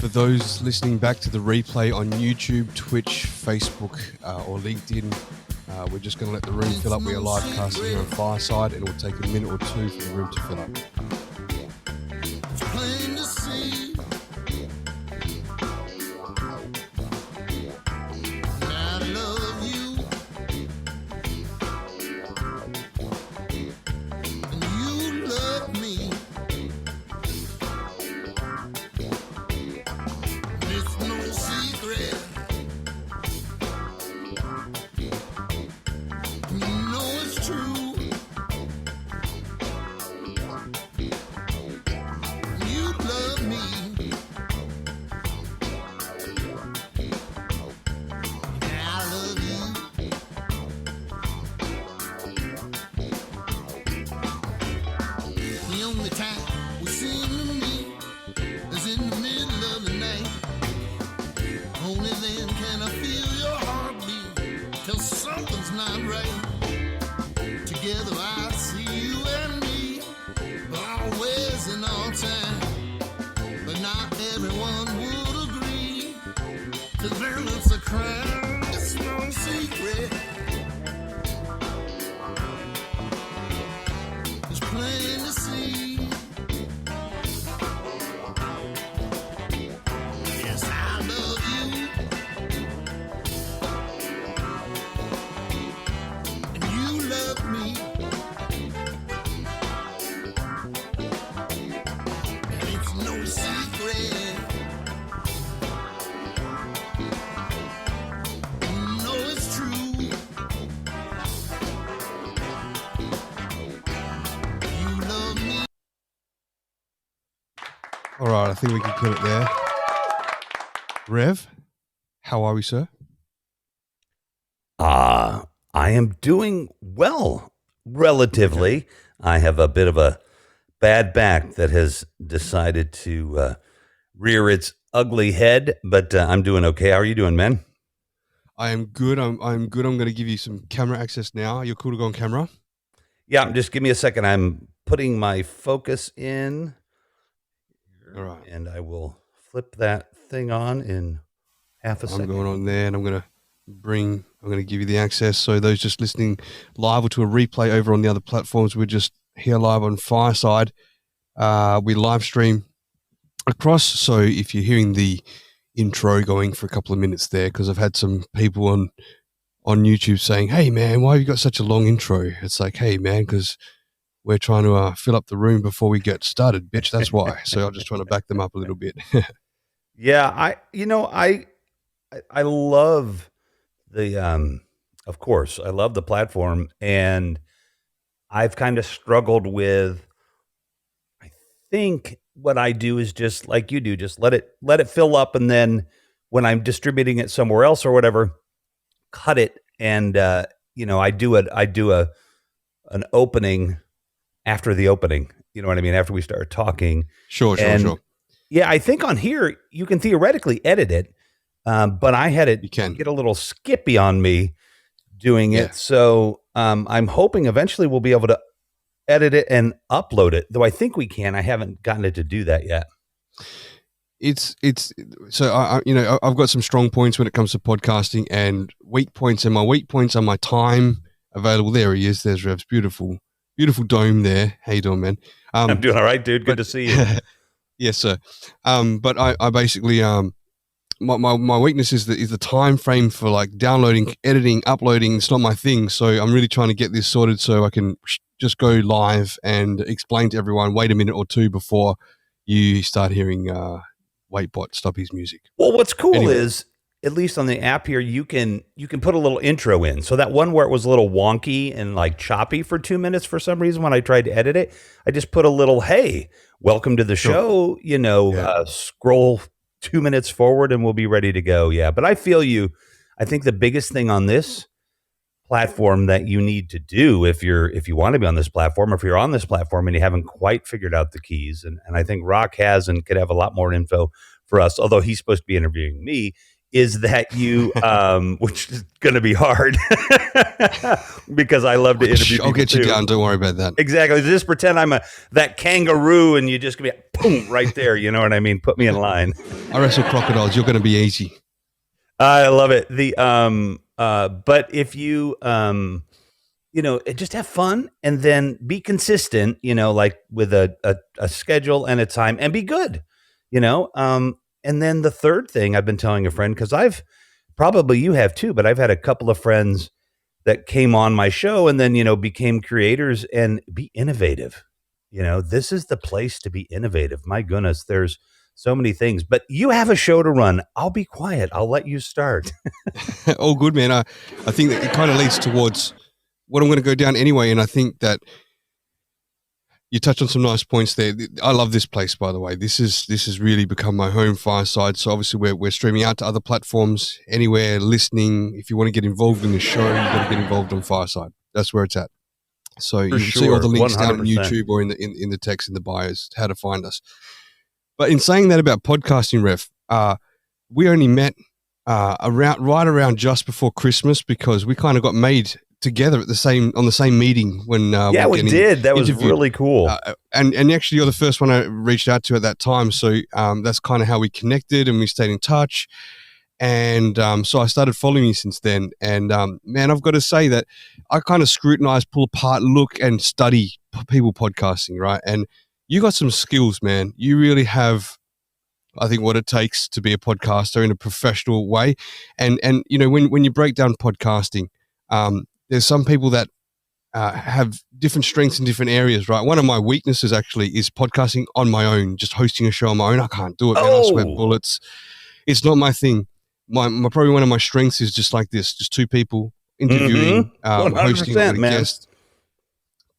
For those listening back to the replay on YouTube, Twitch, Facebook, or LinkedIn, we're just going to let the room fill up. We are live casting here on Fireside, and it will take a minute or two for the room to fill up. It's plain to see. I love you. And you love me. It's no secret. You know it's true. You love me. I love you. The only time we seem to meet is in the middle of the night. Only then can I feel your heartbeat. Till something's not right. Together I see you and me, always and all time. But not everyone would agree. To them it's a crime, it's no secret. It's plain to see. Yes, I love you. And you love me. And it's no secret. You know it's true. You love me. All right, I think we can kill it there. Rev, how are we, sir? I am doing well, relatively. I have a bit of a bad back that has decided to rear its ugly head, but I'm doing okay. How are you doing, man? I am good. I'm good. I'm going to give you some camera access now. You're cool to go on camera? Yeah, just give me a second. I'm putting my focus in. All right. And I will flip that thing on in half a I'm second. going on there, and I'm going to give you the access. So those just listening live or to a replay over on the other platforms, we're just here live on Fireside. We live stream across. So if you're hearing the intro going for a couple of minutes there, because I've had some people on YouTube saying, "Hey man, why have you got such a long intro?" It's like, "Hey man, because we're trying to fill up the room before we get started, bitch. That's why." So I'm just trying to back them up a little bit. Yeah, I love the of course, I love the platform, and I've kind of struggled with, I think what I do is just like you do, just let it fill up, and then when I'm distributing it somewhere else or whatever, cut it, and I do an opening after the opening. You know what I mean? After we start talking. Sure. Yeah, I think on here you can theoretically edit it, but I had it get a little skippy on me doing it. So I'm hoping eventually we'll be able to edit it and upload it, though I think we can. I haven't gotten it to do that yet. It's so I've got some strong points when it comes to podcasting and weak points, and my weak points are my time available. There he is. There's Rev's beautiful dome there. How you doing, man? I'm doing all right, dude. Good to see you. Yes, sir. But I basically my weakness is the time frame for like downloading, editing, uploading. It's not my thing. So I'm really trying to get this sorted so I can just go live and explain to everyone. Wait a minute or two before you start hearing Waitbot stop his music. Well, what's cool is, at least on the app here, you can put a little intro in. So that one where it was a little wonky and like choppy for 2 minutes for some reason when I tried to edit it, I just put a little, "Hey, welcome to the show." Scroll 2 minutes forward and we'll be ready to go. Yeah, but I feel you. I think the biggest thing on this platform that you need to do if you want to be on this platform, or if you're on this platform and you haven't quite figured out the keys, and I think Rock has and could have a lot more info for us, although he's supposed to be interviewing me, is that you, which is going to be hard because I love to interview people I'll get you too. down. Don't worry about that. Exactly. Just pretend I'm that kangaroo and you just give me a boom right there. You know what I mean? Put me in line. I wrestle crocodiles. You're going to be easy. I love it. But if you, just have fun and then be consistent, like with a schedule and a time and be good, and then the third thing I've been telling a friend, because probably you have too, but I've had a couple of friends that came on my show and then, became creators, and be innovative. This is the place to be innovative. My goodness, there's so many things, but you have a show to run. I'll be quiet. I'll let you start. All good, man. I think that it kind of leads towards what I'm going to go down anyway. And I think that you touched on some nice points there. I love this place, by the way. This has really become my home, Fireside. So obviously we're streaming out to other platforms, anywhere, listening. If you want to get involved in the show, you got to get involved on Fireside. That's where it's at. So you can see all the links 100%. down on YouTube or in the text in the bios, how to find us. But in saying that about podcasting, Ref, we only met right around just before Christmas, because we kind of got made together on the same meeting when we did. That was interviewed. really cool. And actually, you're the first one I reached out to at that time. So that's kind of how we connected and we stayed in touch. And so I started following you since then. And man, I've got to say that I kind of scrutinize, pull apart, look and study people podcasting, right? And you got some skills, man. You really have, I think, what it takes to be a podcaster in a professional way. And when you break down podcasting, there's some people that have different strengths in different areas, right? One of my weaknesses actually is podcasting on my own, just hosting a show on my own. I can't do it, man. I sweat bullets. It's not my thing. My probably one of my strengths is just like this, just two people interviewing, hosting with a guest.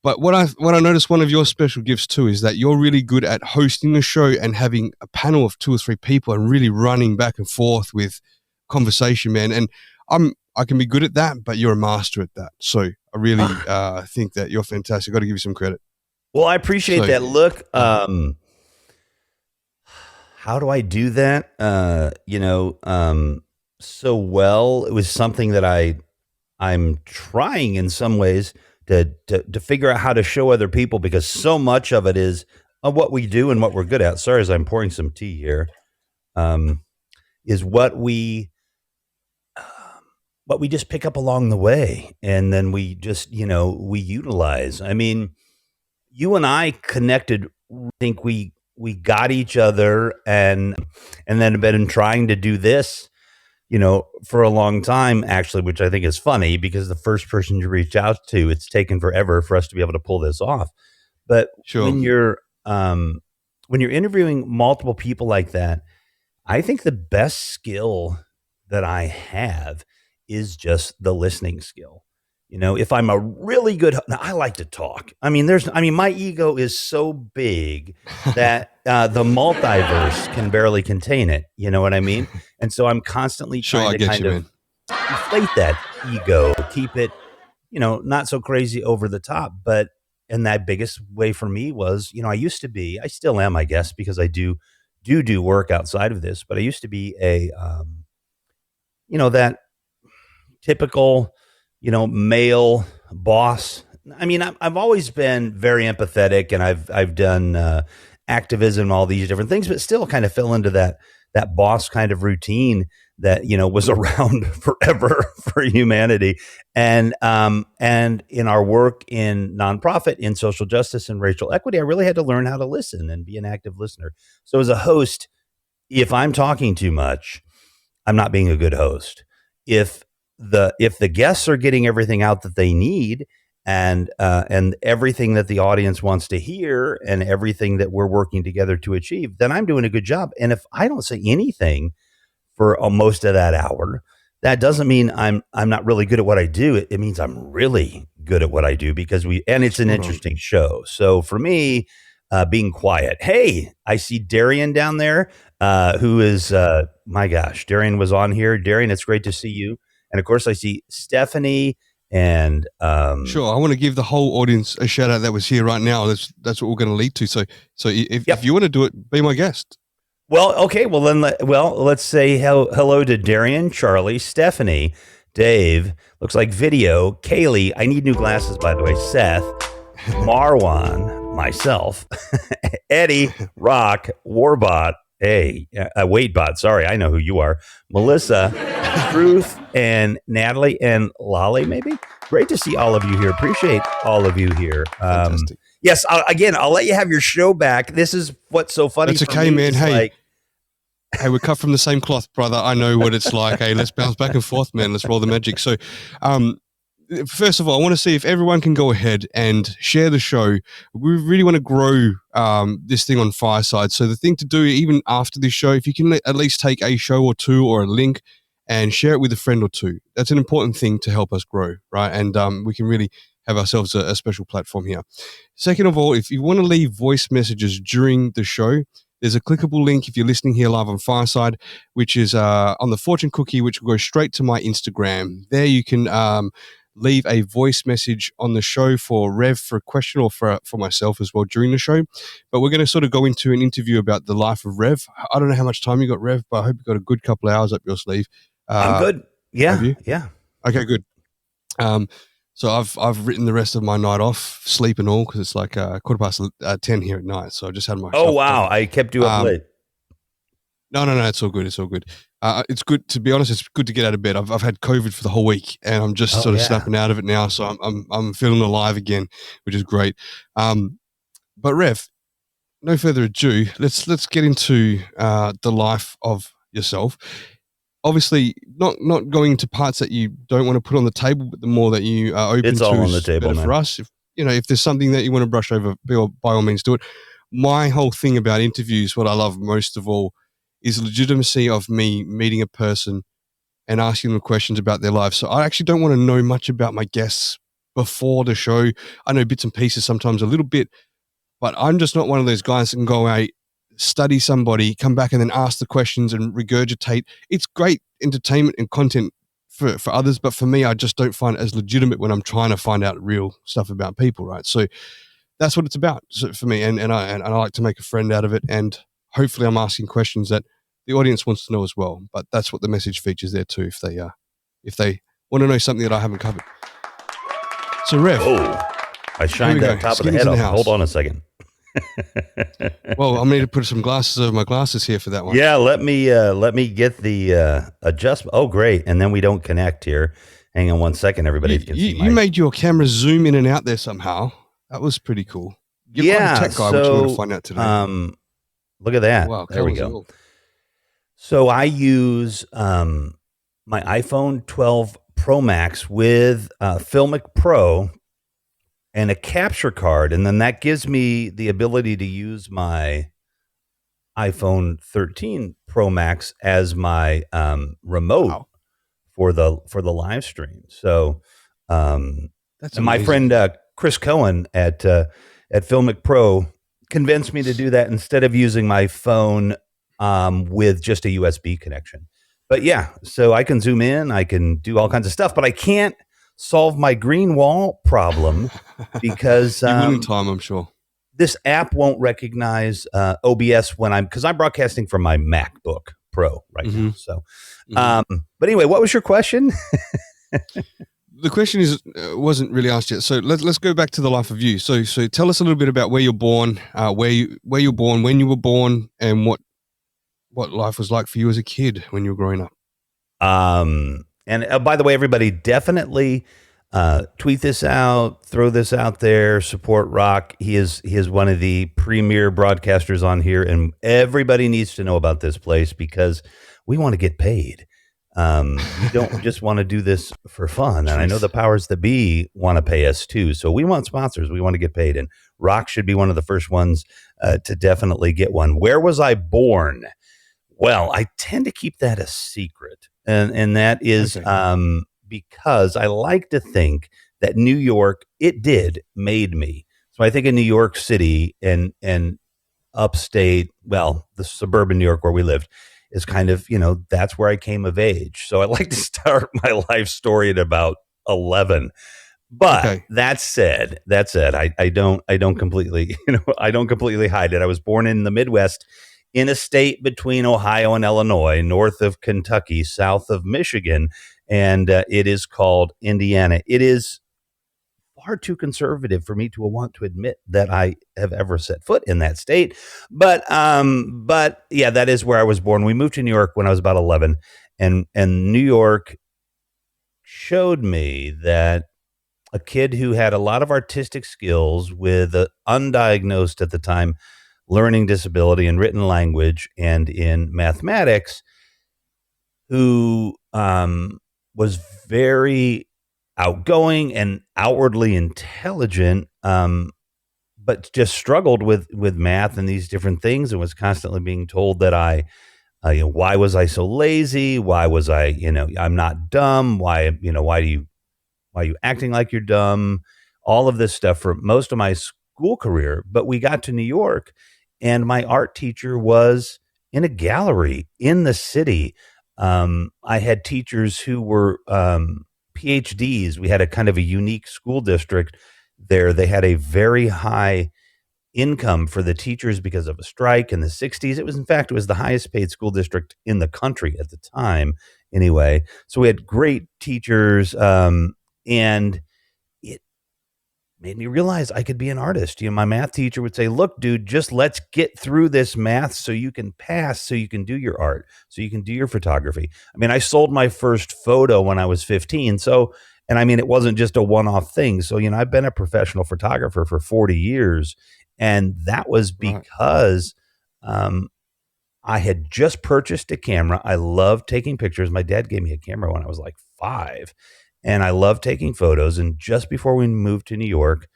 But what I noticed, one of your special gifts too, is that you're really good at hosting the show and having a panel of 2 or 3 people and really running back and forth with conversation, man. And I can be good at that, but you're a master at that. So I really think that you're fantastic. Got to give you some credit. Well, I appreciate that. Look, how do I do that? So well, it was something that I'm trying in some ways to figure out how to show other people, because so much of it is what we do and what we're good at. Sorry, as I'm pouring some tea here, is what we just pick up along the way. And then we just, we utilize. I mean, you and I connected. I think we got each other and then have been trying to do this, for a long time, actually, which I think is funny, because the first person you reach out to, it's taken forever for us to be able to pull this off. But sure. when you're interviewing multiple people like that, I think the best skill that I have is just the listening skill. If I'm a really good, I like to talk. My ego is so big that the multiverse can barely contain it. You know what I mean? And so I'm constantly trying to kind of inflate that ego, keep it, not so crazy over the top. And that biggest way for me was, I still am, I guess, because I do work outside of this, but I used to be that typical, male boss. I've always been very empathetic, and I've done activism, all these different things, but still kind of fell into that boss kind of routine that, was around forever for humanity. And in our work in nonprofit, in social justice and racial equity, I really had to learn how to listen and be an active listener. So as a host, if I'm talking too much, I'm not being a good host. If the guests are getting everything out that they need, and everything that the audience wants to hear, and everything that we're working together to achieve, then I'm doing a good job. And if I don't say anything for most of that hour, that doesn't mean I'm not really good at what I do. It means I'm really good at what I do, because it's an interesting show. So for me, being quiet. Hey, I see Darian down there, who is, my gosh, Darian was on here. Darian, it's great to see you. And of course I see Stephanie and, sure. I want to give the whole audience a shout out that was here right now. That's what we're going to lead to. So if you want to do it, be my guest. Well, okay. Well, then, let's say hello to Darian, Charlie, Stephanie, Dave. Looks like video. Kaylee. I need new glasses, by the way. Seth, Marwan, myself, Eddie, Rock, Warbot. Hey, Waitbot. Sorry, I know who you are. Melissa, Truth, and Natalie, and Lolly. Maybe. Great to see all of you here. Appreciate all of you here. Fantastic. Yes, I'll let you have your show back. This is what's so funny. That's okay, man. Hey, we're cut from the same cloth, brother. I know what it's like. Hey, let's bounce back and forth, man. Let's roll the magic. So, first of all, I want to see if everyone can go ahead and share the show. We really want to grow this thing on Fireside. So the thing to do, even after this show, if you can at least take a show or two or a link and share it with a friend or two. That's an important thing to help us grow, right? And we can really have ourselves a special platform here. Second of all, if you want to leave voice messages during the show, there's a clickable link if you're listening here live on Fireside, which is on the fortune cookie, which will go straight to my Instagram. There you can leave a voice message on the show for Rev for a question or for myself as well during the show. But we're going to sort of go into an interview about the life of Rev. I don't know how much time you got, Rev, but I hope you got a good couple of hours up your sleeve. I'm good. Yeah. Yeah. Okay, good. So I've written the rest of my night off, sleep and all, because it's like 10:15 here at night. So I just had my. Oh wow! I kept you up late. No, it's all good. It's all good. It's good, to be honest. It's good to get out of bed. I've had COVID for the whole week, and I'm just sort of snapping out of it now. So I'm feeling alive again, which is great. But Rev, no further ado. Let's get into the life of yourself. Obviously, not going into parts that you don't want to put on the table, but the more that you are open it's to, all on the table, better for us. If there's something that you want to brush over, by all means, do it. My whole thing about interviews, what I love most of all, is legitimacy of me meeting a person and asking them questions about their life. So I actually don't want to know much about my guests before the show. I know bits and pieces, sometimes a little bit, but I'm just not one of those guys that can go out, study somebody, come back and then ask the questions and regurgitate. It's great entertainment and content for others, but for me, I just don't find it as legitimate when I'm trying to find out real stuff about people, right? So that's what it's about for me, and I like to make a friend out of it, and hopefully I'm asking questions that the audience wants to know as well. But that's what the message features there too, if they want to know something that I haven't covered. So Rev, I shined that top of the head off. Hold on a second. Well, I'm going to put some glasses over my glasses here for that one. Yeah, let me get the adjustment. Oh, great! And then we don't connect here. Hang on one second, everybody can see. You made your camera zoom in and out there somehow. That was pretty cool. You're quite a tech guy, which we're going to find out today. Look at that. Wow, there we go. So I use my iPhone 12 Pro Max with Filmic Pro and a capture card, and then that gives me the ability to use my iPhone 13 Pro Max as my remote for the live stream. So that's my friend Chris Cohen at Filmic Pro convinced me to do that instead of using my phone with just a USB connection. But yeah, so I can zoom in, I can do all kinds of stuff, but I can't solve my green wall problem because you will in time, I'm sure. This app won't recognize OBS because I'm broadcasting from my MacBook Pro right now. So, but anyway, what was your question? The question wasn't really asked yet. So let's go back to the life of you. So tell us a little bit about where you're born, where you're born, when you were born, and what life was like for you as a kid when you were growing up. And by the way, everybody, definitely tweet this out, throw this out there, support Rock. He is one of the premier broadcasters on here, and everybody needs to know about this place because we want to get paid. We don't just want to do this for fun. And I know the powers that be want to pay us too. So we want sponsors. We want to get paid. And Rock should be one of the first ones to definitely get one. Where was I born? Well, I tend to keep that a secret. And that is because I like to think that New York, made me. So I think in New York City and upstate, well, the suburban New York where we lived, is kind of, that's where I came of age. So I like to start my life story at about 11. But that said, I don't completely, I don't completely hide it. I was born in the Midwest in a state between Ohio and Illinois, north of Kentucky, south of Michigan, and it is called Indiana. It is far too conservative for me to want to admit that I have ever set foot in that state. But yeah, that is where I was born. We moved to New York when I was about 11, and New York showed me that a kid who had a lot of artistic skills with an undiagnosed at the time learning disability in written language and in mathematics, who was very outgoing and outwardly intelligent, but just struggled with math and these different things, and was constantly being told that why was I so lazy? Why was I, I'm not dumb. Why are you acting like you're dumb? All of this stuff for most of my school career. But we got to New York, and my art teacher was in a gallery in the city. I had teachers who were PhDs. We had a kind of a unique school district there. They had a very high income for the teachers because of a strike in the 60s. It was the highest paid school district in the country at the time anyway. So we had great teachers, and it made me realize I could be an artist. My math teacher would say, look, dude, just let's get through this math so you can pass, so you can do your art, so you can do your photography. I mean, I sold my first photo when I was 15. And I mean, it wasn't just a one-off thing. So, I've been a professional photographer for 40 years. And that was because I had just purchased a camera. I love taking pictures. My dad gave me a camera when I was like 5, and I love taking photos. And just before we moved to New York,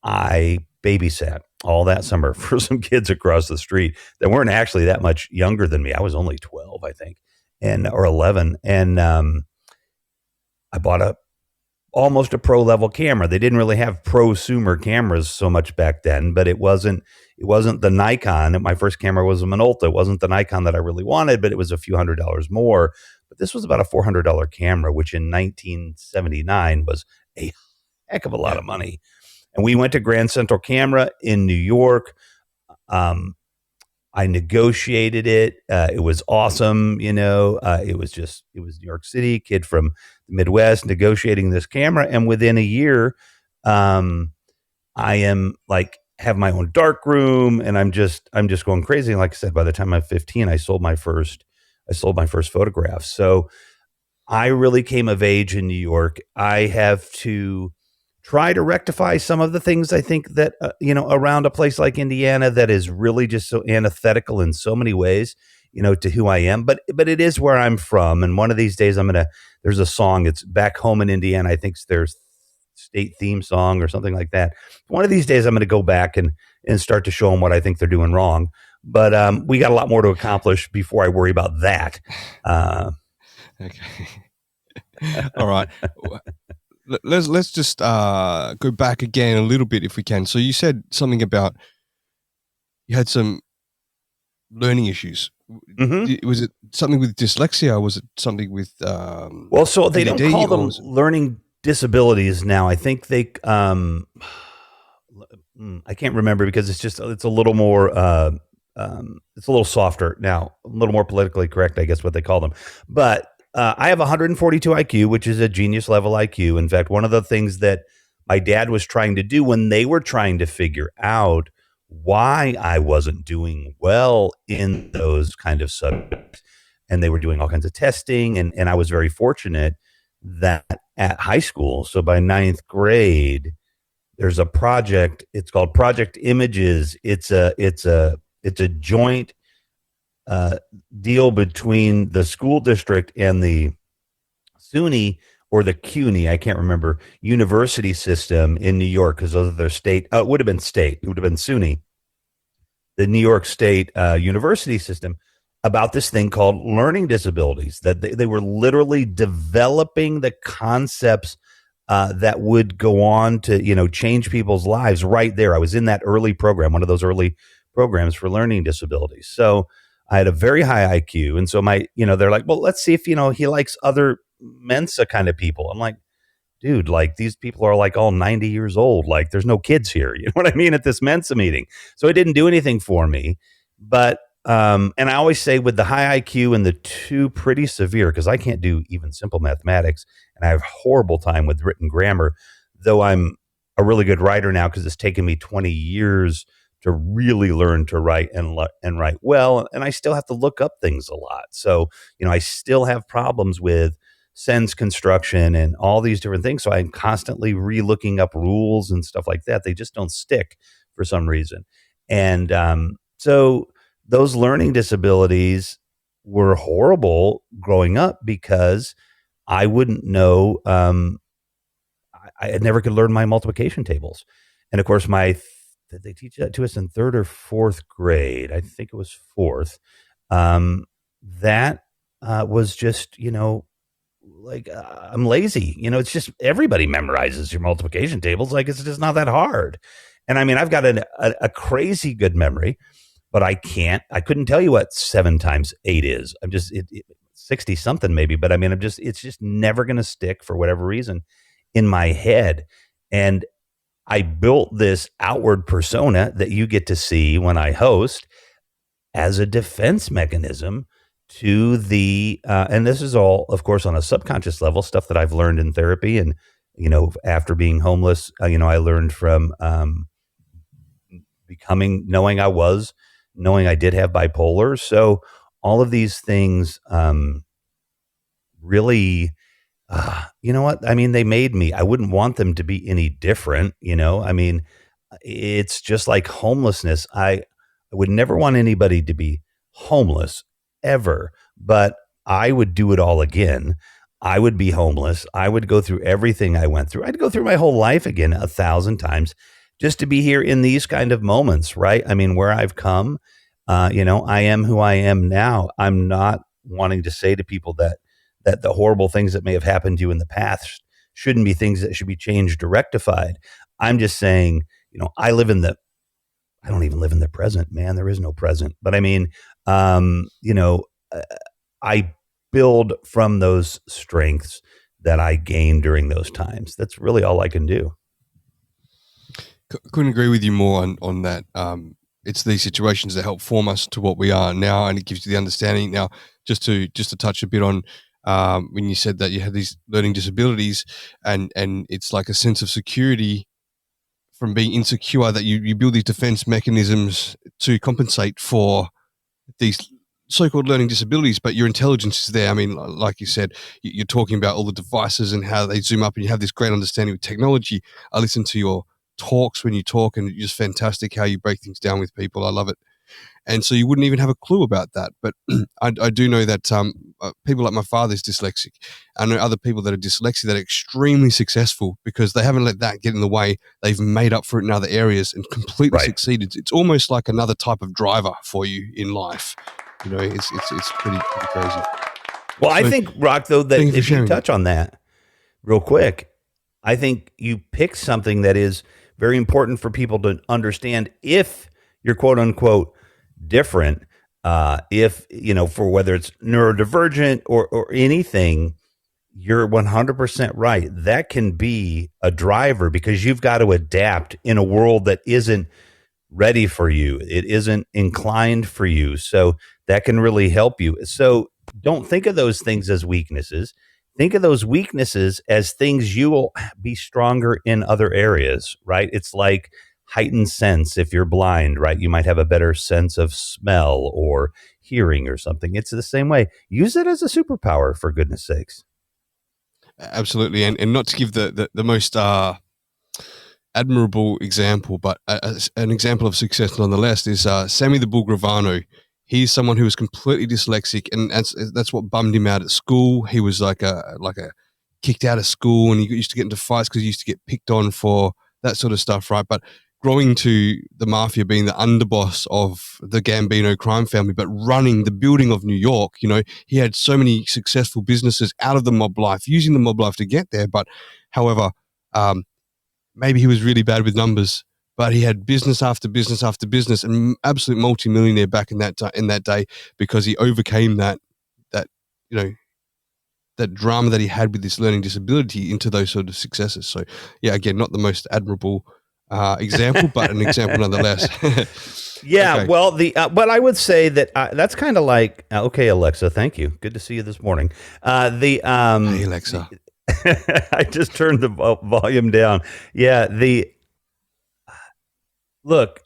I babysat all that summer for some kids across the street that weren't actually that much younger than me. I was only 12, I think, or 11. And I bought almost a pro level camera. They didn't really have prosumer cameras so much back then, but it wasn't the Nikon. My first camera was a Minolta. It wasn't the Nikon that I really wanted, but it was a few $100s more. But this was about a $400 camera, which in 1979 was a heck of a lot of money. And we went to Grand Central Camera in New York. I negotiated it. It was awesome. It was New York City, kid from the Midwest negotiating this camera. And within a year, I am have my own dark room, and I'm just going crazy. And like I said, by the time I'm 15, I sold my first photograph. So I really came of age in New York. I have to try to rectify some of the things I think that, around a place like Indiana that is really just so antithetical in so many ways, to who I am. But it is where I'm from. And one of these days there's a song, it's Back Home in Indiana. I think it's their state theme song or something like that. One of these days I'm going to go back and start to show them what I think they're doing wrong. But we got a lot more to accomplish before I worry about that. Okay. All right. Let's just go back again a little bit if we can. So you said something about you had some learning issues. Mm-hmm. Was it something with dyslexia, or was it something with well, so they don't call them learning disabilities now. I think they I can't remember because it's a little more it's a little softer now, a little more politically correct, I guess what they call them. But I have 142 IQ, which is a genius level IQ. In fact, one of the things that my dad was trying to do when they were trying to figure out why I wasn't doing well in those kind of subjects, and they were doing all kinds of testing, and I was very fortunate that at high school, so by 9th grade, there's a project. It's called Project Images. It's a joint deal between the school district and the SUNY or the CUNY, I can't remember, university system in New York, because those are their state. It would have been state. It would have been SUNY, the New York State university system, about this thing called learning disabilities, that they were literally developing the concepts that would go on to, change people's lives right there. I was in that early program, one of those early programs for learning disabilities. So I had a very high IQ. And so they're like, well, let's see if, he likes other Mensa kind of people. I'm like, dude, these people are all 90 years old. There's no kids here. You know what I mean? At this Mensa meeting. So it didn't do anything for me. But And I always say with the high IQ and the two pretty severe, because I can't do even simple mathematics, and I have horrible time with written grammar, though I'm a really good writer now because it's taken me 20 years to really learn to write and write well. And I still have to look up things a lot. So, I still have problems with sentence construction and all these different things. So I'm constantly re-looking up rules and stuff like that. They just don't stick for some reason. And so those learning disabilities were horrible growing up because I wouldn't know. I never could learn my multiplication tables. And of course, did they teach that to us in third or fourth grade? I think it was fourth. That was just, I'm lazy. It's just everybody memorizes your multiplication tables. Like it's just not that hard. And I mean, I've got a crazy good memory, but I couldn't tell you what 7 times 8 is. I'm just 60 something maybe, but I mean, it's just never going to stick for whatever reason in my head. And I built this outward persona that you get to see when I host as a defense mechanism to and this is all, of course, on a subconscious level, stuff that I've learned in therapy. And, after being homeless, I learned from knowing I did have bipolar. So all of these things really, you know what? I mean, they made me. I wouldn't want them to be any different. I mean, it's just like homelessness. I would never want anybody to be homeless ever, but I would do it all again. I would be homeless. I would go through everything I went through. I'd go through my whole life again 1,000 times just to be here in these kind of moments, right? I mean, where I've come, I am who I am now. I'm not wanting to say to people that the horrible things that may have happened to you in the past shouldn't be things that should be changed or rectified. I'm just saying, I don't even live in the present, man. There is no present. But I mean, I build from those strengths that I gained during those times. That's really all I can do. Couldn't agree with you more on that. It's these situations that help form us to what we are now, and it gives you the understanding. Now, just to touch a bit on when you said that you had these learning disabilities, and it's like a sense of security from being insecure, that you build these defense mechanisms to compensate for these so-called learning disabilities, but your intelligence is there. I mean, like you said, you're talking about all the devices and how they zoom up, and you have this great understanding of technology. I listen to your talks when you talk, and it's just fantastic how you break things down with people. I love it. And so you wouldn't even have a clue about that. But I do know that people like my father is dyslexic. I know other people that are dyslexic that are extremely successful because they haven't let that get in the way. They've made up for it in other areas and completely succeeded. It's almost like another type of driver for you in life. It's pretty crazy. Well, so, I think, Rock, though, that if you touch on that real quick, I think you pick something that is very important for people to understand if you're quote unquote different, if, for whether it's neurodivergent or anything, you're 100% right. That can be a driver because you've got to adapt in a world that isn't ready for you. It isn't inclined for you. So that can really help you. So don't think of those things as weaknesses. Think of those weaknesses as things you will be stronger in other areas, right? It's like heightened sense. If you're blind, right, you might have a better sense of smell or hearing or something. It's the same way. Use it as a superpower, for goodness sakes. Absolutely. And not to give the most admirable example, but an example of success nonetheless is Sammy the Bull Gravano. He's someone who was completely dyslexic, and that's what bummed him out at school. He was like a kicked out of school, and he used to get into fights because he used to get picked on for that sort of stuff, right? But growing to the mafia, being the underboss of the Gambino crime family, but running the building of New York, he had so many successful businesses out of the mob life, using the mob life to get there. But however, maybe he was really bad with numbers, but he had business after business after business, and absolute multimillionaire back in that day because he overcame that drama that he had with this learning disability into those sort of successes. So yeah, again, not the most admirable example, but an example nonetheless. Yeah, Okay. well, but I would say that that's kind of like okay, Alexa, thank you. Good to see you this morning. Hey, Alexa. I just turned the volume down. Yeah, the look,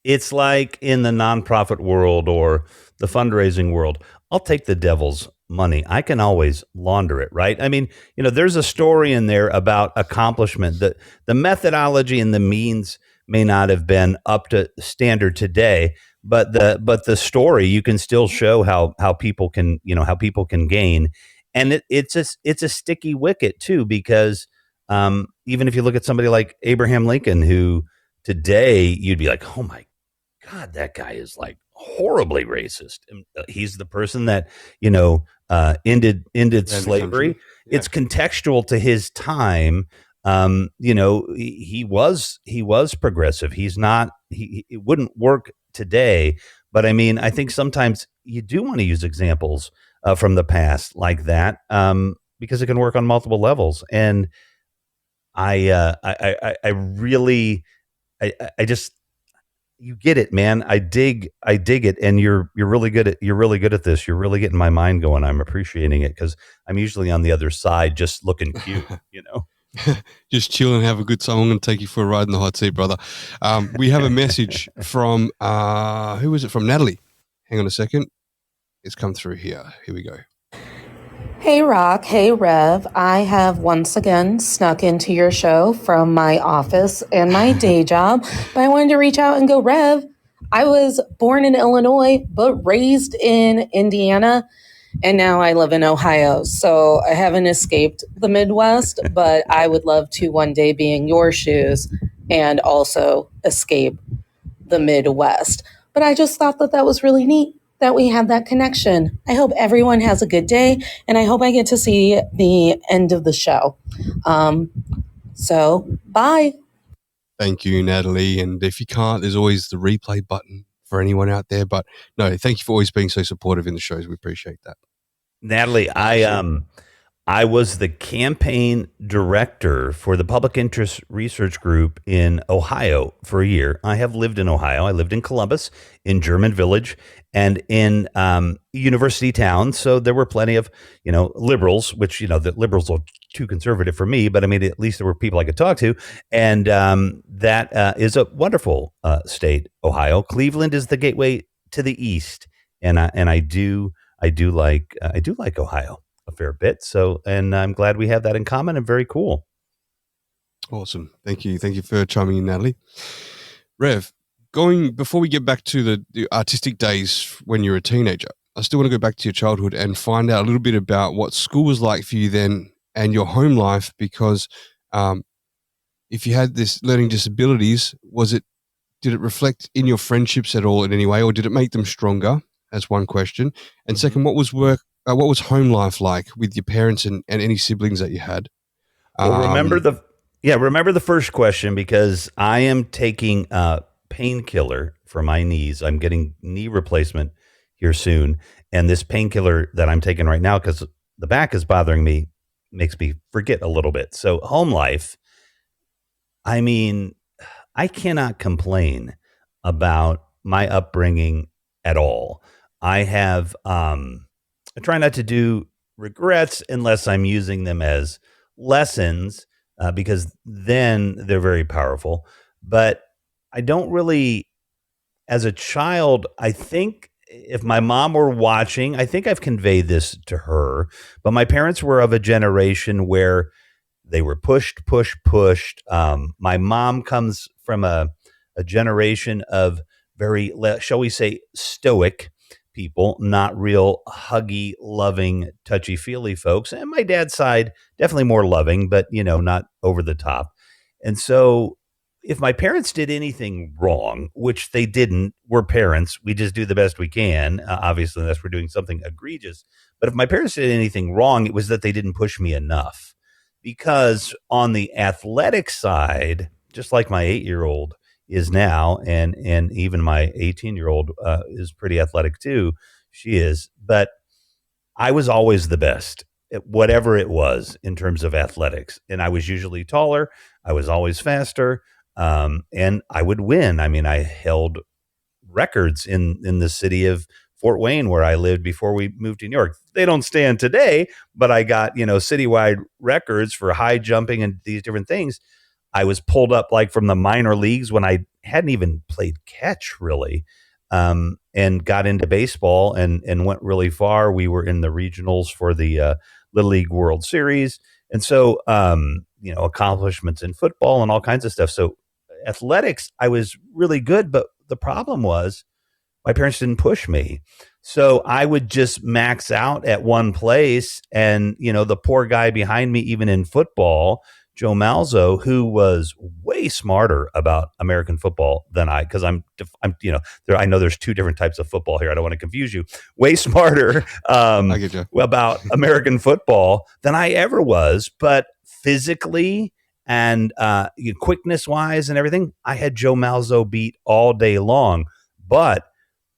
it's like in the nonprofit world or the fundraising world. I'll take the devil's money. I can always launder it, right? I mean, there's a story in there about accomplishment. The methodology and the means may not have been up to standard today, but the story, you can still show how people can, how people can gain. And it's a sticky wicket too, because even if you look at somebody like Abraham Lincoln, who today you'd be like, oh my God, that guy is like horribly racist. And he's the person that, ended slavery. Yeah. It's contextual to his time. He was progressive. He's not, it wouldn't work today. But I mean, I think sometimes you do want to use examples from the past like that because it can work on multiple levels. And I really, I just, you get it, man. I dig it, and you're really good at this. You're really getting my mind going. I'm appreciating it because I'm usually on the other side, just looking cute, Just chill and have a good time. I'm going to take you for a ride in the hot seat, brother. We have a message from who is it? From Natalie. Hang on a second. It's come through here. Here we go. Hey Rock, hey Rev. I have once again snuck into your show from my office and my day job, but I wanted to reach out and go, Rev, I was born in Illinois, but raised in Indiana, and now I live in Ohio. So I haven't escaped the Midwest, but I would love to one day be in your shoes and also escape the Midwest. But I just thought that was really neat that we have that connection. I hope everyone has a good day, and I hope I get to see the end of the show. So, bye. Thank you, Natalie. And if you can't, there's always the replay button for anyone out there. But no, thank you for always being so supportive in the shows. We appreciate that. Natalie, I was the campaign director for the Public Interest Research Group in Ohio for a year. I have lived in Ohio. I lived in Columbus, in German Village, and in university town. So there were plenty of, liberals, which, the liberals are too conservative for me, but I mean, at least there were people I could talk to. And that is a wonderful state, Ohio. Cleveland is the gateway to the East. And I do like Ohio a fair bit. So, and I'm glad we have that in common, and very cool. Awesome. Thank you. Thank you for chiming in, Natalie. Rev, before we get back to the artistic days when you were a teenager, I still want to go back to your childhood and find out a little bit about what school was like for you then and your home life, because if you had this learning disabilities, did it reflect in your friendships at all in any way, or did it make them stronger? That's one question. And second, what was home life like with your parents and any siblings that you had? Well, remember the first question, because I am taking a painkiller for my knees. I'm getting knee replacement here soon. And this painkiller that I'm taking right now, because the back is bothering me, makes me forget a little bit. So home life, I mean, I cannot complain about my upbringing at all. I have, I try not to do regrets unless I'm using them as lessons, because then they're very powerful. But I don't really, as a child, I think if my mom were watching, I think I've conveyed this to her, but my parents were of a generation where they were pushed. My mom comes from a generation of very, shall we say, stoic people, not real huggy, loving, touchy-feely folks. And my dad's side, definitely more loving, but, not over the top. And so if my parents did anything wrong, which they didn't, we're parents, we just do the best we can, obviously, unless we're doing something egregious. But if my parents did anything wrong, it was that they didn't push me enough. Because on the athletic side, just like my 8-year-old is now, and even my 18-year-old is pretty athletic too. She is. But I was always the best at whatever it was in terms of athletics. And I was usually taller. I was always faster. And I would win. I mean, I held records in the city of Fort Wayne, where I lived before we moved to New York. They don't stand today, but I got, citywide records for high jumping and these different things. I was pulled up like from the minor leagues when I hadn't even played catch really, and got into baseball and went really far. We were in the regionals for the Little League World Series. And so, accomplishments in football and all kinds of stuff. So athletics, I was really good, but the problem was my parents didn't push me. So I would just max out at one place. And, the poor guy behind me, even in football, Joe Malzo, who was way smarter about American football than I, because I'm, I know there's two different types of football here. I don't want to confuse you. Way smarter I get you. about American football than I ever was, but physically and quickness wise and everything, I had Joe Malzo beat all day long. But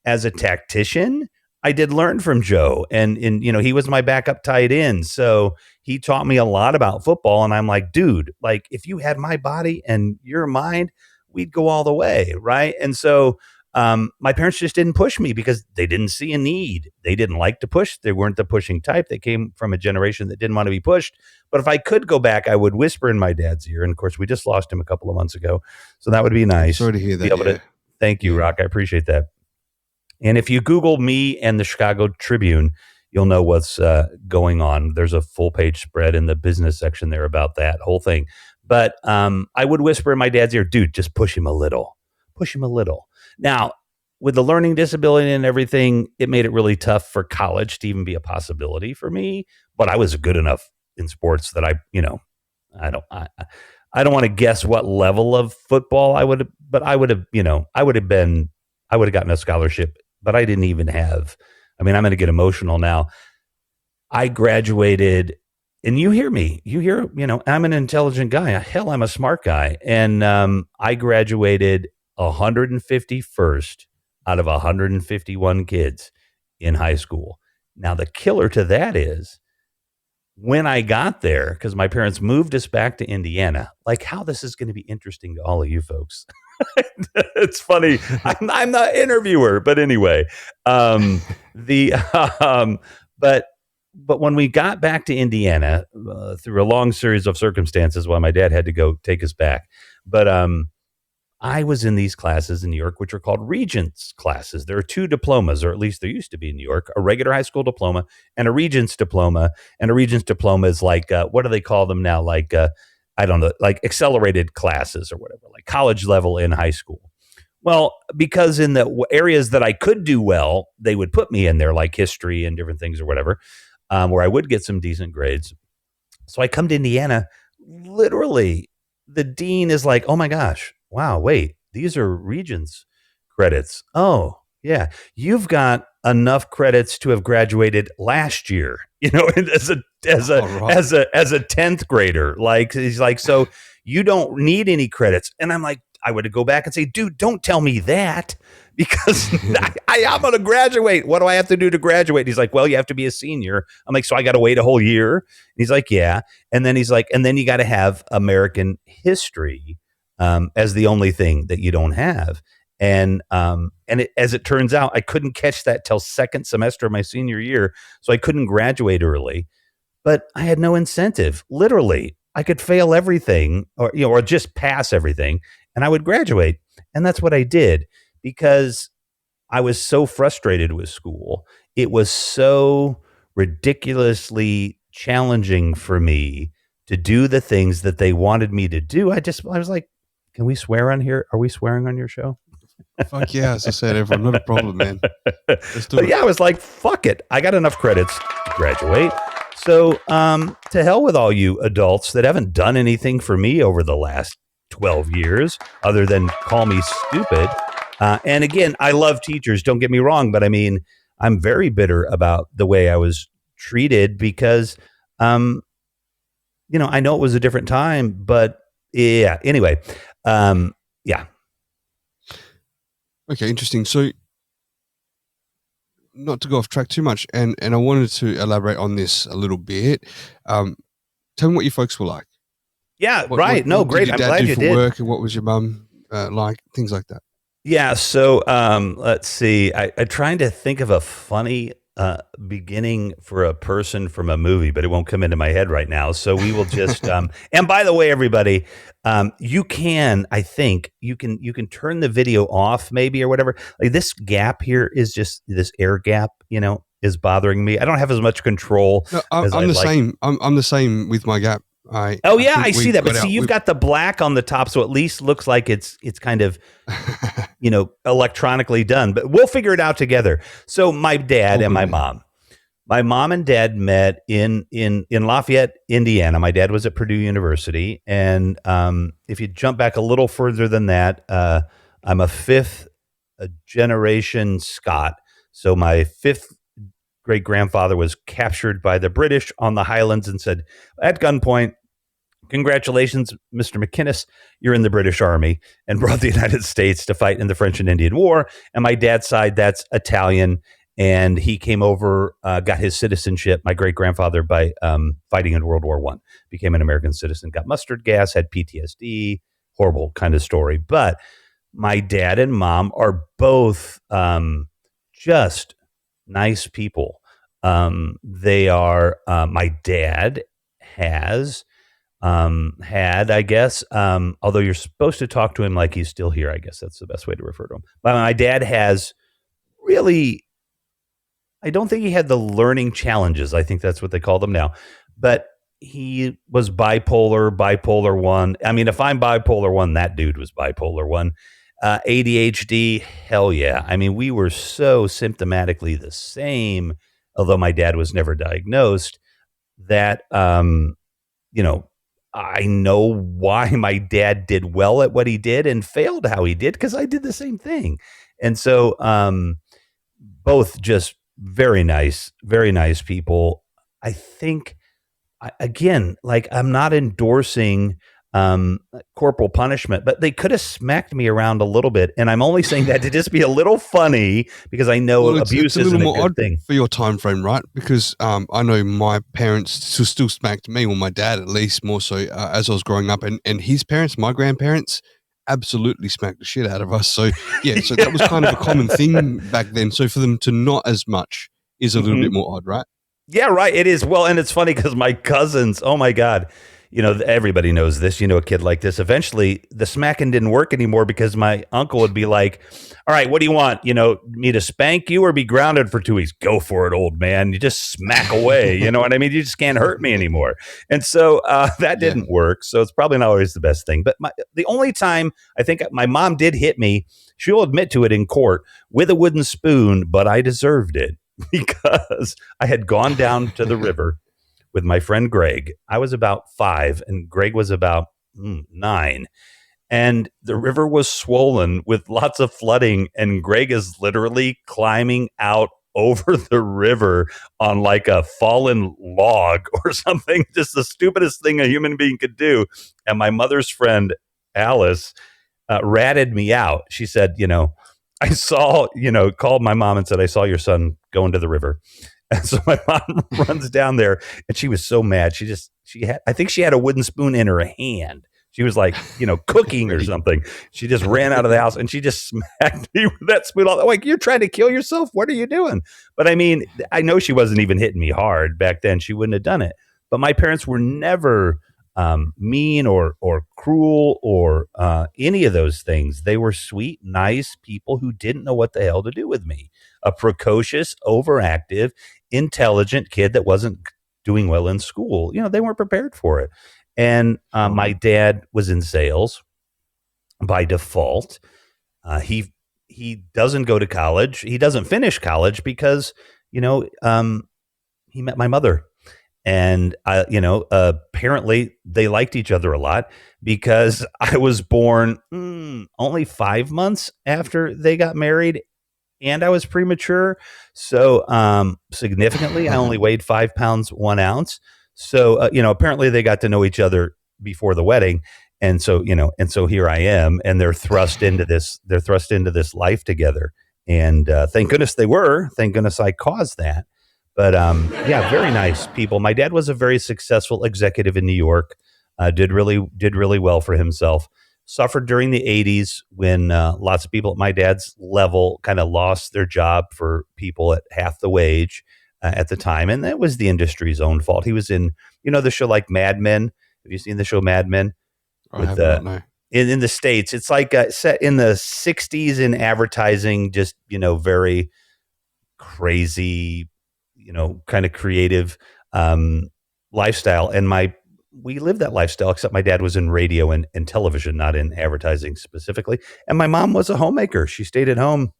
as a tactician, I did learn from Joe, and he was my backup tight end. So he taught me a lot about football. And I'm like, dude, like if you had my body and your mind, we'd go all the way. Right. And so my parents just didn't push me because they didn't see a need. They didn't like to push. They weren't the pushing type. They came from a generation that didn't want to be pushed. But if I could go back, I would whisper in my dad's ear. And of course, we just lost him a couple of months ago. So that would be nice. Sorry to hear that. Thank you, Rock. I appreciate that. And if you Google me and the Chicago Tribune, you'll know what's going on. There's a full page spread in the business section there about that whole thing. But I would whisper in my dad's ear, dude, just push him a little. Push him a little. Now, with the learning disability and everything, it made it really tough for college to even be a possibility for me. But I was good enough in sports that I don't want to guess what level of football I would have, but I would have gotten a scholarship. But I didn't even have, I'm going to get emotional now. I graduated, and you hear me, I'm an intelligent guy. Hell, I'm a smart guy. And I graduated 151st out of 151 kids in high school. Now, the killer to that is when I got there, because my parents moved us back to Indiana, like how this is going to be interesting to all of you folks. It's funny. I'm the interviewer, but anyway, but when we got back to Indiana through a long series of circumstances, while my dad had to go take us back, but I was in these classes in New York, which are called Regents classes. There are two diplomas, or at least there used to be in New York, a regular high school diploma and a Regents diploma. And a Regents diploma is like, what do they call them now? Like, I don't know, like accelerated classes or whatever, like college level in high school. Well, because in the areas that I could do well, they would put me in there, like history and different things or whatever, where I would get some decent grades. So I come to Indiana, literally, the dean is like, oh my gosh, wow, wait, these are Regents credits. Oh, yeah, you've got enough credits to have graduated last year, as a 10th grader. Like, he's like, so you don't need any credits. And I'm like, I would go back and say, dude, don't tell me that, because I'm going to graduate. What do I have to do to graduate? He's like, well, you have to be a senior. I'm like, so I got to wait a whole year? And he's like, yeah. And then he's like, and then you got to have American history as the only thing that you don't have. And as it turns out, I couldn't catch that till second semester of my senior year. So I couldn't graduate early, but I had no incentive. Literally, I could fail everything or just pass everything and I would graduate. And that's what I did because I was so frustrated with school. It was so ridiculously challenging for me to do the things that they wanted me to do. I was like, can we swear on here? Are we swearing on your show? Fuck yeah, as I said, everyone, not a problem, man. Let's do it. Yeah, I was like, fuck it. I got enough credits to graduate. So to hell with all you adults that haven't done anything for me over the last 12 years other than call me stupid. And again, I love teachers, don't get me wrong, but I'm very bitter about the way I was treated because, I know it was a different time, but yeah, anyway, yeah. Okay, interesting. So, not to go off track too much, and I wanted to elaborate on this a little bit. Tell me what your folks were like. Yeah, right. What great. Did I'm your dad glad do you for did. work, and what was your mum like? Things like that. Yeah. So let's see. I'm trying to think of a funny beginning for a person from a movie, but it won't come into my head right now. So we will just. And by the way, everybody, you can. I think you can turn the video off, maybe or whatever. Like this gap here is just this air gap. Is bothering me. I don't have as much control. No, as I'm I'd the like. same. I'm the same with my gap. Oh yeah, think I see we've that. But got see, you've got the black on the top, so at least looks like it's kind of electronically done. But we'll figure it out together. So my dad and my mom. My mom and dad met in Lafayette, Indiana. My dad was at Purdue University, and if you jump back a little further than that, I'm a fifth generation Scot. So my fifth great grandfather was captured by the British on the Highlands and said at gunpoint, "Congratulations, Mr. MacInnes, you're in the British Army," and brought the United States to fight in the French and Indian War. And my dad's side, that's Italian. And he came over, got his citizenship, my great grandfather, by fighting in World War I, became an American citizen, got mustard gas, had PTSD, horrible kind of story. But my dad and mom are both just nice people. They are, my dad has had, I guess, although you're supposed to talk to him like he's still here, I guess that's the best way to refer to him. But my dad has really, I don't think he had the learning challenges. I think that's what they call them now. But he was bipolar 1. I mean, if I'm bipolar 1, that dude was bipolar 1. ADHD, hell yeah. I mean, we were so symptomatically the same, although my dad was never diagnosed, that, I know why my dad did well at what he did and failed how he did, because I did the same thing. And so both just very nice people. I think, again, like, I'm not endorsing corporal punishment, but they could have smacked me around a little bit. And I'm only saying that to just be a little funny, because I know abuse isn't a good thing. For your time frame, right? Because I know my parents still smacked me, or my dad at least, more so as I was growing up, and his parents, my grandparents, absolutely smacked the shit out of us. So yeah, so that was kind of a common thing back then. So for them to not as much is a little bit more odd, right? Yeah, right. It is. Well, and it's funny because my cousins, oh my God, everybody knows this, a kid like this. Eventually the smacking didn't work anymore, because my uncle would be like, "All right, what do you want? Me to spank you or be grounded for 2 weeks?" "Go for it, old man. You just smack away." You know what I mean? You just can't hurt me anymore. And so that didn't work. So it's probably not always the best thing. But the only time I think my mom did hit me, she'll admit to it in court, with a wooden spoon, but I deserved it, because I had gone down to the river with my friend Greg. I was about 5 and Greg was about 9. And the river was swollen with lots of flooding. And Greg is literally climbing out over the river on like a fallen log or something. Just the stupidest thing a human being could do. And my mother's friend, Alice, ratted me out. She said, I saw, called my mom and said, "I saw your son go into the river." And so my mom runs down there, and she was so mad. I think she had a wooden spoon in her hand. She was like, cooking or something. She just ran out of the house and she just smacked me with that spoon. Like, "You're trying to kill yourself? What are you doing?" But I mean, I know she wasn't even hitting me hard back then. She wouldn't have done it. But my parents were never mean or cruel or any of those things. They were sweet, nice people who didn't know what the hell to do with me. A precocious, overactive, intelligent kid that wasn't doing well in school. They weren't prepared for it. And my dad was in sales by default. He doesn't go to college. He doesn't finish college because, he met my mother. And apparently they liked each other a lot, because I was born only 5 months after they got married, and I was premature. So significantly, I only weighed 5 pounds, 1 ounce. So apparently they got to know each other before the wedding, and so here I am, and they're thrust into this life together. And thank goodness they were. Thank goodness I caused that. But yeah, very nice people. My dad was a very successful executive in New York. Did really well for himself. suffered during the 80s when lots of people at my dad's level kind of lost their job for people at half the wage at the time. And that was the industry's own fault. He was in, the show like Mad Men. Have you seen the show Mad Men? I have not, no. In the States, it's like set in the 60s in advertising, just, very crazy, kind of creative lifestyle. And we lived that lifestyle, except my dad was in radio and television, not in advertising specifically. And my mom was a homemaker. She stayed at home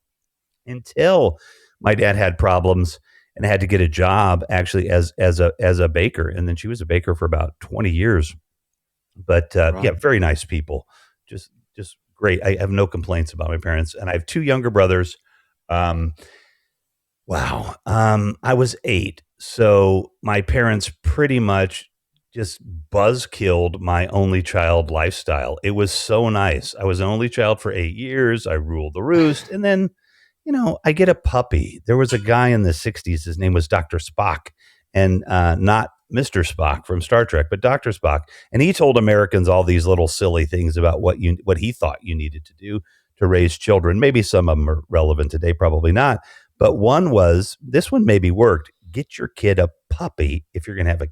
until my dad had problems and had to get a job actually as a baker. And then she was a baker for about 20 years. But Right. yeah, very nice people. Just great. I have no complaints about my parents. And I have two younger brothers. Wow. I was 8. So my parents pretty much just buzz-killed my only child lifestyle. It was so nice. I was an only child for 8 years. I ruled the roost. And then, I get a puppy. There was a guy in the 60s. His name was Dr. Spock, and not Mr. Spock from Star Trek, but Dr. Spock. And he told Americans all these little silly things about what he thought you needed to do to raise children. Maybe some of them are relevant today, probably not. But this one maybe worked. Get your kid a puppy if you're going to have a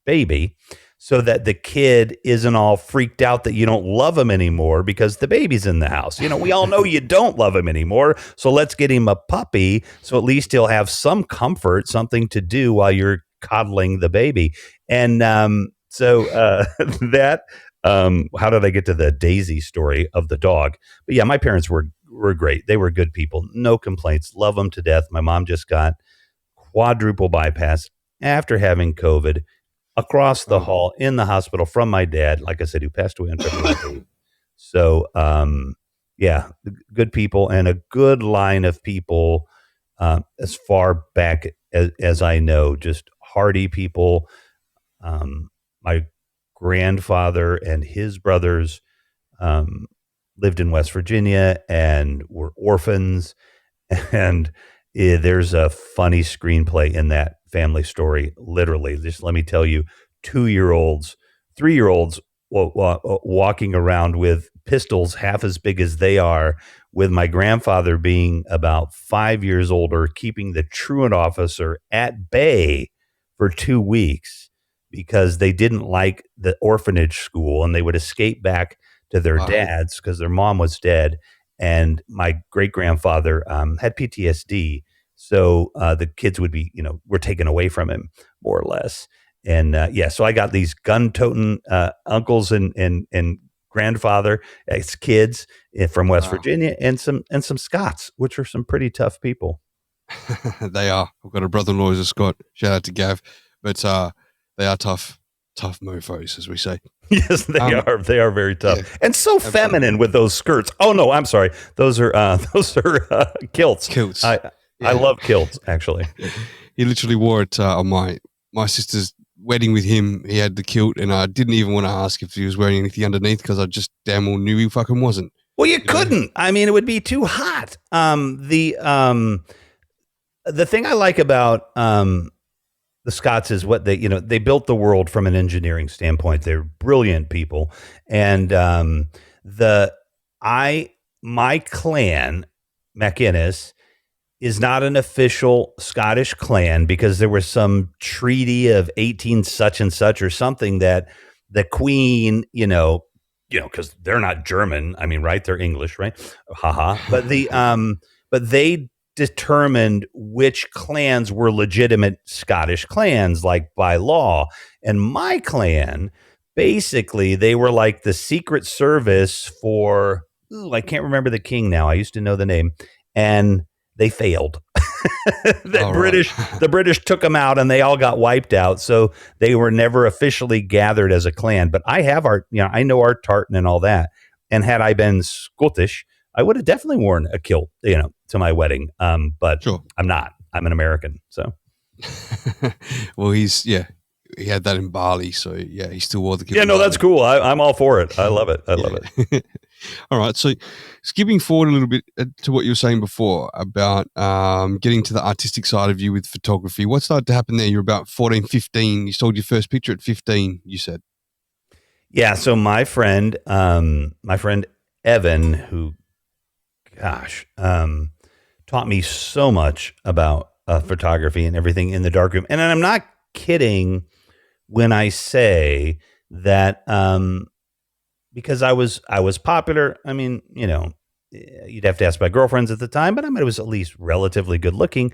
baby, so that the kid isn't all freaked out that you don't love him anymore because the baby's in the house. We all know you don't love him anymore. So let's get him a puppy, so at least he'll have some comfort, something to do while you're coddling the baby. And so that, how did I get to the Daisy story of the dog? But yeah, my parents were great. They were good people. No complaints. Love them to death. My mom just got quadruple bypass after having COVID across the hall in the hospital from my dad, like I said, who passed away on February 8th. So, yeah, good people and a good line of people as far back as I know, just hardy people. My grandfather and his brothers lived in West Virginia and were orphans. And there's a funny screenplay in that family story. Literally, just let me tell you, 2-year-olds, 3-year-olds walking around with pistols half as big as they are, with my grandfather being about 5 years older, keeping the truant officer at bay for 2 weeks because they didn't like the orphanage school, and they would escape back to their dads because their mom was dead. And my great-grandfather had PTSD. So the kids would be, were taken away from him, more or less. And so I got these gun-toting uncles and grandfather as kids from West Virginia, and some Scots, which are some pretty tough people. They are. I've got a brother-in-law who's a Scot. Shout out to Gav. But they are tough mofos, as we say. Yes, they are. They are very tough, and so absolutely feminine with those skirts. Oh no, I'm sorry. Those are kilts. Kilts. I love kilts, actually. He literally wore it on my sister's wedding with him. He had the kilt, and I didn't even want to ask if he was wearing anything underneath because I just damn well knew he fucking wasn't. Well, you couldn't. I mean, it would be too hot. The thing I like about the Scots is what they built the world from an engineering standpoint. They're brilliant people. And my clan, MacInnes, is not an official Scottish clan because there was some treaty of 18 such and such or something that the Queen, because they're not German. I mean, right? They're English, right? Haha. But but they determined which clans were legitimate Scottish clans, like by law. And my clan, basically, they were like the Secret Service for, I can't remember the king now. I used to know the name. And they failed. The British took them out and they all got wiped out. So they were never officially gathered as a clan. But I have I know Art Tartan and all that. And had I been Scottish, I would have definitely worn a kilt, to my wedding. But sure. I'm not. I'm an American. So, well, he had that in Bali. So yeah, he still wore the kilt. Yeah, no, that's cool. I'm all for it. I love it. I love it. All right. So skipping forward a little bit to what you were saying before about getting to the artistic side of you with photography. What started to happen there? You're about 14, 15. You sold your first picture at 15, you said. Yeah. So my friend Evan, who, gosh, taught me so much about photography and everything in the darkroom. And I'm not kidding when I say that, because I was popular. I mean, you'd have to ask my girlfriends at the time, but I was at least relatively good looking,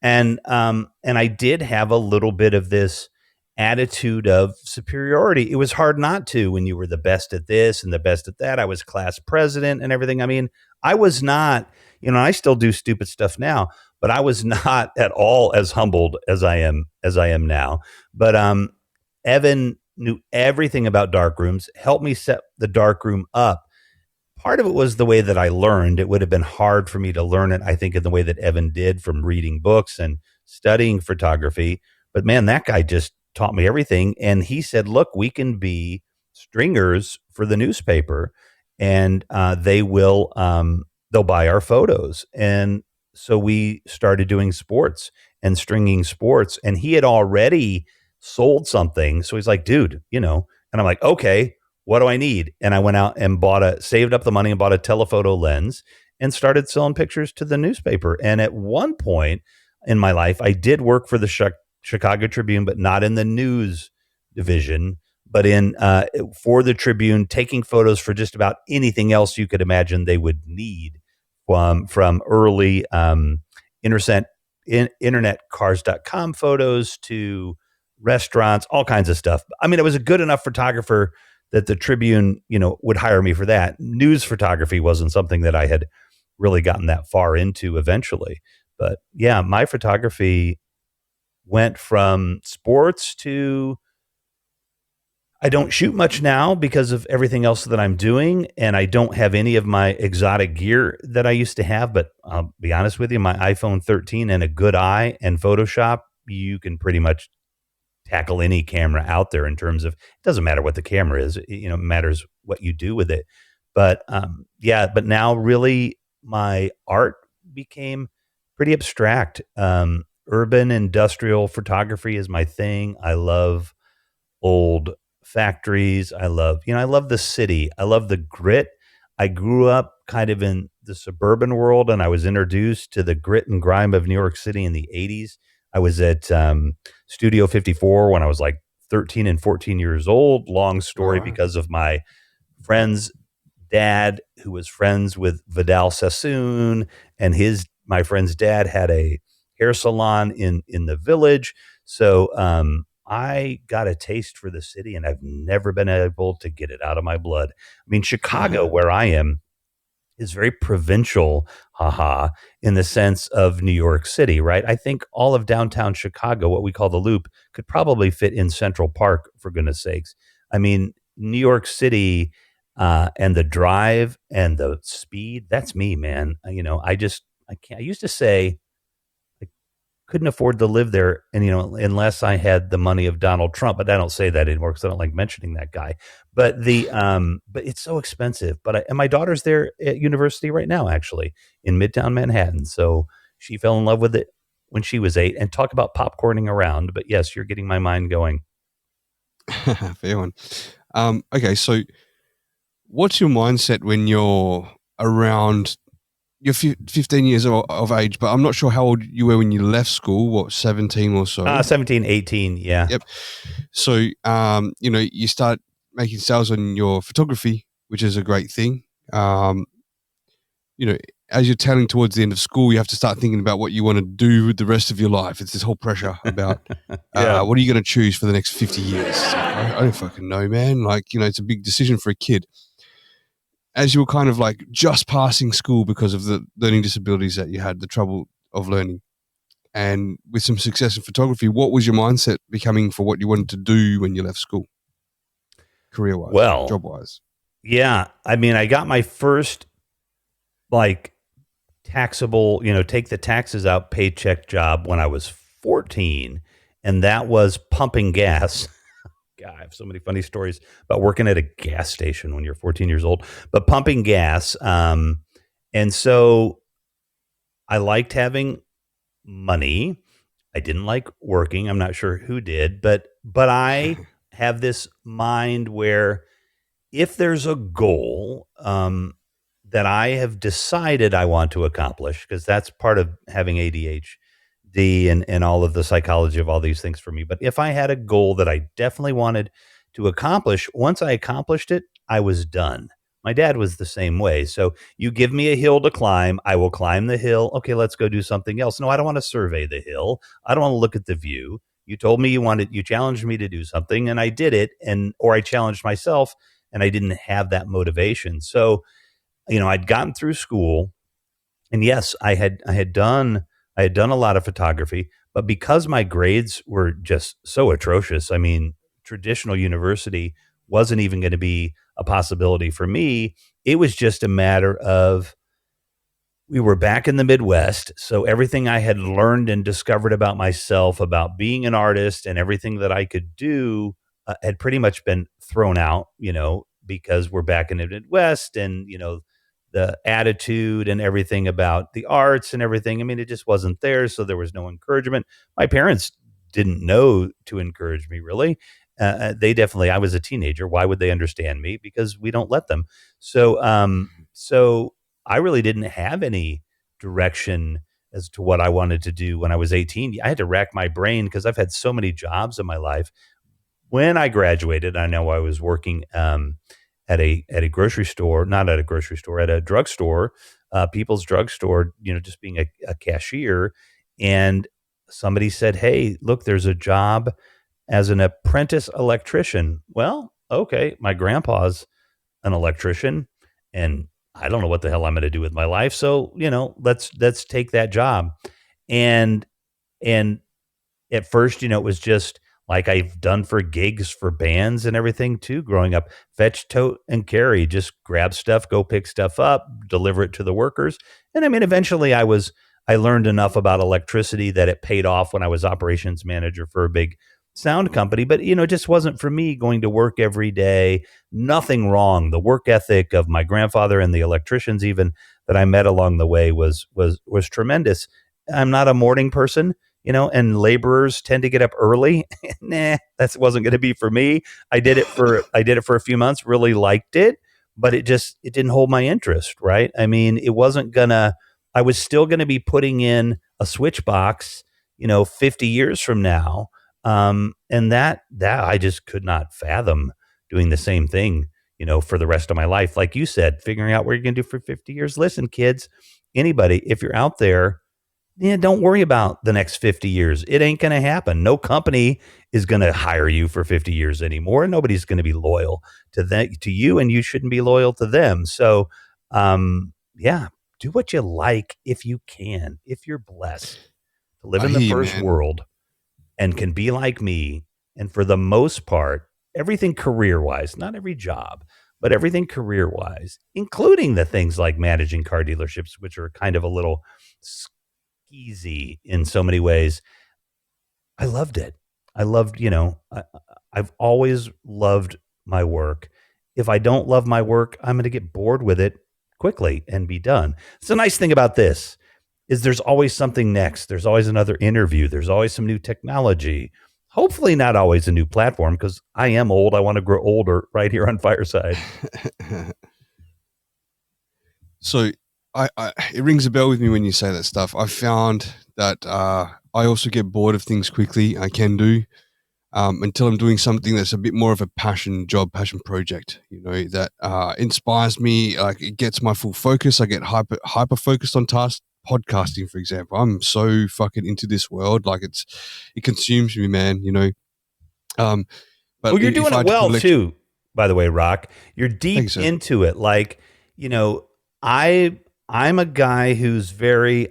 and I did have a little bit of this attitude of superiority. It was hard not to when you were the best at this and the best at that. I was class president and everything. I mean, I was not, I still do stupid stuff now, but I was not at all as humbled as I am now. But Evan knew everything about dark rooms, helped me set the dark room up. Part of it was the way that I learned. It would have been hard for me to learn it, I think, in the way that Evan did from reading books and studying photography. But man, that guy just taught me everything. And he said, look, we can be stringers for the newspaper, and they'll buy our photos. And so we started doing sports and stringing sports. And he had already sold something. So he's like, dude, and I'm like, okay, what do I need? And I went out and saved up the money and bought a telephoto lens and started selling pictures to the newspaper. And at one point in my life, I did work for the Chicago Tribune, but not in the news division, but for the Tribune, taking photos for just about anything else you could imagine they would need, from early internetcars.com photos to restaurants, all kinds of stuff. I mean, I was a good enough photographer that the Tribune, would hire me for that. News photography wasn't something that I had really gotten that far into eventually. But yeah, my photography went from sports to, I don't shoot much now because of everything else that I'm doing. And I don't have any of my exotic gear that I used to have. But I'll be honest with you, my iPhone 13 and a good eye and Photoshop, you can pretty much tackle any camera out there in terms of, it doesn't matter what the camera is, it matters what you do with it. But but now really my art became pretty abstract. Urban industrial photography is my thing. I love old factories. I love the city. I love the grit. I grew up kind of in the suburban world, and I was introduced to the grit and grime of New York City in the 80s. I was at Studio 54 when I was like 13 and 14 years old. Long story, Wow. because of my friend's dad, who was friends with Vidal Sassoon, and my friend's dad had a hair salon in the village. So I got a taste for the city, and I've never been able to get it out of my blood. I mean, Chicago, where I am, is very provincial, in the sense of New York City, right? I think all of downtown Chicago, what we call the Loop, could probably fit in Central Park, for goodness sakes. I mean, New York City, and the drive and the speed, that's me, man. I can't. I used to say I couldn't afford to live there, and unless I had the money of Donald Trump. But I don't say that anymore because I don't like mentioning that guy. But but it's so expensive. And my daughter's there at university right now, actually in Midtown Manhattan. So she fell in love with it when she was 8. And talk about popcorning around. But yes, you're getting my mind going. Fair one. Okay, so what's your mindset when you're around? You're 15 years of age, but I'm not sure how old you were when you left school. What, 17 or so? 17, 18, yeah. Yep. So, you start making sales on your photography, which is a great thing. As you're tailing towards the end of school, you have to start thinking about what you want to do with the rest of your life. It's this whole pressure about Yeah. what are you going to choose for the next 50 years? I don't fucking know, man. It's a big decision for a kid. As you were kind of like just passing school because of the learning disabilities that you had, the trouble of learning, and with some success in photography, what was your mindset becoming for what you wanted to do when you left school, career-wise, Well, job-wise? Yeah. I mean, I got my first taxable, take the taxes out paycheck job when I was 14. And that was pumping gas. God, I have so many funny stories about working at a gas station when you're 14 years old, but pumping gas. And so I liked having money. I didn't like working. I'm not sure who did, but I have this mind where if there's a goal that I have decided I want to accomplish, because that's part of having ADHD and all of the psychology of all these things for me. But if I had a goal that I definitely wanted to accomplish, once I accomplished it, I was done. My dad was the same way. So you give me a hill to climb, I will climb the hill. Okay, let's go do something else. No, I don't want to survey the hill. I don't want to look at the view. You told me you challenged me to do something and I did it, or I challenged myself and I didn't have that motivation. So, I'd gotten through school, and yes, I had done a lot of photography, but because my grades were just so atrocious, I mean, traditional university wasn't even going to be a possibility for me. It was just a matter of, we were back in the Midwest, so everything I had learned and discovered about myself, about being an artist and everything that I could do, had pretty much been thrown out, because we're back in the Midwest, and, the attitude and everything about the arts and everything. I mean, it just wasn't there. So there was no encouragement. My parents didn't know to encourage me, really. I was a teenager. Why would they understand me? Because we don't let them. So I really didn't have any direction as to what I wanted to do when I was 18. I had to rack my brain because I've had so many jobs in my life. When I graduated, I know I was working at a grocery store, not at a grocery store, at a drugstore, People's Drugstore, just being a cashier. And somebody said, "Hey, look, there's a job as an apprentice electrician." Well, okay, my grandpa's an electrician, and I don't know what the hell I'm going to do with my life. So, let's take that job. And at first, it was just like I've done for gigs for bands and everything too, growing up, fetch, tote, and carry, just grab stuff, go pick stuff up, deliver it to the workers. And I mean, eventually I learned enough about electricity that it paid off when I was operations manager for a big sound company. But, it just wasn't for me going to work every day. Nothing wrong. The work ethic of my grandfather and the electricians even that I met along the way was tremendous. I'm not a morning person, and laborers tend to get up early. Nah, that wasn't going to be for me. I did it for a few months, really liked it, but it didn't hold my interest, right? I mean, I was still going to be putting in a switch box, 50 years from now. And that I just could not fathom doing the same thing, for the rest of my life. Like you said, figuring out what you're going to do for 50 years. Listen, kids, anybody, if you're out there, don't worry about the next 50 years. It ain't going to happen. No company is going to hire you for 50 years anymore. Nobody's going to be loyal to you, and you shouldn't be loyal to them. So, do what you like if you can, if you're blessed to live in the first world and can be like me. And for the most part, everything career-wise, not every job, but everything career-wise, including the things like managing car dealerships, which are kind of a little easy in so many ways. I loved it. I loved, I've always loved my work. If I don't love my work, I'm going to get bored with it quickly and be done. So the nice thing about this is there's always something next. There's always another interview. There's always some new technology. Hopefully not always a new platform, because I am old. I want to grow older right here on Fireside. So it rings a bell with me when you say that stuff. I found that I also get bored of things quickly. I can do until I'm doing something that's a bit more of a passion project, that inspires me. Like, it gets my full focus. I get hyper focused on tasks. Podcasting, for example, I'm so fucking into this world. Like, it consumes me, man. But you're doing it well too, by the way, Rock. You're deep into it. Like, I'm a guy who's very,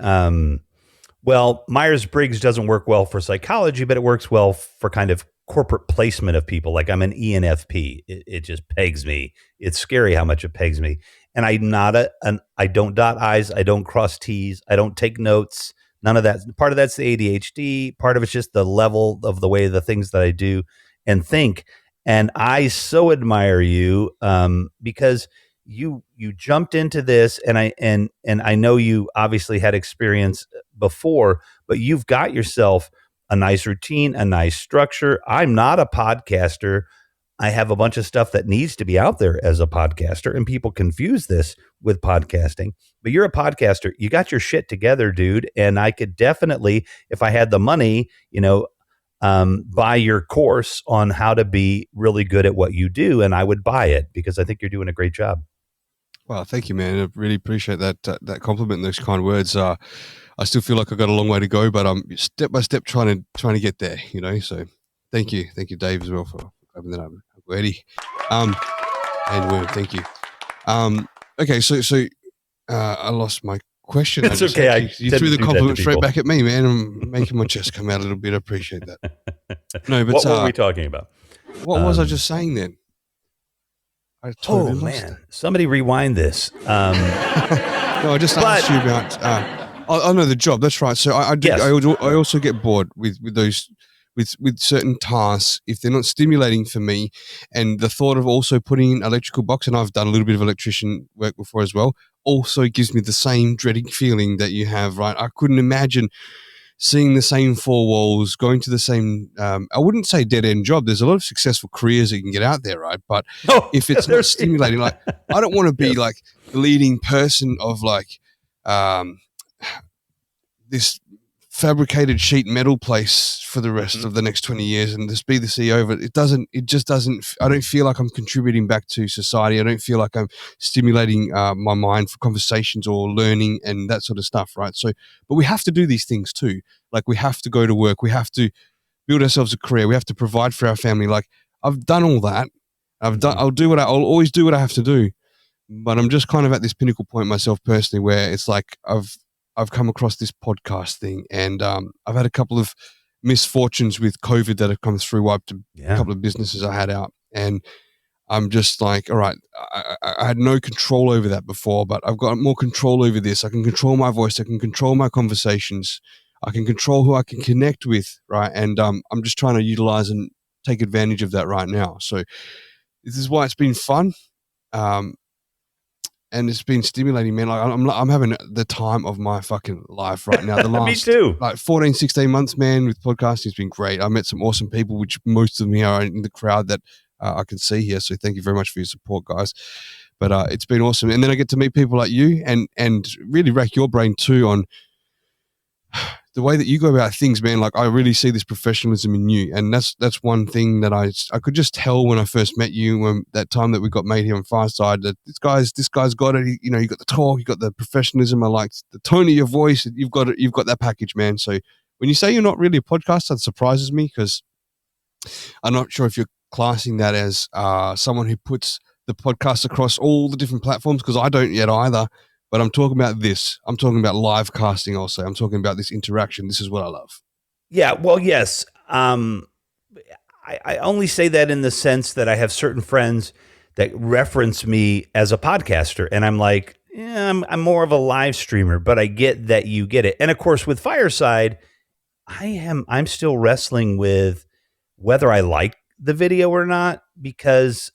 Myers-Briggs doesn't work well for psychology, but it works well for kind of corporate placement of people. Like, I'm an ENFP. It just pegs me. It's scary how much it pegs me. And I don't dot I's. I don't cross T's. I don't take notes. None of that. Part of that's the ADHD. Part of it's just the level of the way the things that I do and think. And I so admire you because you jumped into this, and I know you obviously had experience before, but you've got yourself a nice routine, a nice structure. I'm not a podcaster. I have a bunch of stuff that needs to be out there as a podcaster, and people confuse this with podcasting. But you're a podcaster. You got your shit together, dude. And I could definitely, if I had the money, buy your course on how to be really good at what you do. And I would buy it because I think you're doing a great job. Well, thank you, man. I really appreciate that compliment and those kind words. I still feel like I've got a long way to go, but I'm step by step trying to get there, So thank you, Dave, as well for grabbing that up. Eddie, and Worm, thank you. Okay, so I lost my question. It's okay. You threw the compliment straight back at me, man. I'm making my chest come out a little bit. I appreciate that. No, but what were we talking about? What was I just saying then? I totally lost it. Somebody rewind this. No, I just asked you about. I know the job. That's right. So I also get bored with those. With certain tasks, if they're not stimulating for me, and the thought of also putting in electrical box, and I've done a little bit of electrician work before as well, also gives me the same dreading feeling that you have, right? I couldn't imagine seeing the same four walls, going to the same, I wouldn't say dead-end job. There's a lot of successful careers that you can get out there, right? But if it's not stimulating, like, I don't want to be like the leading person of like this fabricated sheet metal place for the rest of the next 20 years and just be the CEO of it. It just doesn't, I don't feel like I'm contributing back to society. I don't feel like I'm stimulating my mind for conversations or learning and that sort of stuff, right? So, but we have to do these things too. Like, we have to go to work. We have to build ourselves a career. We have to provide for our family. Like, I've done all that. I'll always do what I have to do. But I'm just kind of at this pinnacle point myself personally where it's like I've come across this podcast thing, and I've had a couple of misfortunes with COVID that have come through, wiped a couple of businesses I had out. And I'm just like, all right, I had no control over that before, but I've got more control over this. I can control my voice. I can control my conversations. I can control who I can connect with, right? And I'm just trying to utilize and take advantage of that right now. So this is why it's been fun. And it's been stimulating, man. Like, I'm having the time of my fucking life right now. The last, me too. Like 14, 16 months, man, with podcasting has been great. I met some awesome people, which most of them here are in the crowd that I can see here. So thank you very much for your support, guys. But it's been awesome. And then I get to meet people like you and really rack your brain too on the way that you go about things, man. Like, I really see this professionalism in you, and that's one thing that I could just tell when I first met you, when that time that we got made here on Fireside, that this guy's got it. You got the talk, you got the professionalism. I liked the tone of your voice. You've got it. You've got that package, man. So when you say you're not really a podcaster, that surprises me, because I'm not sure if you're classing that as someone who puts the podcast across all the different platforms, because I don't yet either. But I'm talking about this. I'm talking about live casting also. I'm talking about this interaction. This is what I love. Yeah, well, yes. I only say that in the sense that I have certain friends that reference me as a podcaster. And I'm like, I'm more of a live streamer, but I get that you get it. And of course, with Fireside, I'm still wrestling with whether I like the video or not, because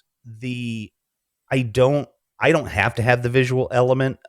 I don't have to have the visual element.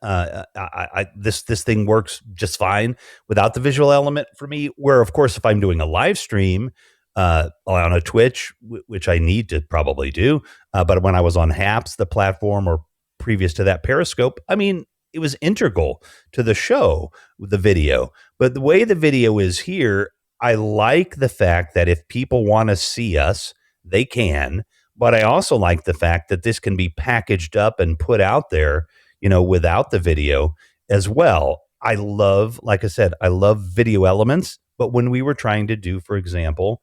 This thing works just fine without the visual element for me. Where, of course, if I'm doing a live stream on a Twitch, which I need to probably do, but when I was on Haps, the platform, or previous to that, Periscope, I mean, it was integral to the show with the video. But the way the video is here, I like the fact that if people want to see us, they can. But I also like the fact that this can be packaged up and put out there, without the video as well. I love, like I said, I love video elements. But when we were trying to do, for example,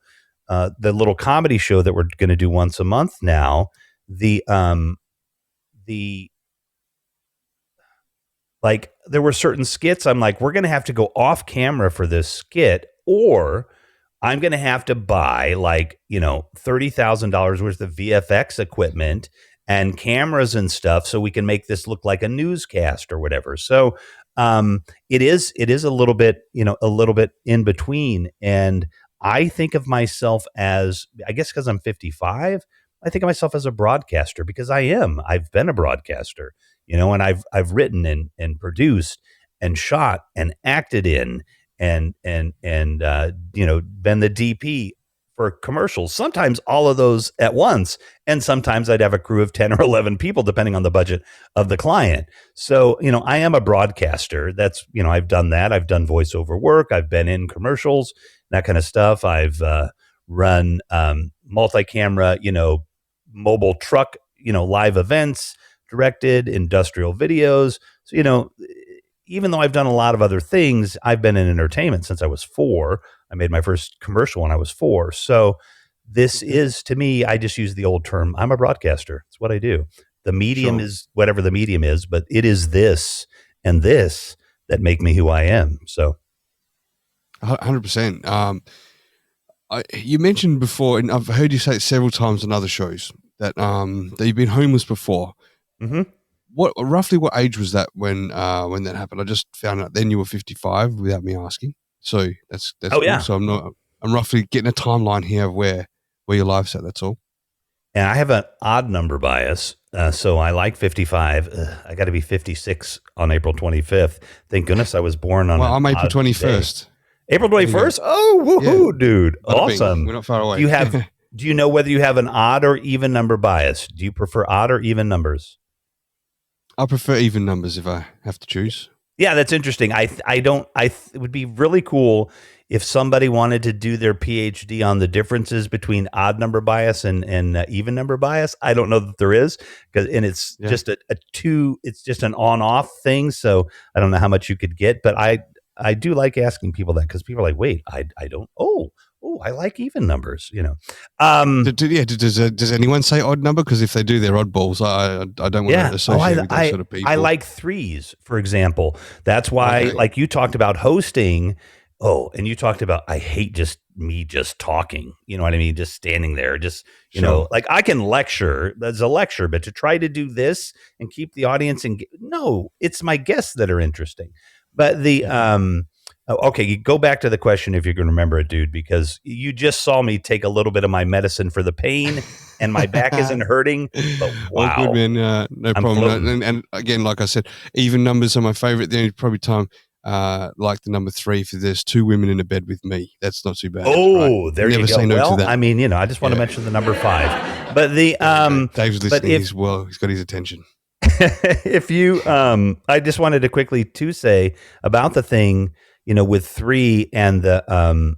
the little comedy show that we're going to do once a month now, there were certain skits. I'm like, we're going to have to go off camera for this skit, or I'm going to have to buy $30,000 worth of VFX equipment and cameras and stuff so we can make this look like a newscast or whatever. So it is a little bit in between. And I think of myself as, I guess because I'm 55, I think of myself as a broadcaster, because I've been a broadcaster, and I've written and produced and shot and acted in and been the DP for commercials, sometimes all of those at once. And sometimes I'd have a crew of 10 or 11 people, depending on the budget of the client. So, I am a broadcaster. That's, I've done that. I've done voiceover work. I've been in commercials, that kind of stuff. I've run multi-camera, mobile truck, live events, directed industrial videos. So, even though I've done a lot of other things, I've been in entertainment since I was 4. I made my first commercial when I was 4. So this is, to me, I just use the old term. I'm a broadcaster. It's what I do. The medium is whatever the medium is, but it is this and this that make me who I am. So 100%. You mentioned before, and I've heard you say it several times on other shows, that you've been homeless before. Mm-hmm. What age was that when that happened? I just found out then you were 55 without me asking. So that's cool. Yeah. So I'm roughly getting a timeline here of where your life's at. That's all. And I have an odd number bias. So I like 55. I got to be 56 on April 25th. Thank goodness I was born on I'm April 21st. April 21st? Oh, woohoo, dude. Awesome. We're not far away. Do you know whether you have an odd or even number bias? Do you prefer odd or even numbers? I prefer even numbers if I have to choose. Yeah, that's interesting. It would be really cool if somebody wanted to do their PhD on the differences between odd number bias and even number bias. I don't know that there is, it's just it's just an on-off thing. So I don't know how much you could get, but I do like asking people that, because people are like, wait, I don't. Oh, I like even numbers, Does anyone say odd number? Because if they do, they're oddballs. I don't want to associate with those sort of people. I like 3s, for example. That's why, like you talked about hosting. Oh, and you talked about, I hate just talking. You know what I mean? Just standing there, like I can lecture. There's a lecture, but to try to do this and keep the audience no, it's my guests that are interesting. But okay, you go back to the question if you can remember it, dude, because you just saw me take a little bit of my medicine for the pain and my back isn't hurting. But wow. Oh, good, man. No problem. And again, like I said, even numbers are my favorite. The only probably time like the number 3, if there's 2 women in a bed with me, that's not too bad. Oh, right? There you go. Say no to that. I mean, I just want to mention the number 5. But Dave's listening as well. He's got his attention. If you I just wanted to quickly to say about the thing, with 3 and the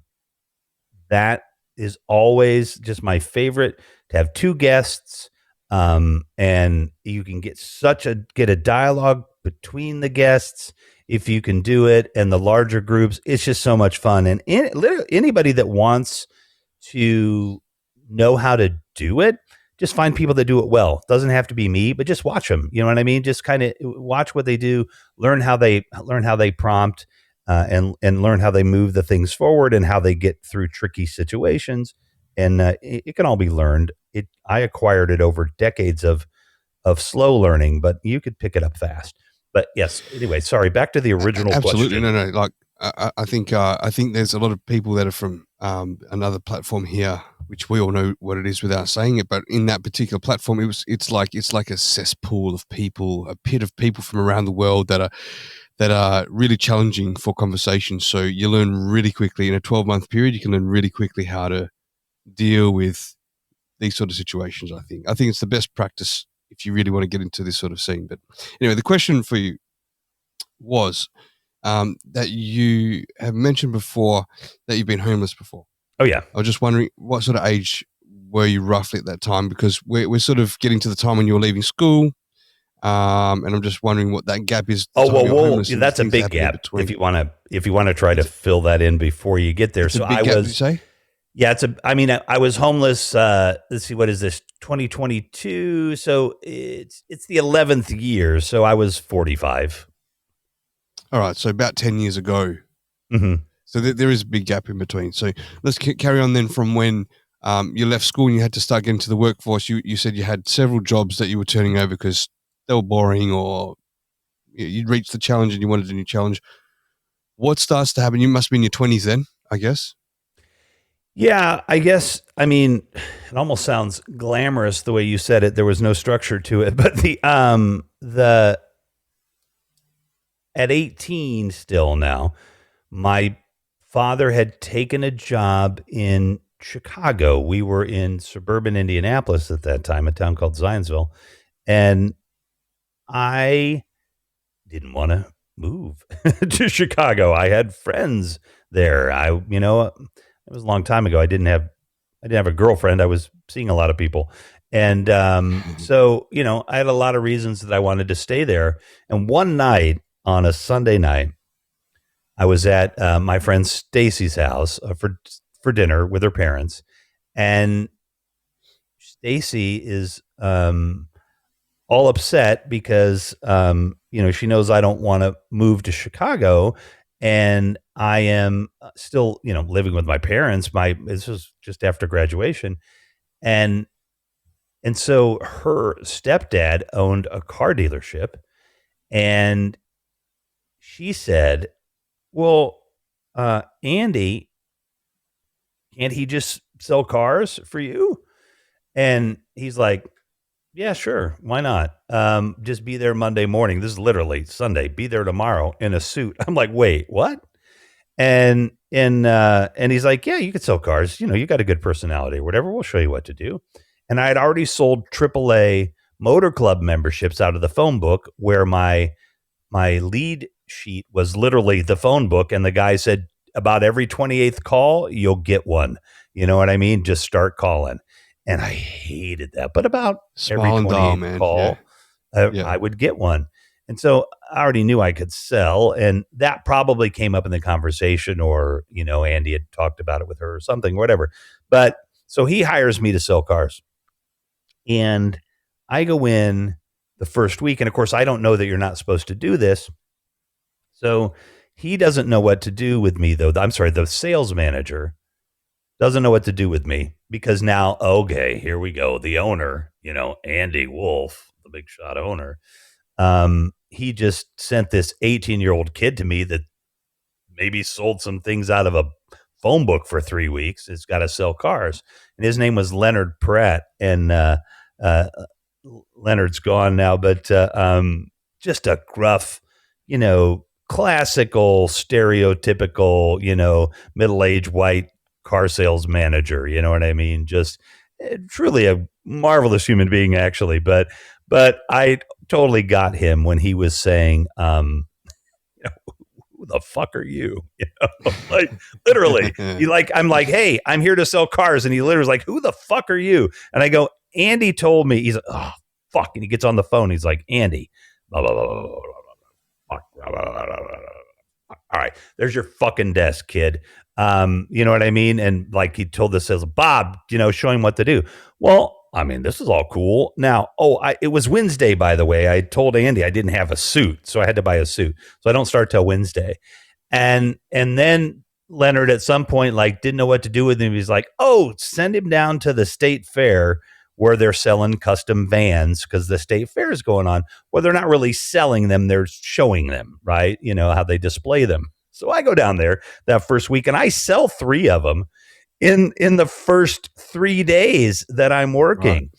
that is always just my favorite, to have 2 guests, and you can get a dialogue between the guests if you can do it, and the larger groups. It's just so much fun. And anybody that wants to know how to do it, just find people that do it well. It doesn't have to be me, but just watch them. You know what I mean? Just kind of watch what they do, learn how they prompt, and learn how they move the things forward and how they get through tricky situations. And it can all be learned. I acquired it over decades of slow learning, but you could pick it up fast. But yes, anyway, sorry, back to the original Absolutely. question. No. Like I think there's a lot of people that are from another platform here, which we all know what it is without saying it. But in that particular platform, it's like a cesspool of people, a pit of people from around the world that are really challenging for conversation. So you learn really quickly in a 12-month period. You can learn really quickly how to deal with these sort of situations. I think it's the best practice if you really want to get into this sort of scene. But anyway, the question for you was that you have mentioned before that you've been homeless before. Oh, yeah. I was just wondering, what sort of age were you roughly at that time? Because we're sort of getting to the time when you're leaving school, and I'm just wondering what that gap is. That's a big gap. If you want to try to fill that in before you get there. So I was. Did you say? Yeah, I was homeless. Let's see, what is this? 2022. So it's the 11th year. So I was 45. All right. So about 10 years ago. Mm-hmm. So there is a big gap in between. So let's carry on then from when you left school and you had to start getting to the workforce. You said you had several jobs that you were turning over because they were boring, or you'd reached the challenge and you wanted a new challenge. What starts to happen? You must be in your 20s then, I guess. Yeah, I guess. I mean, it almost sounds glamorous the way you said it. There was no structure to it, but at 18 still now, my father had taken a job in Chicago. We were in suburban Indianapolis at that time, a town called Zionsville, and I didn't want to move to Chicago. I had friends there. It was a long time ago. I didn't have a girlfriend. I was seeing a lot of people. And so, I had a lot of reasons that I wanted to stay there. And one night on a Sunday night, I was at my friend Stacy's house for dinner with her parents. And Stacy is all upset because, she knows I don't want to move to Chicago. And I am still, living with my parents. This was just after graduation. And so her stepdad owned a car dealership, and she said, well, Andy, can't he just sell cars for you? And he's like, yeah, sure. Why not? Just be there Monday morning. This is literally Sunday. Be there tomorrow in a suit. I'm like, wait, what? And he's like, yeah, you could sell cars. You got a good personality or whatever. We'll show you what to do. And I had already sold AAA motor club memberships out of the phone book, where my lead sheet was literally the phone book. And the guy said, about every 28th call, you'll get one. You know what I mean? Just start calling. And I hated that. But about every 28th call, I would get one. And so I already knew I could sell. And that probably came up in the conversation, or, Andy had talked about it with her or something, whatever. But so he hires me to sell cars. And I go in the first week. And of course, I don't know that you're not supposed to do this. So he doesn't know what to do with me, though. I'm sorry, the sales manager doesn't know what to do with me, because now, okay, here we go. The owner, Andy Wolf, the big shot owner, he just sent this 18-year-old kid to me that maybe sold some things out of a phone book for 3 weeks. It's got to sell cars. And his name was Leonard Pratt. And Leonard's gone now, but just a gruff, classical, stereotypical, middle-aged white car sales manager. You know what I mean? Just truly a marvelous human being, actually. But I totally got him when he was saying, who the fuck are you? Like literally, I'm like, hey, I'm here to sell cars. And he literally was like, who the fuck are you? And I go, Andy told me. He's like, oh, fuck. And he gets on the phone. He's like, Andy, blah, blah, blah, blah, blah, blah, blah, blah, blah, blah. All right, there's your fucking desk, kid. You know what I mean? And like he told the sales, Bob, show him what to do. Well, I mean, this is all cool. Now, it was Wednesday, by the way. I told Andy I didn't have a suit, so I had to buy a suit. So I don't start till Wednesday. And then Leonard at some point didn't know what to do with him. He's like, send him down to the state fair where they're selling custom vans, because the state fair is going on. Well, they're not really selling them. They're showing them, right? How they display them. So I go down there that first week and I sell 3 of them in the first 3 days that I'm working. Right.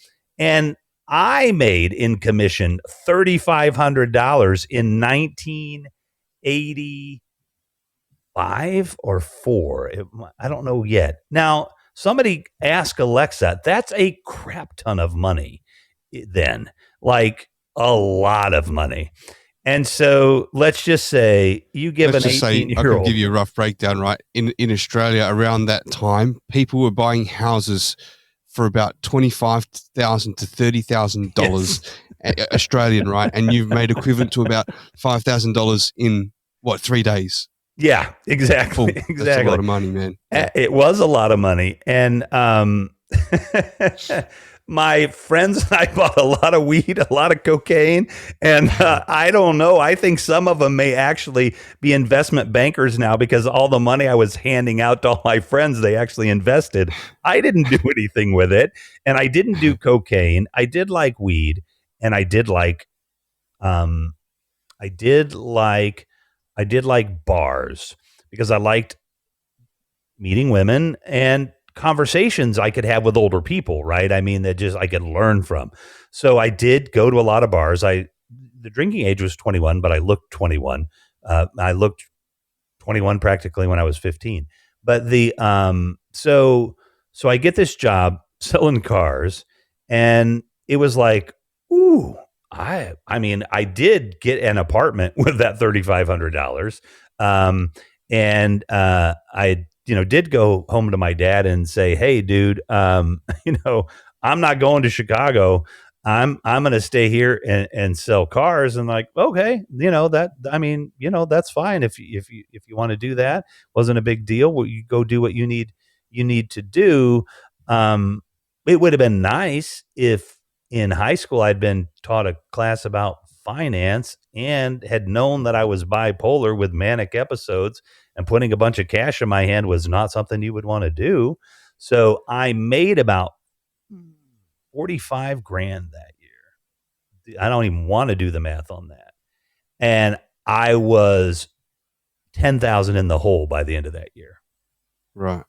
And I made in commission $3,500 in 1985 or 4. I don't know yet. Now, somebody ask Alexa, that's a crap ton of money then, like a lot of money. And so let's just say you give an 18-year-old. I can give you a rough breakdown, right? In Australia around that time, people were buying houses for about $25,000 to $30,000 Australian, right? And you've made equivalent to about $5,000 in 3 days? Yeah, exactly. Exactly. That's a lot of money, man. Yeah. It was a lot of money. And my friends and I bought a lot of weed, a lot of cocaine. And I don't know. I think some of them may actually be investment bankers now, because all the money I was handing out to all my friends, they actually invested. I didn't do anything with it. And I didn't do cocaine. I did like weed. And I did like bars, because I liked meeting women and conversations I could have with older people, right? I mean, that just I could learn from. So I did go to a lot of bars. The drinking age was 21, but I looked 21. I looked 21 practically when I was 15. But so So I get this job selling cars, and it was like, ooh, I mean, I did get an apartment with that $3,500. And I, did go home to my dad and say, hey, dude, I'm not going to Chicago. I'm going to stay here and sell cars. And like, okay, that's fine. If you want to do that, wasn't a big deal. Well, you go do what you need to do. It would have been nice if in high school I'd been taught a class about finance and had known that I was bipolar with manic episodes, and putting a bunch of cash in my hand was not something you would want to do. So I made about 45 grand that year. I don't even want to do the math on that. And I was 10,000 in the hole by the end of that year. Right.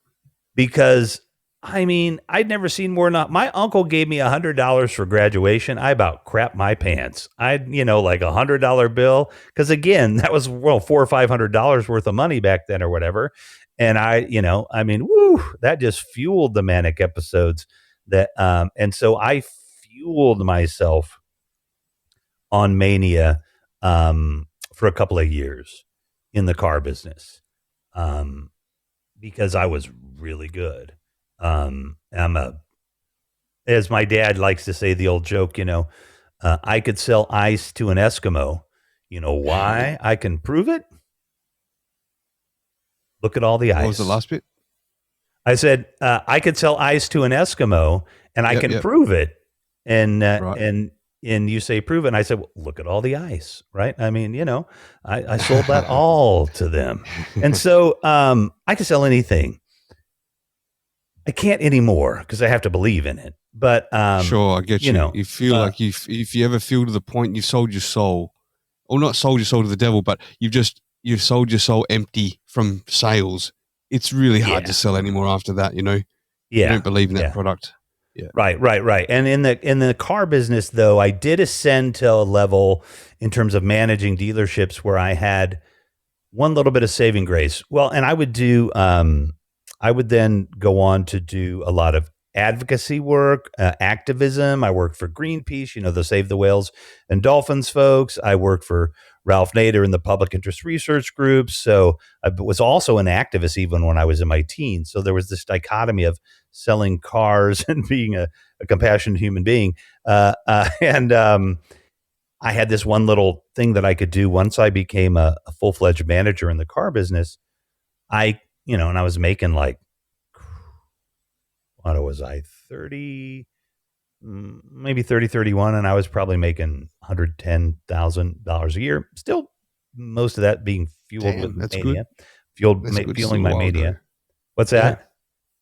Because I'd never seen more. Not my uncle gave me $100 for graduation. I about crapped my pants. Like $100 bill. Cause again, that was $400 or $500 worth of money back then or whatever. And that just fueled the manic episodes and so I fueled myself on mania, for a couple of years in the car business. Because I was really good. As my dad likes to say, the old joke, I could sell ice to an Eskimo. You know why? I can prove it. Look at all the ice. What was the last bit? I said, I could sell ice to an Eskimo and I can prove it. And, right. and you say, prove it. And I said, well, look at all the ice, right? I sold that all to them. And so, I can sell anything. I can't anymore because I have to believe in it. But sure, I get you. You feel like if you ever feel to the point you've sold your soul, or not sold your soul to the devil, but you've sold your soul empty from sales. It's really hard to sell anymore after that. You don't believe in that product. Yeah. Right. And in the car business, though, I did ascend to a level in terms of managing dealerships where I had one little bit of saving grace. Well, and I would then go on to do a lot of advocacy work, activism. I worked for Greenpeace, the Save the Whales and Dolphins folks. I worked for Ralph Nader in the public interest research groups. So I was also an activist even when I was in my teens. So there was this dichotomy of selling cars and being a compassionate human being. And I had this one little thing that I could do once I became a full-fledged manager in the car business. And I was making like, what was I, 30, maybe 30, 31. And I was probably making $110,000 a year. Still, most of that being fueled with mania. Fueling my mania. Ago. What's that? Yeah.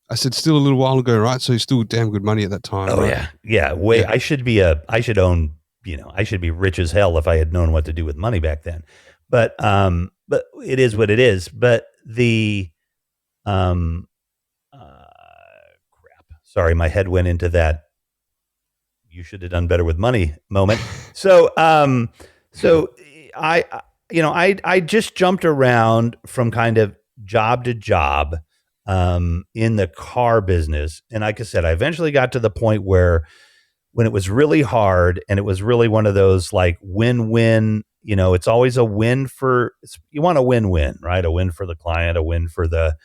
I said still a little while ago, right? So you're still damn good money at that time. Oh, right? Yeah. I should be rich as hell if I had known what to do with money back then. But it is what it is. But crap. Sorry, my head went into that. You should have done better with money moment. So I just jumped around from kind of job to job, in the car business. And like I said, I eventually got to the point where when it was really hard and it was really one of those like win-win, it's always a win you want a win-win, right? A win for the client, a win for the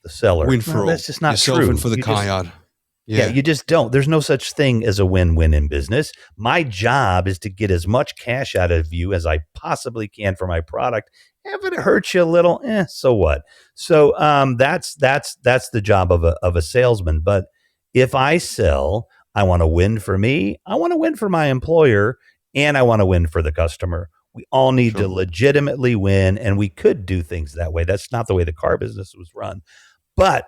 seller. Win for that's just not yourself true. And for the car yard. Yeah, you just don't. There's no such thing as a win-win in business. My job is to get as much cash out of you as I possibly can for my product. If it hurts you a little, so what? So that's the job of a salesman. But if I sell, I want to win for me, I want to win for my employer, and I want to win for the customer. We all need to legitimately win, and we could do things that way. That's not the way the car business was run. But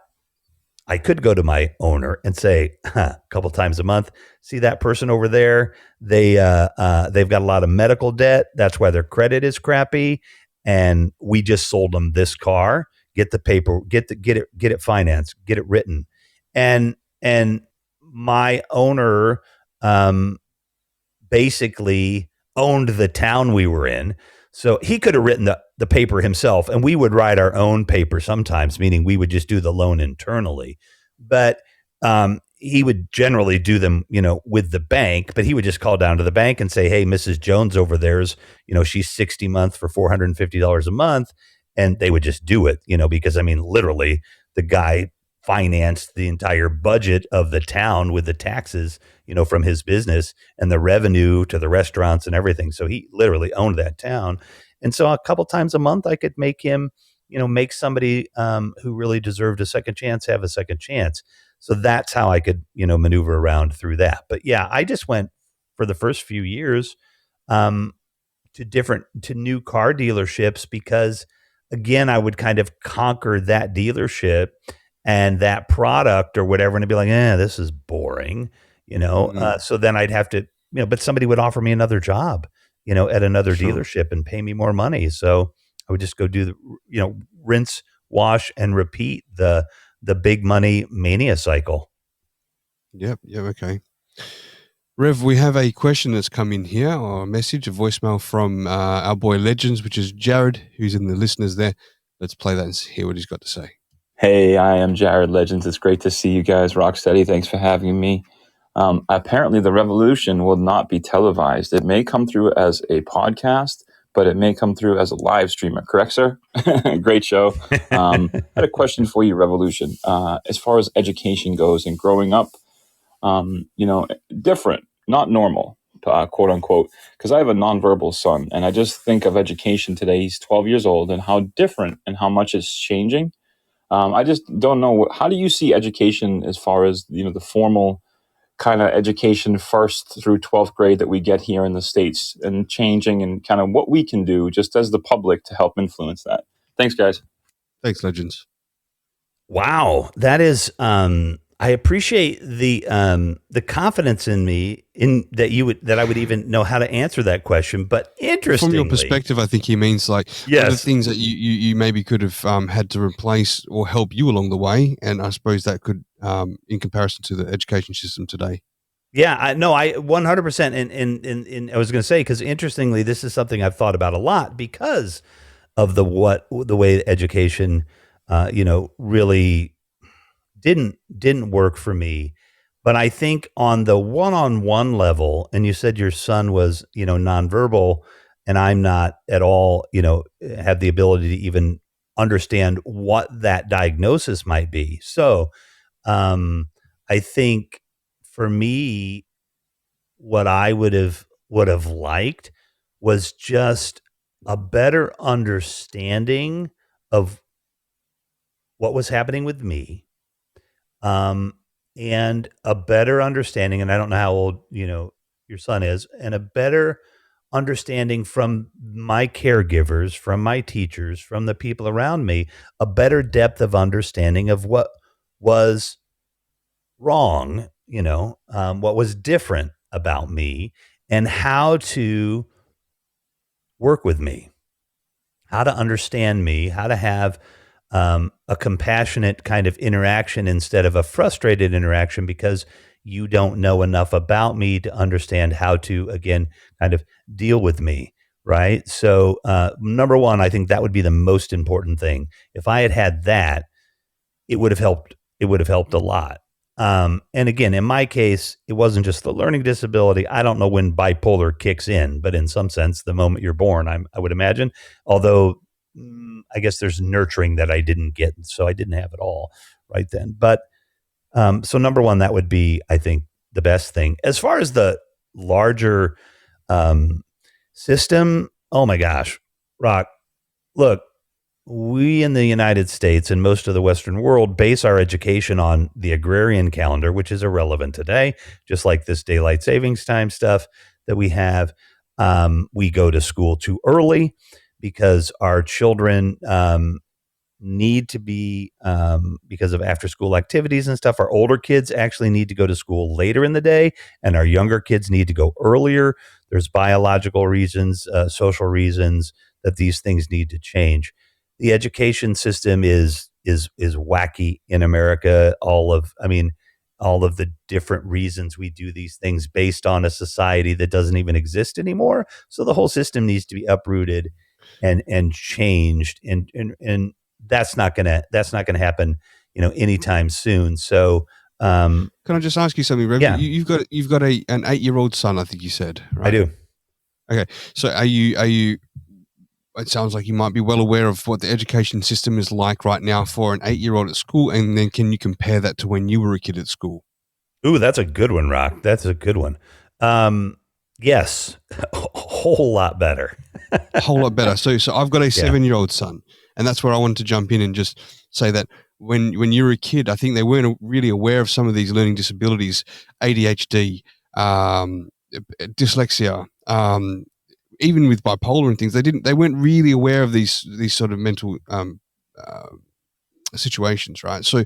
I could go to my owner and say a couple times a month, see that person over there? They've got a lot of medical debt. That's why their credit is crappy. And we just sold them this car. Get the paper, get it financed, get it written. And my owner basically owned the town we were in. So he could have written the paper himself, and we would write our own paper sometimes, meaning we would just do the loan internally. But he would generally do them, with the bank, but he would just call down to the bank and say, hey, Mrs. Jones over there's, she's 60 months for $450 a month. And they would just do it, because literally the guy financed the entire budget of the town with the taxes, from his business and the revenue to the restaurants and everything. So he literally owned that town. And so a couple times a month, I could make him, make somebody who really deserved a second chance have a second chance. So that's how I could, maneuver around through that. But yeah, I just went for the first few years to new car dealerships because, again, I would kind of conquer that dealership and that product or whatever, and I'd be like, this is boring, So then I'd have to, but somebody would offer me another job, at another dealership and pay me more money. So I would just go do the, rinse, wash, and repeat the big money mania cycle. Yep. Okay. Rev, we have a question that's come in here, or a message, a voicemail from our boy Legends, which is Jared, who's in the listeners there. Let's play that and hear what he's got to say. Hey, I am Jared Legends. It's great to see you guys. Rocstedi, thanks for having me. Apparently, the revolution will not be televised. It may come through as a podcast, but it may come through as a live streamer. Correct, sir? Great show. I had a question for you, Revolution. As far as education goes and growing up, different, not normal, quote unquote, because I have a nonverbal son, and I just think of education today. He's 12 years old, and how different and how much it's changing. I just don't know. How do you see education as far as, the formal kind of education 1st through 12th grade that we get here in the States, and changing, and kind of what we can do just as the public to help influence that? Thanks, guys. Thanks, Legends. Wow. That is, I appreciate the confidence in me that I would even know how to answer that question. But interestingly, from your perspective, I think he means like the things that you maybe could have had to replace or help you along the way, and I suppose that could, in comparison to the education system today. Yeah, I 100%. And I was going to say, because interestingly, this is something I've thought about a lot because of the way education, really didn't work for me. But I think on the one-on-one level, and you said your son was, nonverbal, and I'm not at all, have the ability to even understand what that diagnosis might be. So I think for me, what I would have liked was just a better understanding of what was happening with me. And a better understanding, and I don't know how old, your son is, and a better understanding from my caregivers, from my teachers, from the people around me, a better depth of understanding of what was wrong, what was different about me, and how to work with me, how to understand me, how to have a compassionate kind of interaction instead of a frustrated interaction, because you don't know enough about me to understand how to, again, kind of deal with me. Right. So, number one, I think that would be the most important thing. If I had that, it would have helped. It would have helped a lot. And again, in my case, it wasn't just the learning disability. I don't know when bipolar kicks in, but in some sense, the moment you're born, I would imagine, although I guess there's nurturing that I didn't get. So I didn't have it all right then. But so number one, that would be, I think, the best thing. As far as the larger system, oh my gosh, Rock, look, we in the United States and most of the Western world base our education on the agrarian calendar, which is irrelevant today, just like this daylight savings time stuff that we have. We go to school too early because our children need to be, because of after school activities and stuff, our older kids actually need to go to school later in the day, and our younger kids need to go earlier. There's biological reasons, social reasons that these things need to change. The education system is wacky in America. All of the different reasons we do these things based on a society that doesn't even exist anymore. So the whole system needs to be uprooted. and changed, and that's not gonna happen, anytime soon. So Can I just ask you something, Rev? Yeah. You've got an 8-year-old son, I think you said, right? I do. Okay. So are you it sounds like you might be well aware of what the education system is like right now for an 8-year-old at school, and then can you compare that to when you were a kid at school? Ooh, that's a good one, Rock. That's a good one. Yes, a whole lot better. A whole lot better. So I've got a 7-year-old son, and that's where I wanted to jump in and just say that when you were a kid, I think they weren't really aware of some of these learning disabilities, ADHD, dyslexia, even with bipolar and things. They weren't really aware of these sort of mental situations, right? So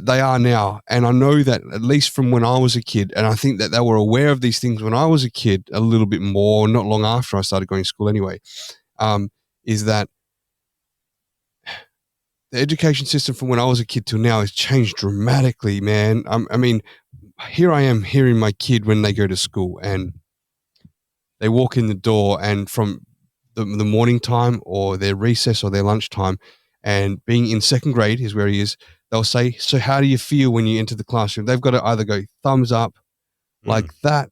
they are now, and I know that at least from when I was a kid, and I think that they were aware of these things when I was a kid a little bit more, not long after I started going to school anyway, is that the education system from when I was a kid till now has changed dramatically, man. I mean, here I am hearing my kid when they go to school and they walk in the door, and from the morning time or their recess or their lunchtime, and being in second grade is where he is, they'll say, "So how do you feel when you enter the classroom?" They've got to either go thumbs up like that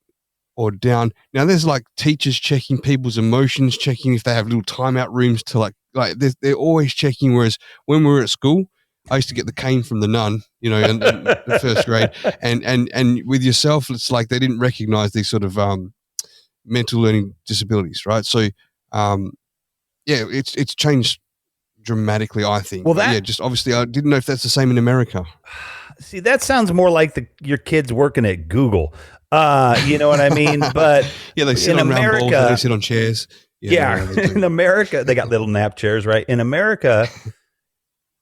or down. Now there's like teachers checking people's emotions, checking if they have little timeout rooms to like they're always checking. Whereas when we were at school, I used to get the cane from the nun, in the first grade, and with yourself, it's like they didn't recognize these sort of mental learning disabilities, right? So, it's changed dramatically, I think. Well, just obviously, I didn't know if that's the same in America. See, that sounds more like your kids working at Google. You know what I mean? But yeah, they sit in on America, round bowls, they sit on chairs. In America, they got little nap chairs, right? In America,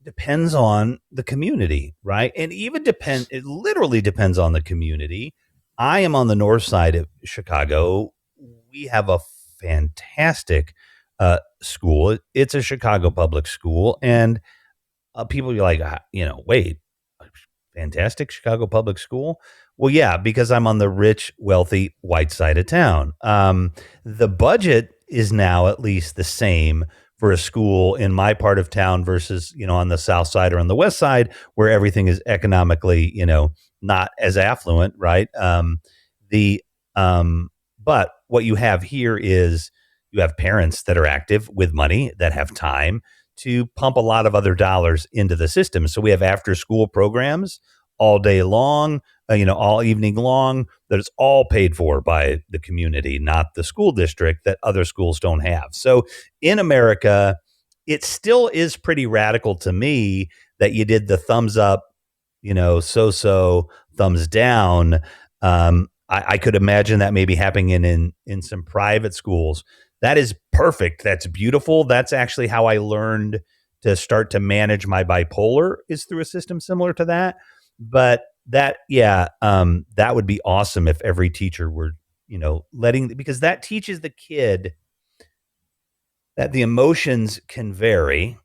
depends on the community, right? And it literally depends on the community. I am on the north side of Chicago. We have a fantastic school. It's a Chicago public school, and people are like, wait, fantastic Chicago public school? Well, yeah, because I'm on the rich, wealthy, white side of town. The budget is now at least the same for a school in my part of town versus, on the south side or on the west side, where everything is economically, not as affluent, right? But what you have here is you have parents that are active with money, that have time to pump a lot of other dollars into the system. So we have after school programs all day long, all evening long, that is all paid for by the community, not the school district, that other schools don't have. So in America, it still is pretty radical to me that you did the thumbs up, so thumbs down. I could imagine that maybe happening in some private schools. That is perfect. That's beautiful. That's actually how I learned to start to manage my bipolar, is through a system similar to that. But that would be awesome if every teacher were, because that teaches the kid that the emotions can vary,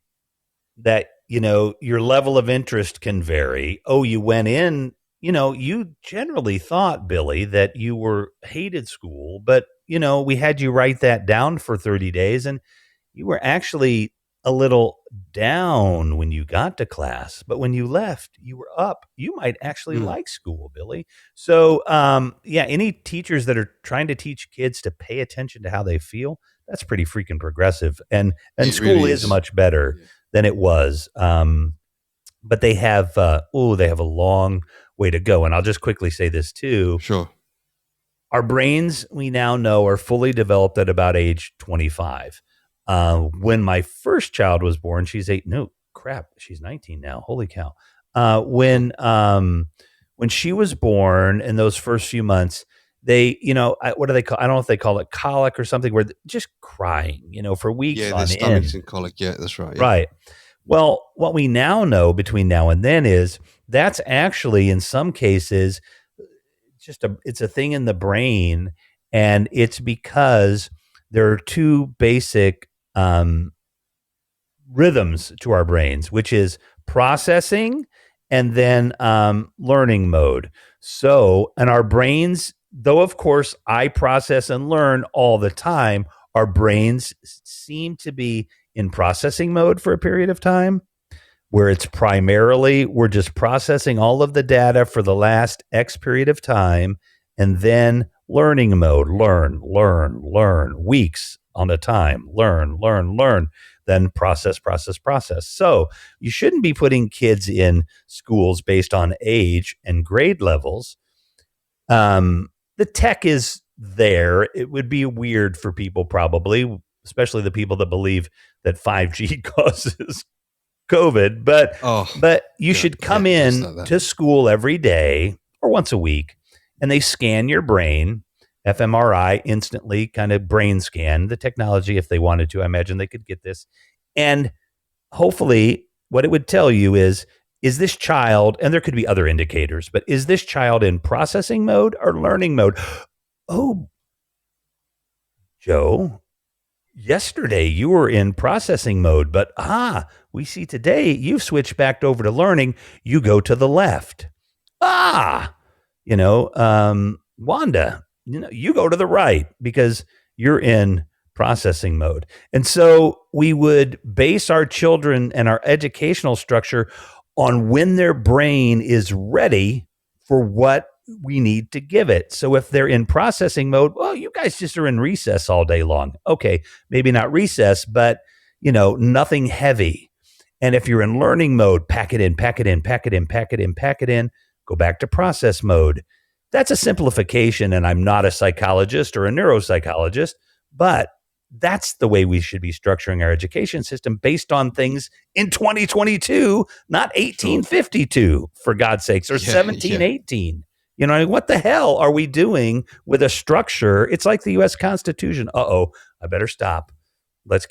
that, your level of interest can vary. Oh, you went in, you generally thought, Billy, that you hated school, but, we had you write that down for 30 days and you were actually a little down when you got to class, but when you left, you were up. You might actually like school, Billy. So, any teachers that are trying to teach kids to pay attention to how they feel, that's pretty freaking progressive. And school really is much better than it was. But they have, a long way to go. And I'll just quickly say this too. Sure. Our brains, we now know, are fully developed at about age 25. When my first child was born, she's 19 now. Holy cow. When she was born, in those first few months, they, what do they call? I don't know if they call it colic or something, where just crying, for weeks on end. Yeah, the stomach's in colic. Yeah, that's right. Yeah. Right. Well, what we now know between now and then is that's actually, in some cases, it's a thing in the brain, and it's because there are two basic rhythms to our brains, which is processing and then learning mode. So, and our brains, though of course I process and learn all the time, our brains seem to be in processing mode for a period of time, where it's primarily we're just processing all of the data for the last X period of time, and then learning mode, learn, weeks on a time, learn, then process. So you shouldn't be putting kids in schools based on age and grade levels. The tech is there. It would be weird for people probably, especially the people that believe that 5G causes COVID, but you should come in to school every day or once a week, and they scan your brain, fMRI, instantly kind of brain scan the technology. If they wanted to, I imagine they could get this. And hopefully what it would tell you is this child, and there could be other indicators, but is this child in processing mode or learning mode? Oh, Joe, yesterday you were in processing mode, but we see today you've switched back over to learning. You go to the left. Wanda, you go to the right because you're in processing mode. And so we would base our children and our educational structure on when their brain is ready for what we need to give it. So if they're in processing mode, well, you guys just are in recess all day long. Okay, maybe not recess, but nothing heavy. And if you're in learning mode, pack it in, go back to process mode. That's a simplification, and I'm not a psychologist or a neuropsychologist, but that's the way we should be structuring our education system based on things in 2022, not 1852, for God's sakes, or 1718. What the hell are we doing with a structure? It's like the U.S. Constitution. I better stop. Let's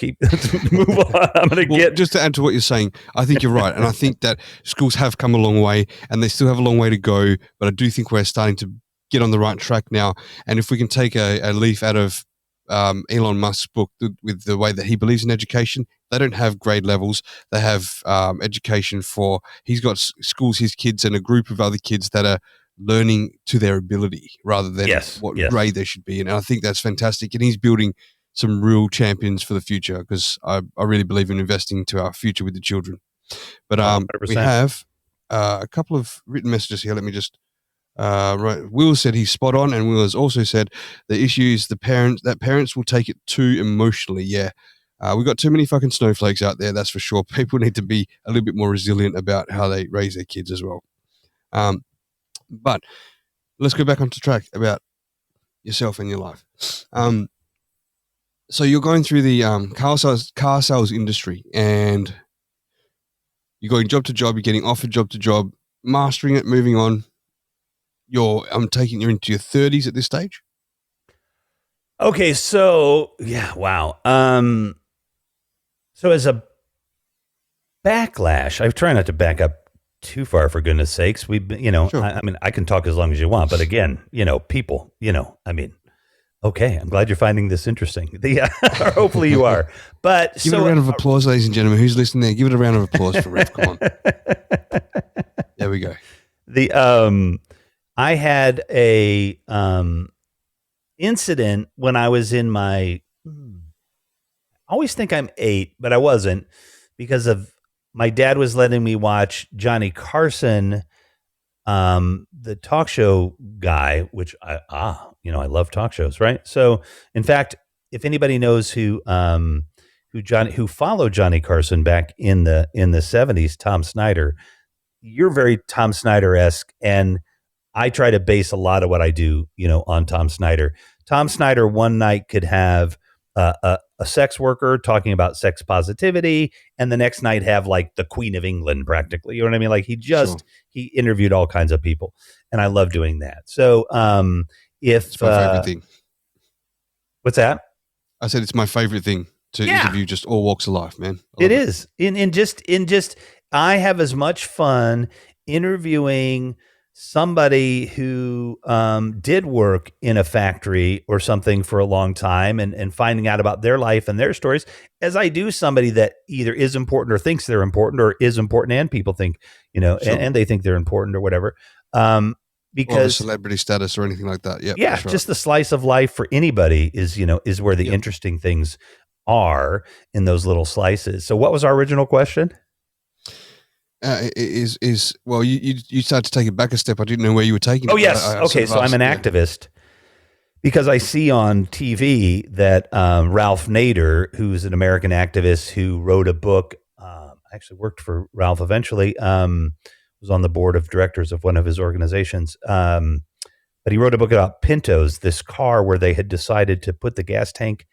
move on. I'm going to just to add to what you're saying, I think you're right. And I think that schools have come a long way and they still have a long way to go. But I do think we're starting to get on the right track now. And if we can take a leaf out of Elon Musk's book with the way that he believes in education, they don't have grade levels. They have education he's got schools, his kids, and a group of other kids that are learning to their ability rather than what grade they should be in. And I think that's fantastic. And he's building some real champions for the future because I really believe in investing to our future with the children. But we have a couple of written messages here. Let me just right. Will said he's spot on, and Will has also said the issue is parents will take it too emotionally. Yeah. We've got too many fucking snowflakes out there, that's for sure. People need to be a little bit more resilient about how they raise their kids as well. But let's go back onto track about yourself and your life. So you're going through the car sales industry, and you're going job to job, you're getting offered job to job, mastering it, moving on. You're into your 30s at this stage? Okay, so wow. So as a backlash, I try not to back up too far, for goodness sakes. We've been, sure. I mean, I can talk as long as you want, but again, people, okay, I'm glad you're finding this interesting. Or hopefully you are. But give it a round of applause, ladies and gentlemen. Who's listening there? Give it a round of applause for Rev. Come on. There we go. I had a incident when I was in my. I always think I'm 8, but I wasn't, because of my dad was letting me watch Johnny Carson, the talk show guy, which I love talk shows, right? So, in fact, if anybody knows who followed Johnny Carson back in the 70s, Tom Snyder, you're very Tom Snyder-esque, and I try to base a lot of what I do, on Tom Snyder. Tom Snyder one night could have a sex worker talking about sex positivity, and the next night have like the Queen of England, practically. You know what I mean? Like he interviewed all kinds of people, and I love doing that. So, it's my favorite thing. What's that? I said it's my favorite thing to interview just all walks of life, man. It is. I have as much fun interviewing somebody who did work in a factory or something for a long time and finding out about their life and their stories as I do somebody that either is important or thinks they're important, or is important and people think, Sure. and they think they're important or whatever. because celebrity status or anything like that. Yep, yeah, that's right. just the slice of life for anybody is where the interesting things are in those little slices. So what was our original question? Well, you started to take it back a step. I didn't know where you were taking it. Oh yes. Okay, so I'm an activist because I see on TV that Ralph Nader, who's an American activist who wrote a book, actually worked for Ralph eventually, was on the board of directors of one of his organizations. But he wrote a book about Pintos, this car where they had decided to put the gas tank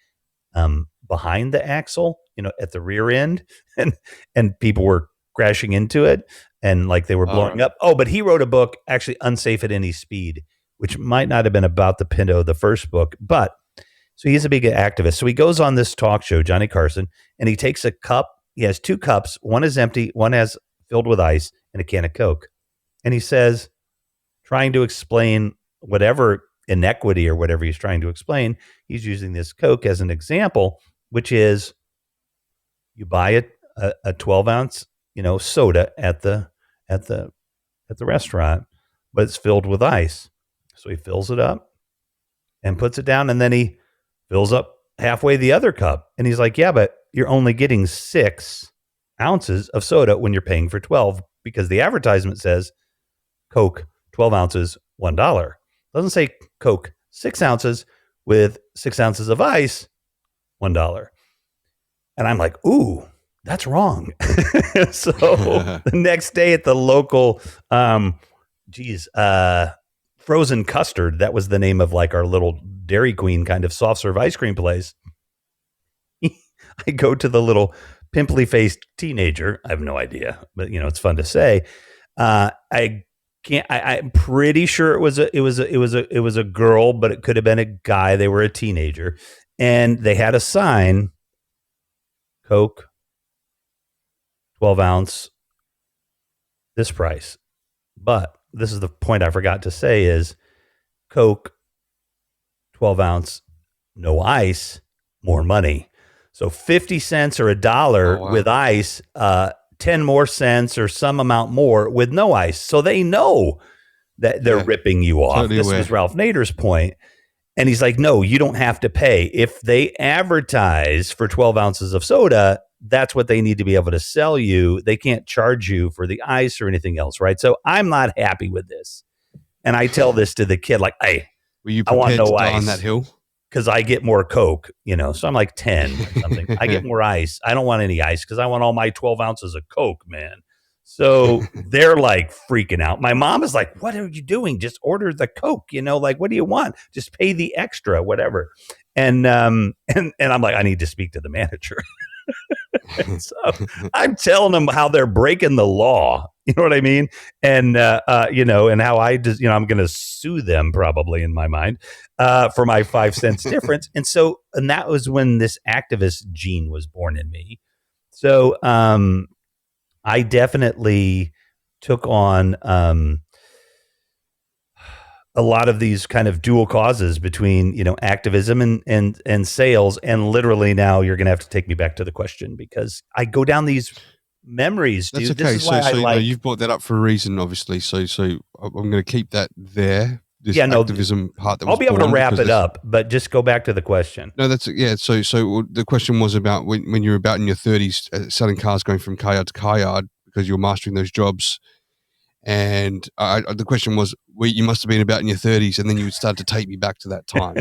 behind the axle, at the rear end, and people were crashing into it and like they were blowing up. Oh, but he wrote a book, actually Unsafe at Any Speed, which might not have been about the Pinto, the first book, but so he's a big activist. So he goes on this talk show, Johnny Carson, and he takes a cup. He has 2 cups. One is empty. One has filled with ice and a can of Coke. And he says, trying to explain whatever inequity or whatever he's trying to explain, he's using this Coke as an example, which is you buy a 12 ounce, soda at the restaurant, but it's filled with ice. So he fills it up and puts it down, and then he fills up halfway the other cup. And he's like, yeah, but you're only getting 6 ounces of soda when you're paying for 12 because the advertisement says Coke, 12 ounces, $1. It doesn't say Coke, 6 ounces with 6 ounces of ice, $1. And I'm like, ooh, that's wrong. So the next day at the local, frozen custard, that was the name of like our little Dairy Queen kind of soft serve ice cream place. I go to the little pimply faced teenager. I have no idea, but it's fun to say. I'm pretty sure it was a girl, but it could have been a guy. They were a teenager, and they had a sign: Coke, 12 ounce, this price. But this is the point I forgot to say is Coke, 12 ounce, no ice, more money. So 50 cents or $1 with ice, 10 more cents or some amount more with no ice. So they know that they're ripping you off. Totally this was Ralph Nader's point. And he's like, no, you don't have to pay. If they advertise for 12 ounces of soda, that's what they need to be able to sell you. They can't charge you for the ice or anything else, right? So I'm not happy with this. And I tell this to the kid, like, hey, were you I want no to die ice on that hill? Because I get more Coke, So I'm like 10 or something. I get more ice. I don't want any ice because I want all my 12 ounces of Coke, man. So they're like freaking out. My mom is like, what are you doing? Just order the Coke, like, what do you want? Just pay the extra, whatever. And I'm like, I need to speak to the manager. So I'm telling them how they're breaking the law. You know what I mean? And, and how I'm going to sue them probably in my mind for my 5 cents difference. And that was when this activist gene was born in me. So I definitely took on a lot of these kind of dual causes between, activism and sales. And literally now you're going to have to take me back to the question because I go down these memories, dude. That's okay. This is why I you've brought that up for a reason, obviously. So I'm going to keep that there. This activism part that I'll be able to wrap it up, but just go back to the question. No, that's So the question was about when you're about in your 30s, selling cars, going from car yard to car yard because you're mastering those jobs. And the question was, you must have been about in your 30s, and then you would start to take me back to that time.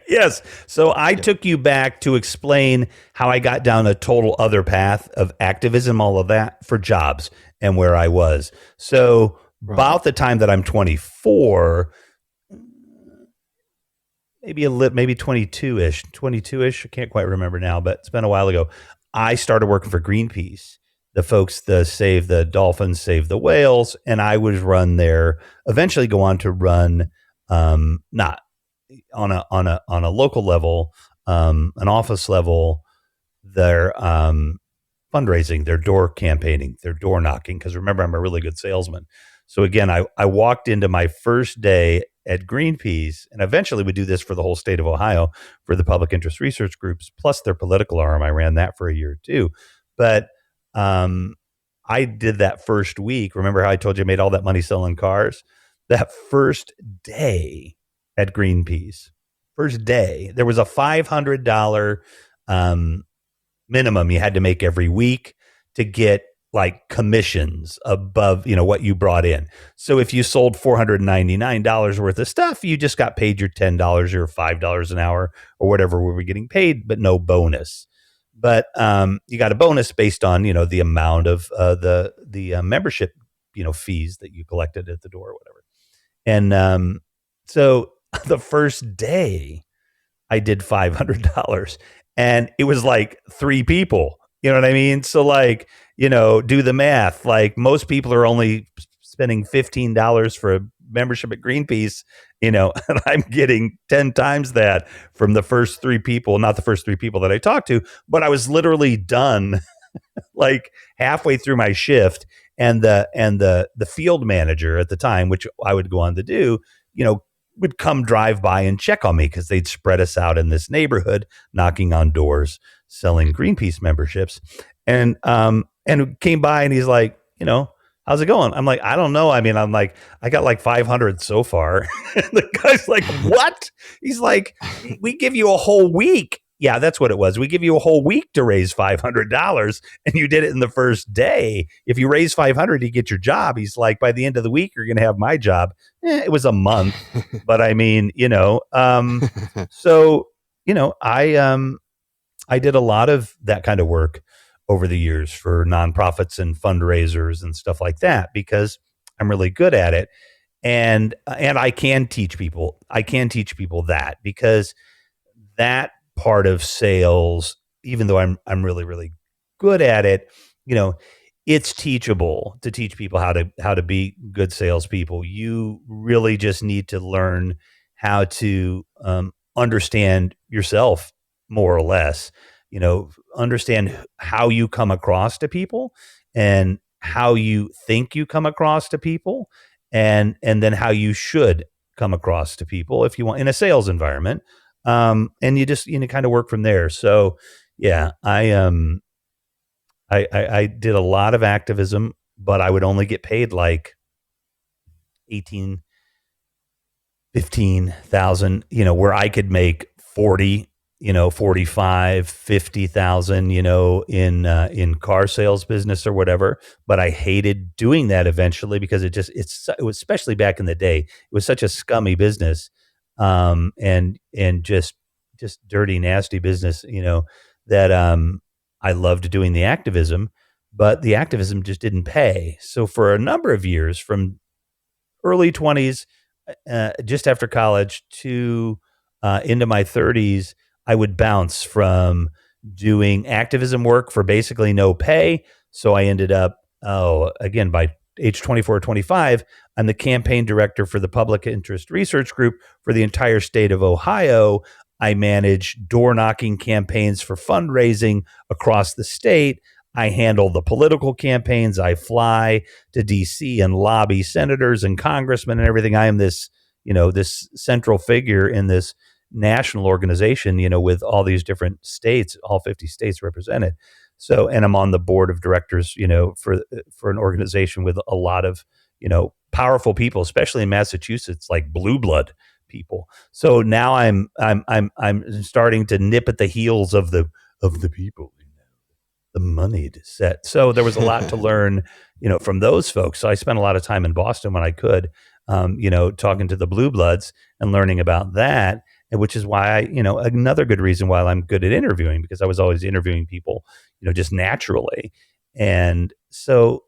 Yes. So I took you back to explain how I got down a total other path of activism, all of that for jobs and where I was. So about the time that I'm 24, maybe 22-ish. I can't quite remember now, but it's been a while ago. I started working for Greenpeace. The folks that save the dolphins, save the whales, and I would run there. Eventually, go on to run not on a local level, an office level. Their fundraising, their door campaigning, their door knocking. Because remember, I'm a really good salesman. So again, I walked into my first day at Greenpeace, and eventually would do this for the whole state of Ohio for the public interest research groups, plus their political arm. I ran that for a year too, but. I did that first week. Remember how I told you I made all that money selling cars? that first day at Greenpeace, first day, there was a $500 minimum you had to make every week to get like commissions above, what you brought in. So if you sold $499 worth of stuff, you just got paid your $10 or $5 an hour or whatever we were getting paid, but no bonus. But you got a bonus based on, the amount of the membership, fees that you collected at the door or whatever. And so the first day I did $500 and it was like 3 people. You know what I mean? So like, do the math. Like most people are only spending $15 for a membership at Greenpeace, and I'm getting 10 times that from the first 3 people, not the first 3 people that I talked to, but I was literally done like halfway through my shift. And the field manager at the time, which I would go on to do, would come drive by and check on me because they'd spread us out in this neighborhood, knocking on doors, selling Greenpeace memberships. And came by and he's like, how's it going? I'm like, I don't know. I mean, I'm like, I got like 500 so far. And the guy's like, what? He's like, we give you a whole week. Yeah, that's what it was. We give you a whole week to raise $500 and you did it in the first day. If you raise 500, you get your job. He's like, by the end of the week, you're going to have my job. It was a month, but I mean, so, I did a lot of that kind of work over the years for nonprofits and fundraisers and stuff like that, because I'm really good at it. And I can teach people. I can teach people that, because that part of sales, even though I'm really, really good at it, it's teachable to teach people how to be good salespeople. You really just need to learn how to understand yourself more or less, understand how you come across to people and how you think you come across to people, and then how you should come across to people if you want in a sales environment. And you just, kind of work from there. So yeah, I did a lot of activism, but I would only get paid like 18, 15,000, where I could make 40, 45, 50,000, in car sales business or whatever. But I hated doing that eventually because it was, especially back in the day, it was such a scummy business. And just dirty, nasty business, that, I loved doing the activism, but the activism just didn't pay. So for a number of years, from early 20s, just after college to, into my 30s, I would bounce from doing activism work for basically no pay. So I ended up, again, by age 24 or 25, I'm the campaign director for the Public Interest Research Group for the entire state of Ohio. I manage door knocking campaigns for fundraising across the state. I handle the political campaigns. I fly to DC and lobby senators and congressmen and everything. I am this, this central figure in this national organization, with all these different states, all 50 states represented. So, and I'm on the board of directors, for an organization with a lot of, powerful people, especially in Massachusetts, like blue blood people. So now I'm starting to nip at the heels of the people, the moneyed set. So there was a lot to learn, from those folks. So I spent a lot of time in Boston when I could, talking to the blue bloods and learning about that. And which is why another good reason why I'm good at interviewing, because I was always interviewing people, just naturally. And so,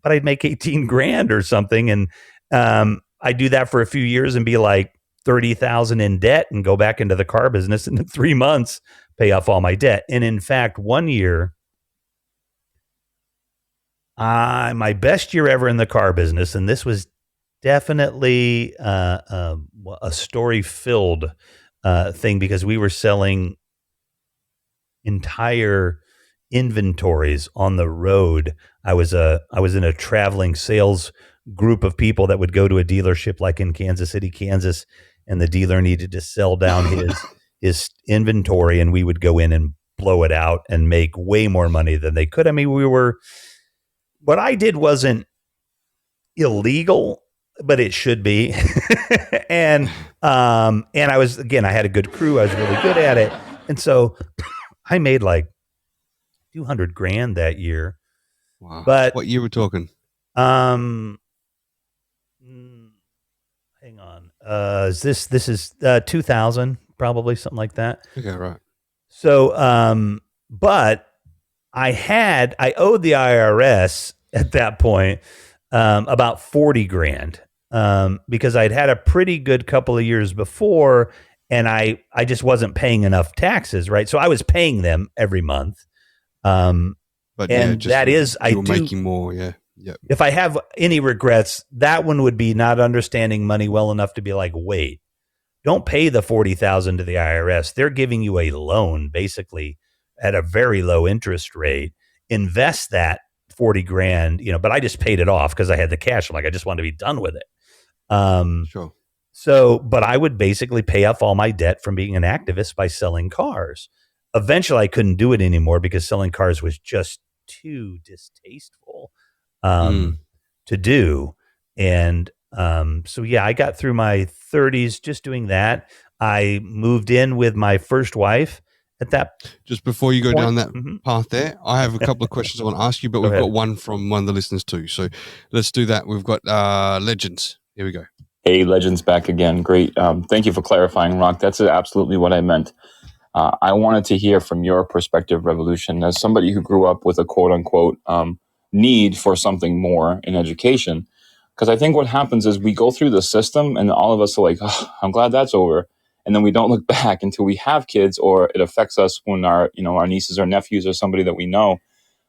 but I'd make 18 grand or something. And I do that for a few years and be like 30,000 in debt and go back into the car business, and in 3 months pay off all my debt. And in fact, one year, my best year ever in the car business, and this was definitely a story-filled thing, because we were selling entire inventories on the road. I was in a traveling sales group of people that would go to a dealership like in Kansas City, Kansas, and the dealer needed to sell down his inventory, and we would go in and blow it out and make way more money than they could. I mean, what I did wasn't illegal, but it should be. and I was, again, I had a good crew. I was really good at it. And so I made like 200 grand that year. Wow. But what year we're talking? Hang on. This is 2000, probably something like that. Okay, right. So, but I owed the IRS at that point about 40 grand because I'd had a pretty good couple of years before, and I just wasn't paying enough taxes, right? So I was paying them every month. But and that is, you were making more, yeah. Yep. If I have any regrets, that one would be not understanding money well enough to be like, wait, don't pay the $40,000 to the IRS. They're giving you a loan, basically, at a very low interest rate. Invest that 40 grand, but I just paid it off because I had the cash. I'm like, I just want to be done with it. Sure. So, but I would basically pay off all my debt from being an activist by selling cars. Eventually, I couldn't do it anymore because selling cars was just too distasteful to do. And so, yeah, I got through my 30s just doing that. I moved in with my first wife at that. Just before you go point. down that path there, I have a couple of questions I want to ask you, but we've got one from one of the listeners too. So let's do that. We've got Legends. Here we go. Hey, Legends back again. Great. Thank you for clarifying, Rock. That's absolutely what I meant. I wanted to hear from your perspective, Revolution, as somebody who grew up with a quote unquote need for something more in education. Because I think what happens is we go through the system and all of us are like, oh, I'm glad that's over. And then we don't look back until we have kids, or it affects us when our nieces or nephews or somebody that we know.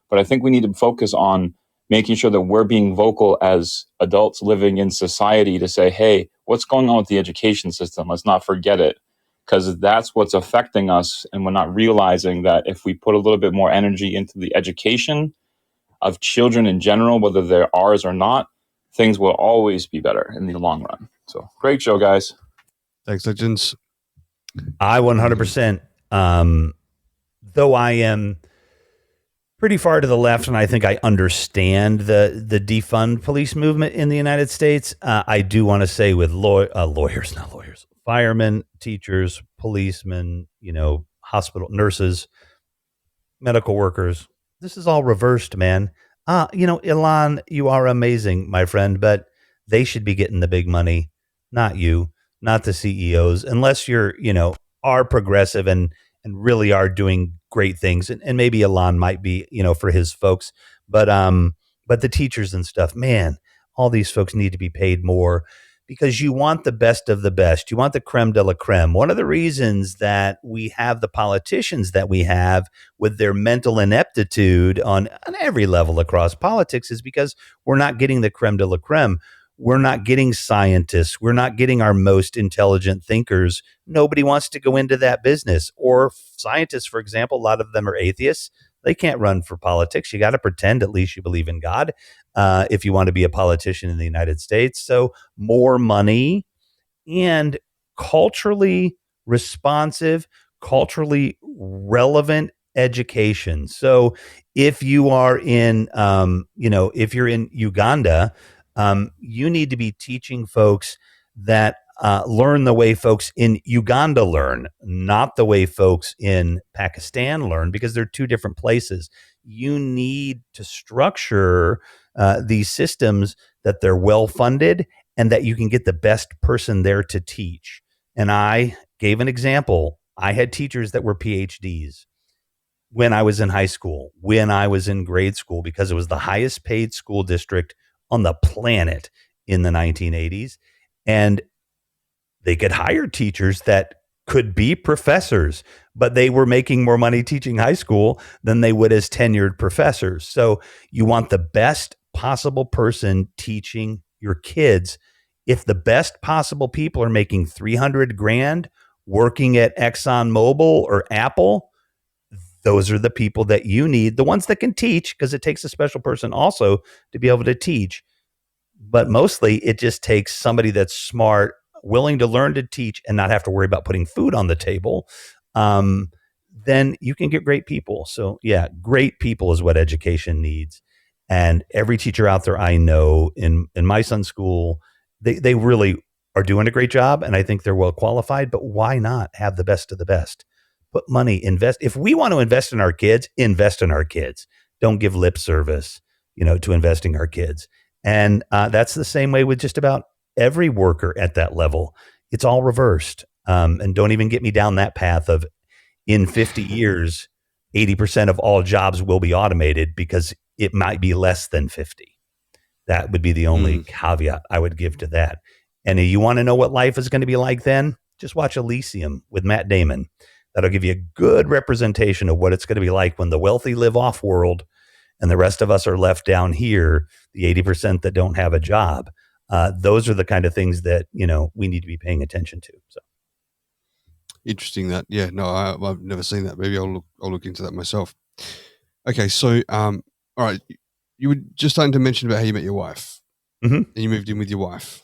But I think we need to focus on making sure that we're being vocal as adults living in society to say, hey, what's going on with the education system? Let's not forget it, because that's what's affecting us. And we're not realizing that if we put a little bit more energy into the education of children in general, whether they're ours or not, things will always be better in the long run. So great show, guys. Thanks, Legends. I 100%, though I am pretty far to the left, and I think I understand the defund police movement in the United States. I do want to say with firemen, teachers, policemen, hospital nurses, medical workers, this is all reversed, man. Elon, you are amazing, my friend, but they should be getting the big money, not you, not the CEOs, unless you're, are progressive and really are doing great things. And maybe Elon might be, for his folks, but the teachers and stuff, man, all these folks need to be paid more, because you want the best of the best. You want the creme de la creme. One of the reasons that we have the politicians that we have with their mental ineptitude on every level across politics is because we're not getting the creme de la creme. We're not getting scientists. We're not getting our most intelligent thinkers. Nobody wants to go into that business. Or scientists, for example, a lot of them are atheists. They can't run for politics. You got to pretend at least you believe in God if you want to be a politician in the United States. So more money and culturally responsive, culturally relevant education. So if you are in, if you're in Uganda, you need to be teaching folks that learn the way folks in Uganda learn, not the way folks in Pakistan learn, because they're two different places. You need to structure these systems that they're well funded and that you can get the best person there to teach. And I gave an example. I had teachers that were PhDs when I was in high school, when I was in grade school, because it was the highest paid school district on the planet in the 1980s. And they could hire teachers that could be professors, but they were making more money teaching high school than they would as tenured professors. So you want the best possible person teaching your kids. If the best possible people are making 300 grand working at ExxonMobil or Apple, those are the people that you need, the ones that can teach, because it takes a special person also to be able to teach. But mostly it just takes somebody that's smart, willing to learn to teach and not have to worry about putting food on the table. Then you can get great people. So yeah, great people is what education needs. And every teacher out there I know in my son's school, they really are doing a great job, and I think they're well qualified. But why not have the best of the best? Put money, invest. If we want to invest in our kids, invest in our kids. Don't give lip service, to investing our kids. And that's the same way with just about every worker at that level. It's all reversed. And don't even get me down that path of in 50 years, 80% of all jobs will be automated, because it might be less than 50. That would be the only caveat I would give to that. And you want to know what life is going to be like then? Just watch Elysium with Matt Damon. That'll give you a good representation of what it's going to be like when the wealthy live off world and the rest of us are left down here, the 80% that don't have a job. Those are the kind of things that, we need to be paying attention to. So. Interesting that. Yeah, no, I've never seen that. Maybe I'll look into that myself. Okay, so all right, you were just starting to mention about how you met your wife, and you moved in with your wife.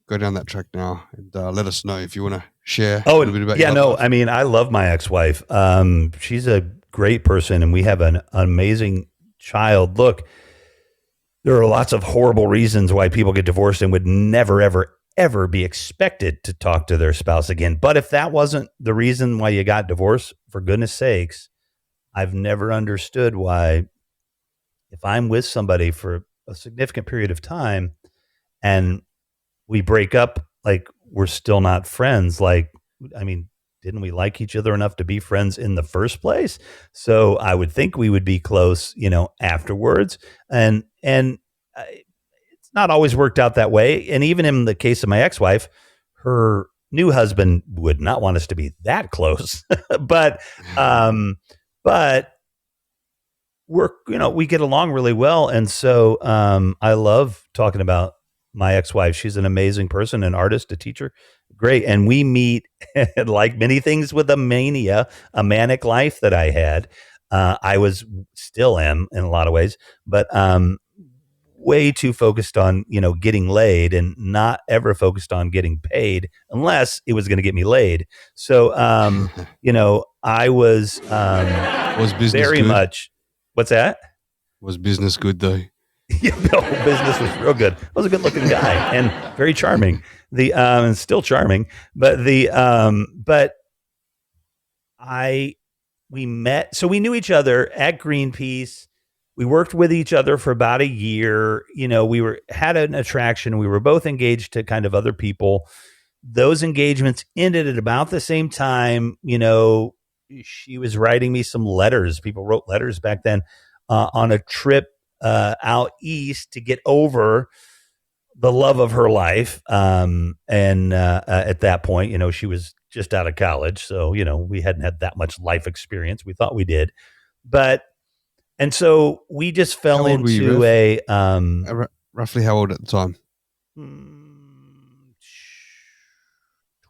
Go down that track now, and let us know if you want to share a little bit about. Yeah, no, life. I mean, I love my ex-wife. She's a great person, and we have an amazing child. Look, there are lots of horrible reasons why people get divorced and would never, ever be expected to talk to their spouse again. But if that wasn't the reason why you got divorced, for goodness sakes, I've never understood why, if I'm with somebody for a significant period of time and we break up, like, we're still not friends. Like, I mean, didn't we like each other enough to be friends in the first place? So I would think we would be close, afterwards. And it's not always worked out that way. And even in the case of my ex-wife, her new husband would not want us to be that close. but we're, we get along really well. And so I love talking about my ex-wife. She's an amazing person, an artist, a teacher. Great. And we meet, like many things with a manic life that I had. I still am in a lot of ways, but way too focused on, getting laid, and not ever focused on getting paid unless it was going to get me laid. So, I was business very good? much. What's that? Was business good though? Yeah, no, business was real good. I was a good looking guy and very charming. And still charming, but we met. So we knew each other at Greenpeace. We worked with each other for about a year. We had an attraction. We were both engaged to kind of other people. Those engagements ended at about the same time. She was writing me some letters. People wrote letters back then on a trip out east to get over the love of her life. At that point, she was just out of college. So, we hadn't had that much life experience. We thought we did, and so we just fell into roughly how old at the time?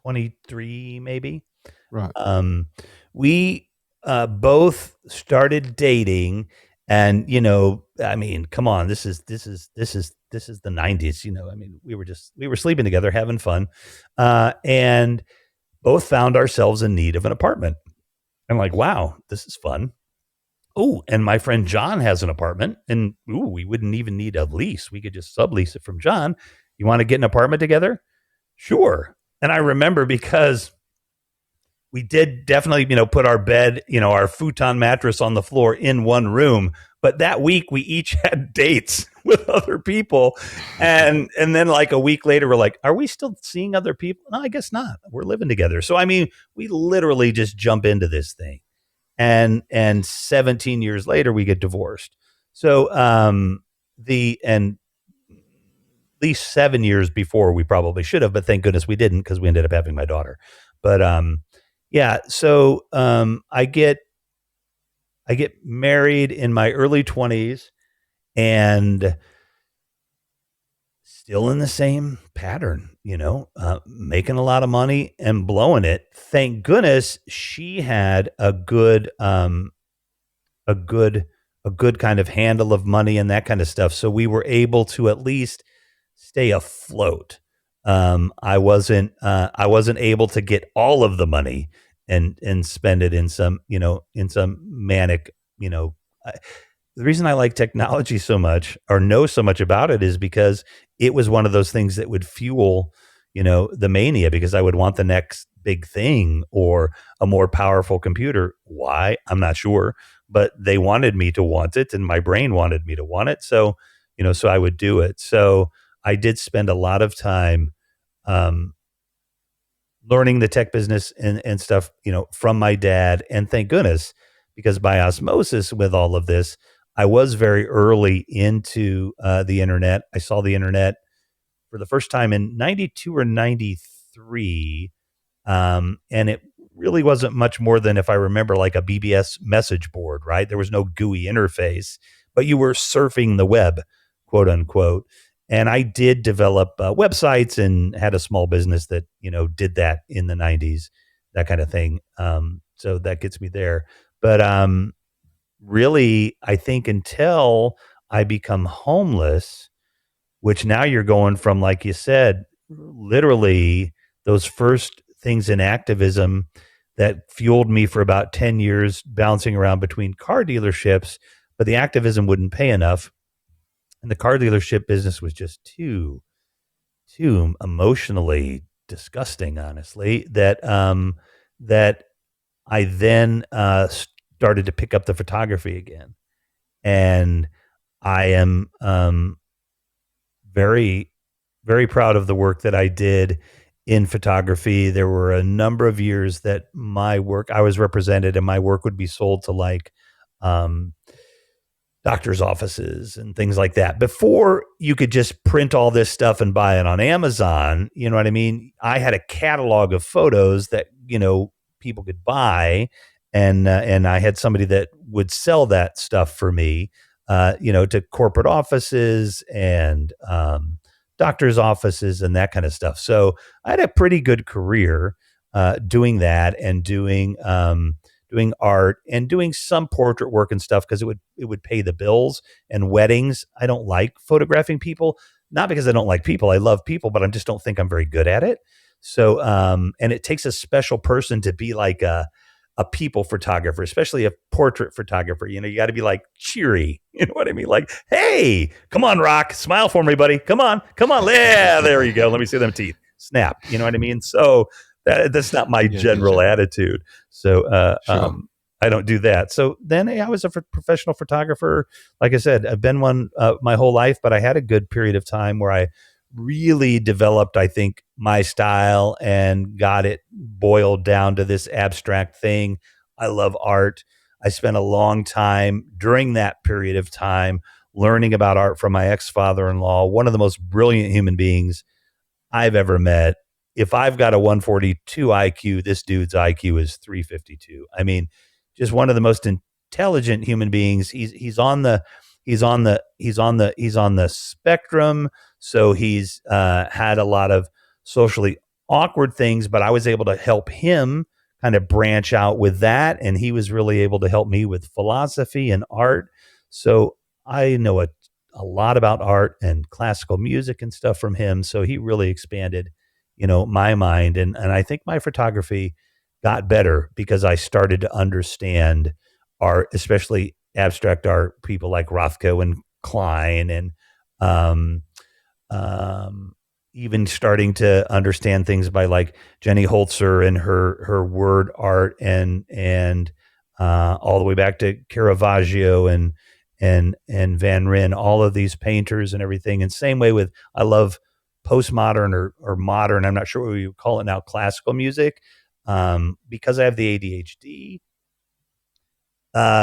23, maybe. Right. We both started dating, and I mean, come on, this is the 90s. We were sleeping together, having fun, and both found ourselves in need of an apartment. I'm like, wow, this is fun. Oh, and my friend John has an apartment, and we wouldn't even need a lease. We could just sublease it from John. You want to get an apartment together? Sure. And I remember, because we did definitely, put our bed, our futon mattress on the floor in one room. But that week we each had dates with other people. And then like a week later, we're like, are we still seeing other people? No, I guess not. We're living together. So, I mean, we literally just jump into this thing. And 17 years later, we get divorced. So at least 7 years before we probably should have, but thank goodness we didn't, because we ended up having my daughter. But yeah, so I get married in my early 20s, and still in the same pattern, making a lot of money and blowing it. Thank goodness she had a good kind of handle of money and that kind of stuff. So we were able to at least stay afloat. I wasn't able to get all of the money and spend it in some manic, the reason I like technology so much or know so much about it is because it was one of those things that would fuel, the mania, because I would want the next big thing or a more powerful computer. Why? I'm not sure, but they wanted me to want it and my brain wanted me to want it. So, so I would do it. So I did spend a lot of time, learning the tech business and stuff, from my dad. And thank goodness, because by osmosis with all of this, I was very early into the internet. I saw the internet for the first time in 92 or 93. And it really wasn't much more than, if I remember, like a BBS message board, right? There was no GUI interface, but you were surfing the web, quote unquote. And I did develop websites and had a small business that, did that in the 90s, that kind of thing. So that gets me there. But really, I think until I become homeless, which now you're going from, like you said, literally those first things in activism that fueled me for about 10 years bouncing around between car dealerships, but the activism wouldn't pay enough. And the car dealership business was just too emotionally disgusting, honestly, that I then started to pick up the photography again. And I am very, very proud of the work that I did in photography. There were a number of years that I was represented and my work would be sold to like doctor's offices and things like that. Before you could just print all this stuff and buy it on Amazon, you know what I mean? I had a catalog of photos that, people could buy, and I had somebody that would sell that stuff for me, to corporate offices and doctor's offices and that kind of stuff. So I had a pretty good career doing that and doing art and doing some portrait work and stuff, because it would pay the bills. And weddings, I don't like photographing people, not because I don't like people. I love people, but I just don't think I'm very good at it. So, and it takes a special person to be like a people photographer, especially a portrait photographer. You got to be like cheery. You know what I mean? Like, hey, come on, Rock, smile for me, buddy. Come on. Yeah, there you go. Let me see them teeth. Snap. You know what I mean? So that's not my general attitude. So, Sure. I don't do that. So then I was a professional photographer. Like I said, I've been one my whole life, but I had a good period of time where I really developed, I think, my style and got it boiled down to this abstract thing. I love art. I spent a long time during that period of time learning about art from my ex-father-in-law, one of the most brilliant human beings I've ever met. If I've got a 142 IQ, this dude's IQ is 352. I mean, just one of the most intelligent human beings. He's on the spectrum. So he's had a lot of socially awkward things, but I was able to help him kind of branch out with that. And he was really able to help me with philosophy and art. So I know a lot about art and classical music and stuff from him. So he really expanded, my mind. And I think my photography got better because I started to understand art, especially abstract art, people like Rothko and Klein, and even starting to understand things by like Jenny Holzer and her word art, and all the way back to Caravaggio and Van Ryn, all of these painters and everything. And same way with, I love postmodern or modern, I'm not sure what you call it now, classical music, because I have the ADHD.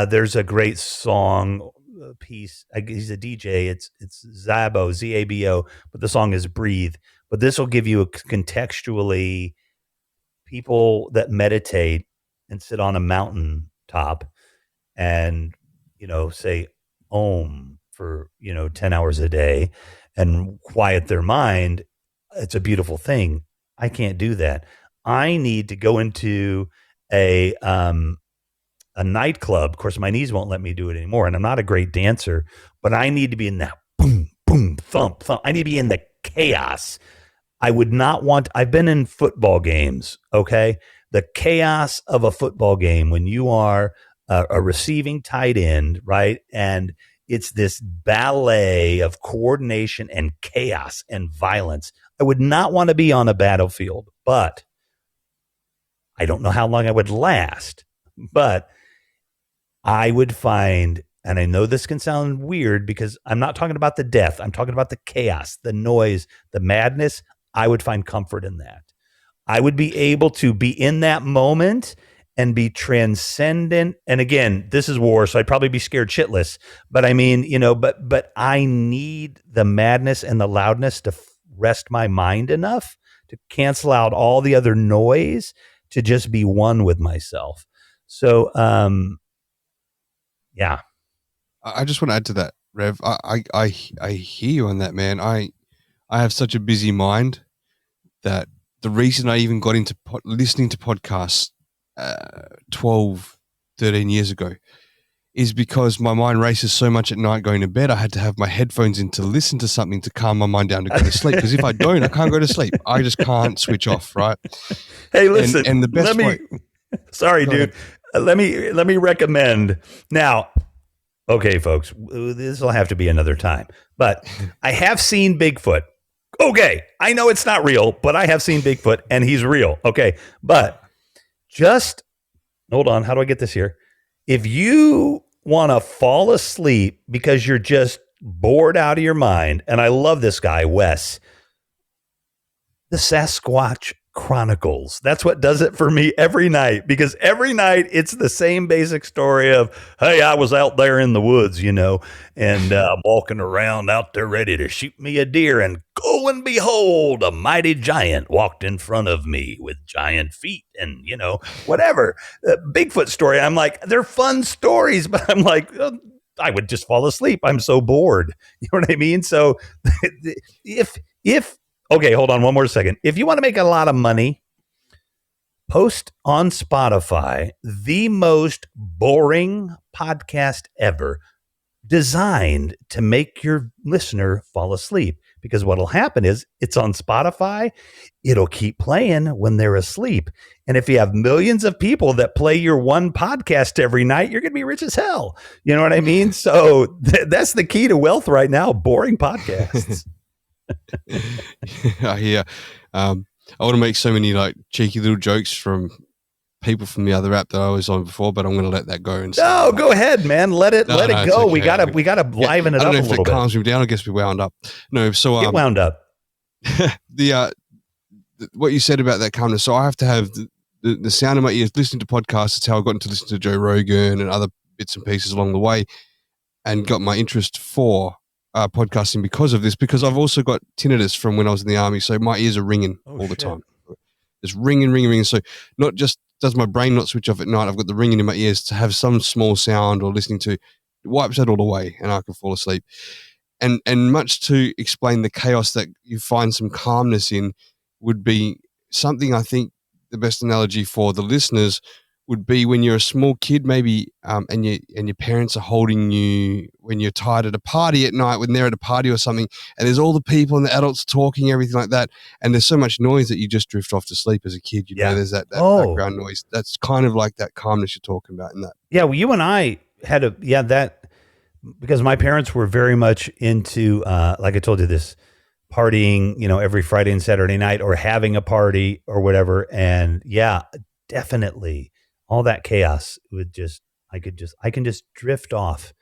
There's a great song piece. He's a DJ. It's Zabo, Zabo, but the song is Breathe. But this will give you a contextually people that meditate and sit on a mountain top and, say Om for, 10 hours a day and quiet their mind. It's a beautiful thing. I can't do that. I need to go into a nightclub. Of course, my knees won't let me do it anymore, and I'm not a great dancer, but I need to be in that boom, boom, thump, thump. I need to be in the chaos. I would not want, I've been in football games, okay? The chaos of a football game when you are a receiving tight end, right? And it's this ballet of coordination and chaos and violence. I would not want to be on a battlefield, but I don't know how long I would last. But I would find, and I know this can sound weird because I'm not talking about the death. I'm talking about the chaos, the noise, the madness. I would find comfort in that. I would be able to be in that moment and be transcendent. And again, this is war, so I'd probably be scared shitless. But I mean, but I need the madness and the loudness to rest my mind enough to cancel out all the other noise to just be one with myself. So, yeah. I just want to add to that, Rev. I hear you on that, man. I have such a busy mind that the reason I even got into listening to podcasts 12, 13 years ago is because my mind races so much at night going to bed. I had to have my headphones in to listen to something to calm my mind down to go to sleep. Because if I don't, I can't go to sleep. I just can't switch off, right? Hey, listen. And the best way. Sorry, dude. Let me recommend now. Okay, folks, this will have to be another time. But I have seen Bigfoot. Okay, I know it's not real, but I have seen Bigfoot, and he's real. Okay, but just hold on. How do I get this here? If you want to fall asleep because you're just bored out of your mind, and I love this guy, Wes, the Sasquatch Chronicles. That's what does it for me every night, because every night it's the same basic story of, hey, I was out there in the woods, and I'm walking around out there ready to shoot me a deer, and go and behold, a mighty giant walked in front of me with giant feet and, whatever. Bigfoot story. I'm like, they're fun stories, but I'm like, I would just fall asleep. I'm so bored. You know what I mean? So if okay, hold on one more second. If you want to make a lot of money, post on Spotify the most boring podcast ever, designed to make your listener fall asleep. Because what'll happen is it's on Spotify. It'll keep playing when they're asleep. And if you have millions of people that play your one podcast every night, you're going to be rich as hell. You know what I mean? So that's the key to wealth right now, boring podcasts. I hear. I want to make so many cheeky little jokes from people from the other app that I was on before, but I'm going to let that go. No, go ahead, man. Let it go. Okay. We gotta liven it up a little bit. I don't know if that calms me down. I guess we wound up. No, so get wound up. What you said about that calmness. So I have to have the sound in my ears, listening to podcasts. That's how I got into listening to Joe Rogan and other bits and pieces along the way, and got my interest for podcasting because of this, because I've also got tinnitus from when I was in the army. So my ears are ringing all the time. Just ringing. So not just does my brain not switch off at night, I've got the ringing in my ears to have some small sound or listening to, it wipes that all away and I can fall asleep. And much to explain the chaos that you find some calmness in would be something, I think the best analogy for the listeners would be when you're a small kid, maybe, and your parents are holding you when you're tired at a party at night, when they're at a party or something, and there's all the people and the adults talking, everything like that, and there's so much noise that you just drift off to sleep as a kid. There's that background noise. That's kind of like that calmness you're talking about in that. Yeah, well, you and I had that because my parents were very much into, like I told you, this partying, every Friday and Saturday night, or having a party or whatever, and definitely. All that chaos would I can just drift off,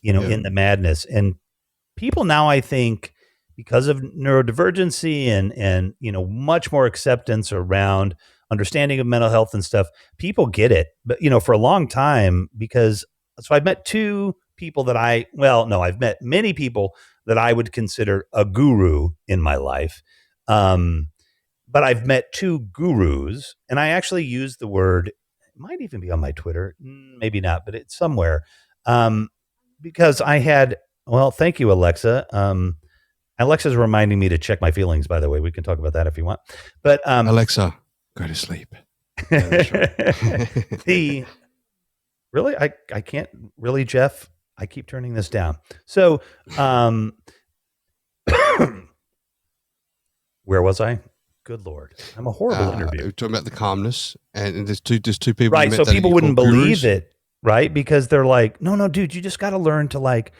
in the madness. And people now, I think, because of neurodivergency and much more acceptance around understanding of mental health and stuff, people get it. But, for a long time, so I've met two people I've met many people that I would consider a guru in my life. But I've met two gurus, and I actually use the word, it might even be on my Twitter, maybe not, but it's somewhere. Because I had, thank you, Alexa. Alexa's reminding me to check my feelings, by the way. We can talk about that if you want. But Alexa, go to sleep. Really, I can't really, Jeff. I keep turning this down. So, where was I? Good Lord. I'm a horrible interviewer. We're talking about the calmness, and there's two people. Right, so people wouldn't believe it. right? Because they're like, no, dude, you just got to learn to like,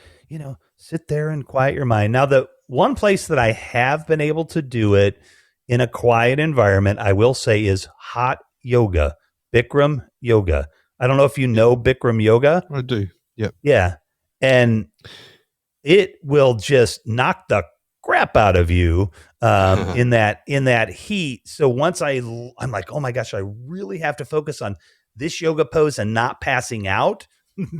sit there and quiet your mind. Now, the one place that I have been able to do it in a quiet environment, I will say, is hot yoga, Bikram yoga. I don't know if you know Bikram yoga. I do. Yep. Yeah. And it will just knock the crap out of you in that heat. So once I'm like, oh my gosh, I really have to focus on this yoga pose and not passing out.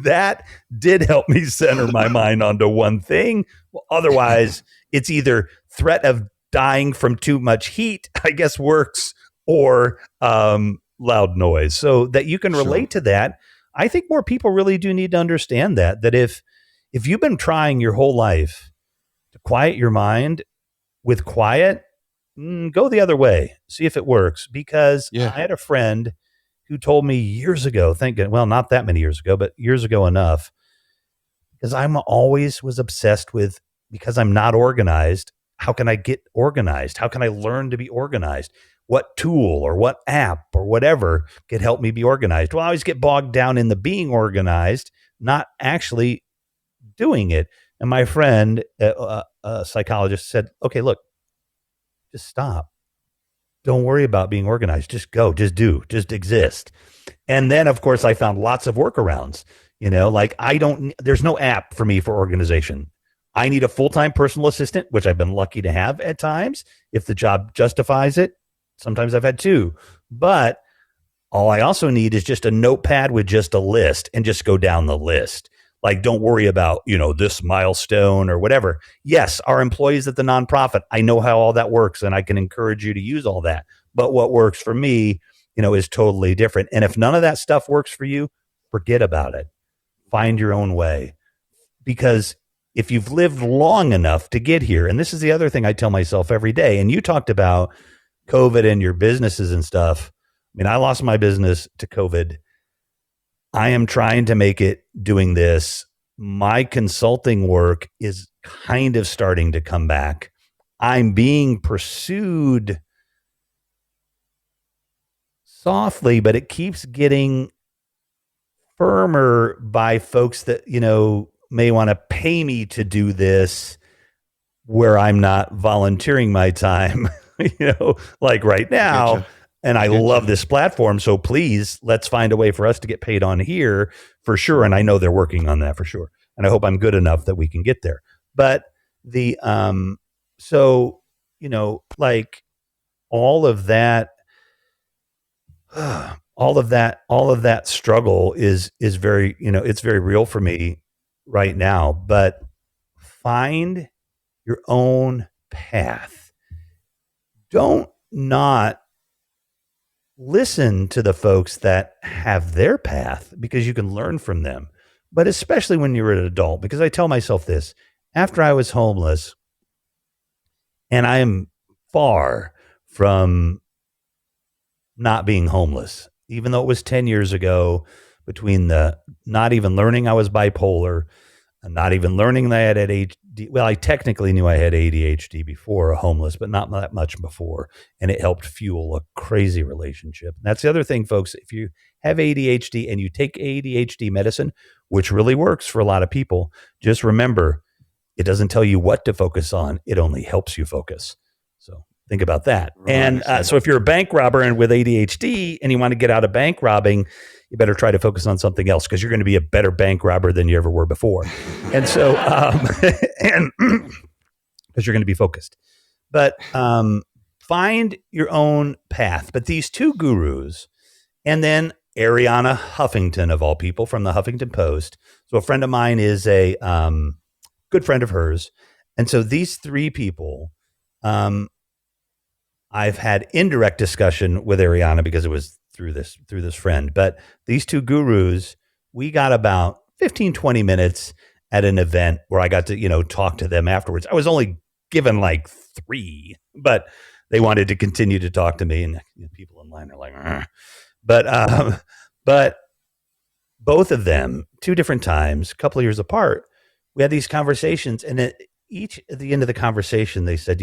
That did help me center my mind onto one thing. Well, otherwise, it's either threat of dying from too much heat, I guess, works, or loud noise. So that you can relate to that. I think more people really do need to understand that if you've been trying your whole life to quiet your mind with quiet, go the other way. See if it works. Because I had a friend who told me years ago, not that many years ago, but years ago enough, because I'm always was obsessed with, because I'm not organized, how can I get organized? How can I learn to be organized? What tool or what app or whatever could help me be organized? Well, I always get bogged down in the being organized, not actually doing it. And my friend, a psychologist, said, okay, look, just stop. Don't worry about being organized. Just go, just do, just exist. And then, of course, I found lots of workarounds, like there's no app for me for organization. I need a full-time personal assistant, which I've been lucky to have at times. If the job justifies it, sometimes I've had two. But all I also need is just a notepad with just a list and just go down the list. Like, don't worry about, this milestone or whatever. Yes, our employees at the nonprofit, I know how all that works and I can encourage you to use all that. But what works for me, is totally different. And if none of that stuff works for you, forget about it. Find your own way. Because if you've lived long enough to get here, and this is the other thing I tell myself every day, and you talked about COVID and your businesses and stuff. I mean, I lost my business to COVID. I am trying to make it doing this. My consulting work is kind of starting to come back. I'm being pursued softly, but it keeps getting firmer by folks that, may want to pay me to do this where I'm not volunteering my time, like right now. Gotcha. And I love this platform. So please, let's find a way for us to get paid on here for sure. And I know they're working on that for sure. And I hope I'm good enough that we can get there. But like all of that struggle is very, it's very real for me right now. But find your own path. Don't not listen to the folks that have their path, because you can learn from them. But especially when you're an adult, because I tell myself this, after I was homeless, and I am far from not being homeless, even though it was 10 years ago, between the not even learning I was bipolar and not even learning that I had ADHD. Well, I technically knew I had ADHD before homeless, but not that much before. And it helped fuel a crazy relationship. And that's the other thing, folks. If you have ADHD and you take ADHD medicine, which really works for a lot of people, just remember, it doesn't tell you what to focus on. It only helps you focus. So think about that. Right. And so if you're a bank robber and with ADHD and you want to get out of bank robbing, you better try to focus on something else, because you're going to be a better bank robber than you ever were before. And so, and because you're going to be focused. But find your own path. But these two gurus, and then Ariana Huffington, of all people, from the Huffington Post. So a friend of mine is a good friend of hers. And so these three people, I've had indirect discussion with Ariana because it was through this friend. But these two gurus, we got about 15, 20 minutes at an event where I got to, talk to them afterwards. I was only given like 3, but they wanted to continue to talk to me, and people in line are like, "Argh." But both of them, 2 different times, a couple of years apart, we had these conversations, and at the end of the conversation, they said,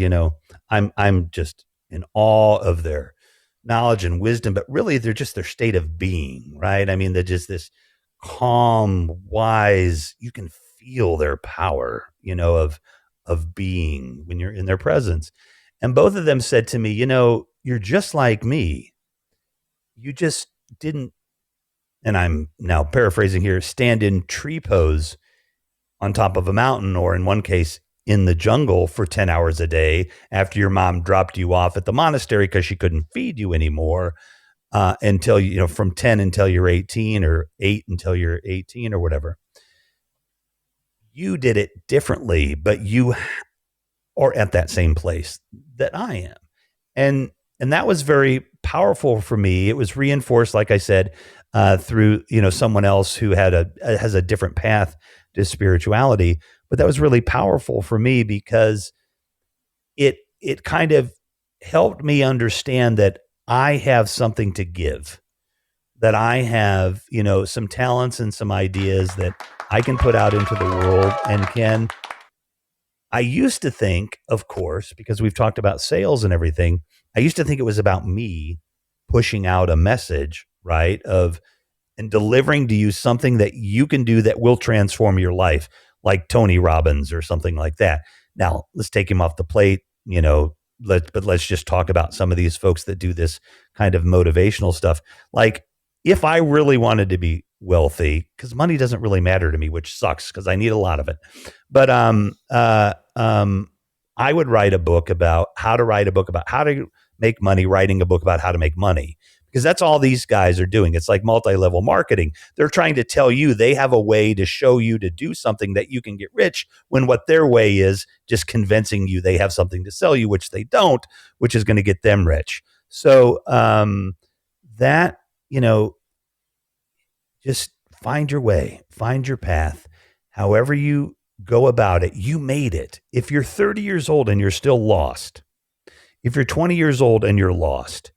I'm just in awe of their knowledge and wisdom, but really they're just their state of being, right? I mean, they're just this calm, wise. You can feel their power, of being when you're in their presence. And both of them said to me, you're just like me. You just didn't, and I'm now paraphrasing here, stand in tree pose on top of a mountain, or in one case, in the jungle for 10 hours a day after your mom dropped you off at the monastery because she couldn't feed you anymore, until, from 10 until you're 18, or 8 until you're 18 or whatever. You did it differently, but you are at that same place that I am. And that was very powerful for me. It was reinforced, like I said, through, someone else who has a different path to spirituality. But that was really powerful for me because it kind of helped me understand that I have something to give, that I have, some talents and some ideas that I can put out into the world and I used to think, of course, because we've talked about sales and everything, I used to think it was about me pushing out a message, right? And delivering to you something that you can do that will transform your life, like Tony Robbins or something like that. Now, let's take him off the plate, but let's just talk about some of these folks that do this kind of motivational stuff. Like, if I really wanted to be wealthy, because money doesn't really matter to me, which sucks because I need a lot of it. But I would write a book about how to make money, writing a book about how to make money, because that's all these guys are doing. It's like multi-level marketing. They're trying to tell you they have a way to show you to do something that you can get rich, when what their way is just convincing you they have something to sell you, which they don't, which is going to get them rich. So that, just find your way, find your path. However you go about it, you made it. If you're 30 years old and you're still lost, if you're 20 years old and you're lost,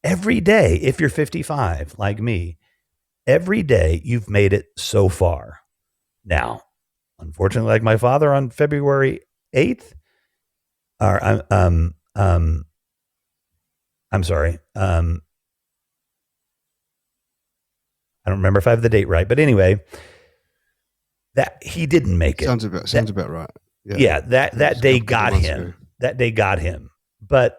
every day, if you're 55 like me, every day you've made it so far. Now, unfortunately, like my father on February 8th, or I'm sorry, I don't remember if I have the date right, but anyway, that he didn't make it. Sounds about right. Yeah, that day got him. That day got him. But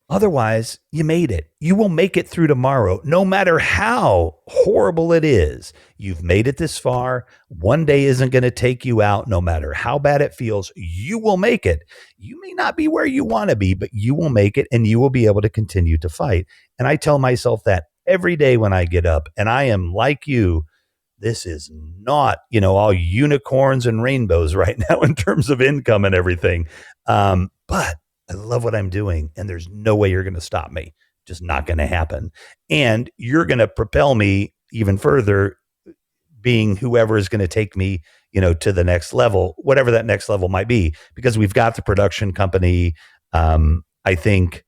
otherwise, you made it. You will make it through tomorrow, no matter how horrible it is. You've made it this far. One day isn't going to take you out, no matter how bad it feels. You will make it. You may not be where you want to be, but you will make it, and you will be able to continue to fight. And I tell myself that every day when I get up, and I am like you. This is not, all unicorns and rainbows right now in terms of income and everything. But I love what I'm doing, and there's no way you're going to stop me. Just not going to happen. And you're going to propel me even further, being whoever is going to take me, to the next level, whatever that next level might be, because we've got the production company. I think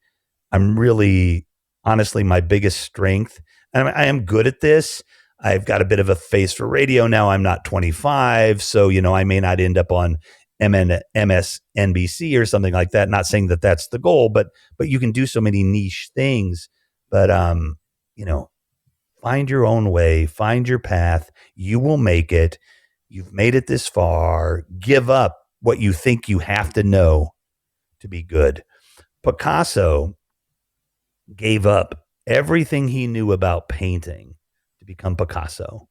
I'm really, honestly, my biggest strength, and I am good at this. I've got a bit of a face for radio now. I'm not 25, so, I may not end up on MSNBC or something like that. Not saying that that's the goal, but you can do so many niche things. But, find your own way, find your path. You will make it. You've made it this far. Give up what you think you have to know to be good. Picasso gave up everything he knew about painting to become Picasso.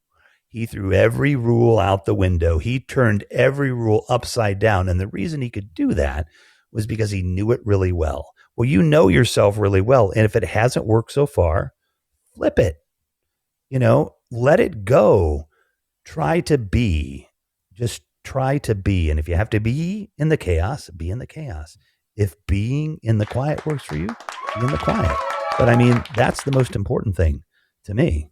He threw every rule out the window. He turned every rule upside down. And the reason he could do that was because he knew it really well. Well, you know yourself really well. And if it hasn't worked so far, flip it. Let it go. Try to be. Just try to be. And if you have to be in the chaos, be in the chaos. If being in the quiet works for you, be in the quiet. But that's the most important thing to me.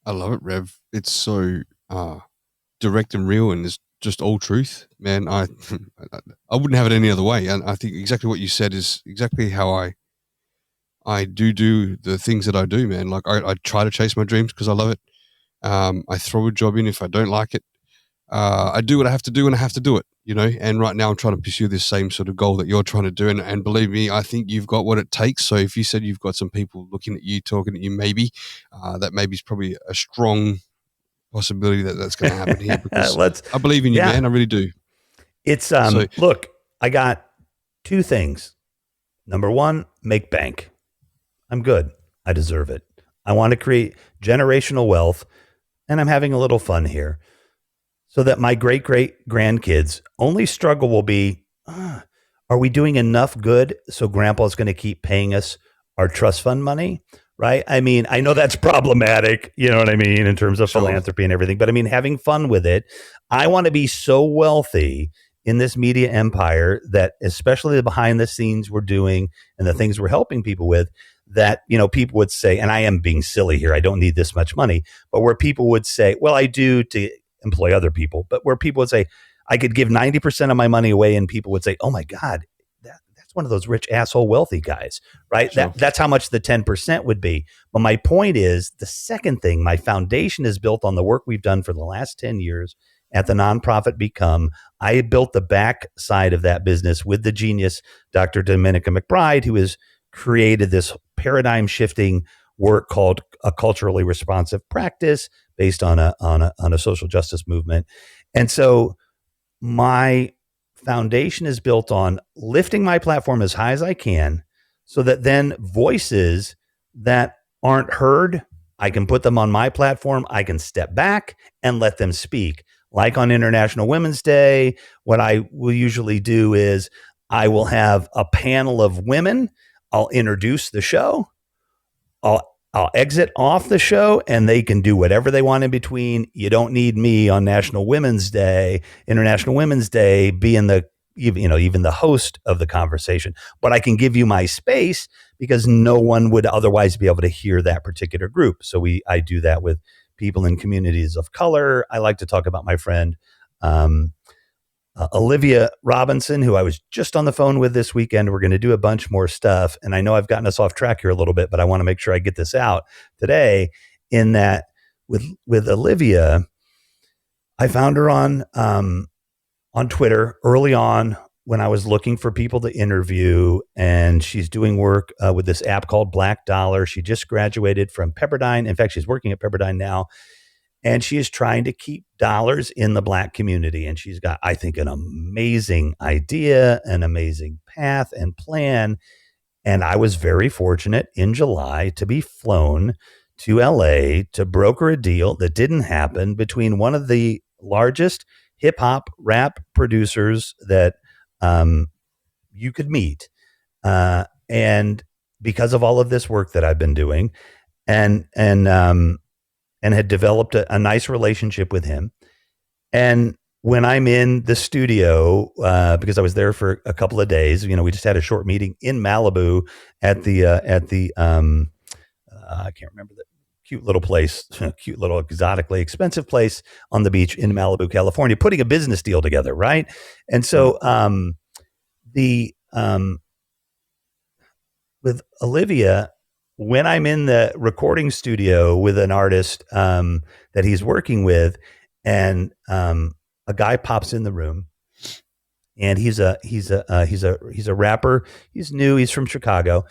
I love it, Rev. It's so direct and real, and it's just all truth, man. I wouldn't have it any other way. And I think exactly what you said is exactly how I do the things that I do, man. Like I try to chase my dreams because I love it. I throw a job in if I don't like it. I do what I have to do, and I have to do it. and right now I'm trying to pursue this same sort of goal that you're trying to do. And believe me, I think you've got what it takes. So if you said you've got some people looking at you, talking at you, maybe that maybe is probably a strong possibility that that's going to happen here, because I believe in you, man. I really do. It's, look, I got two things. Number one, make bank. I'm good. I deserve it. I want to create generational wealth, and I'm having a little fun here so that my great grandkids' only struggle will be, are we doing enough good so grandpa's going to keep paying us our trust fund money? Right? I mean, I know that's problematic, you know what I mean, in terms of philanthropy and everything, but I mean, having fun with it. I want to be so wealthy in this media empire that, especially the behind the scenes we're doing and the things we're helping people with, that, people would say, and I am being silly here, I don't need this much money, but where people would say, well, I do to employ other people, but where people would say, I could give 90% of my money away, and people would say, oh my God, that's one of those rich asshole wealthy guys, right? Sure. That's how much the 10% would be. But my point is, the second thing, my foundation is built on the work we've done for the last 10 years at the nonprofit Become. I built the back side of that business with the genius, Dr. Dominica McBride, who has created this paradigm shifting work called a culturally responsive practice based on a social justice movement. And so my foundation is built on lifting my platform as high as I can, so that then voices that aren't heard, I can put them on my platform. I can step back and let them speak. Like on International Women's Day, what I will usually do is I will have a panel of women. I'll introduce the show. I'll exit off the show, and they can do whatever they want in between. You don't need me on National Women's Day, International Women's Day, being even the host of the conversation. But I can give you my space, because no one would otherwise be able to hear that particular group. So I do that with people in communities of color. I like to talk about my friend Olivia Robinson, who I was just on the phone with this weekend. We're going to do a bunch more stuff. And I know I've gotten us off track here a little bit, but I want to make sure I get this out today, in that with Olivia, I found her on Twitter early on when I was looking for people to interview, and she's doing work with this app called Black Dollar. She just graduated from Pepperdine. In fact, she's working at Pepperdine now. And she is trying to keep dollars in the Black community. And she's got, I think, an amazing idea, an amazing path and plan. And I was very fortunate in July to be flown to LA to broker a deal that didn't happen between one of the largest hip hop rap producers that you could meet. And because of all of this work that I've been doing, and had developed a nice relationship with him. And when I'm in the studio, because I was there for a couple of days, we just had a short meeting in Malibu at the I can't remember the cute little place, cute little exotically expensive place on the beach in Malibu, California, putting a business deal together. Right. And so with Olivia, when I'm in the recording studio with an artist that he's working with, and a guy pops in the room, and he's a rapper. He's new. He's from Chicago,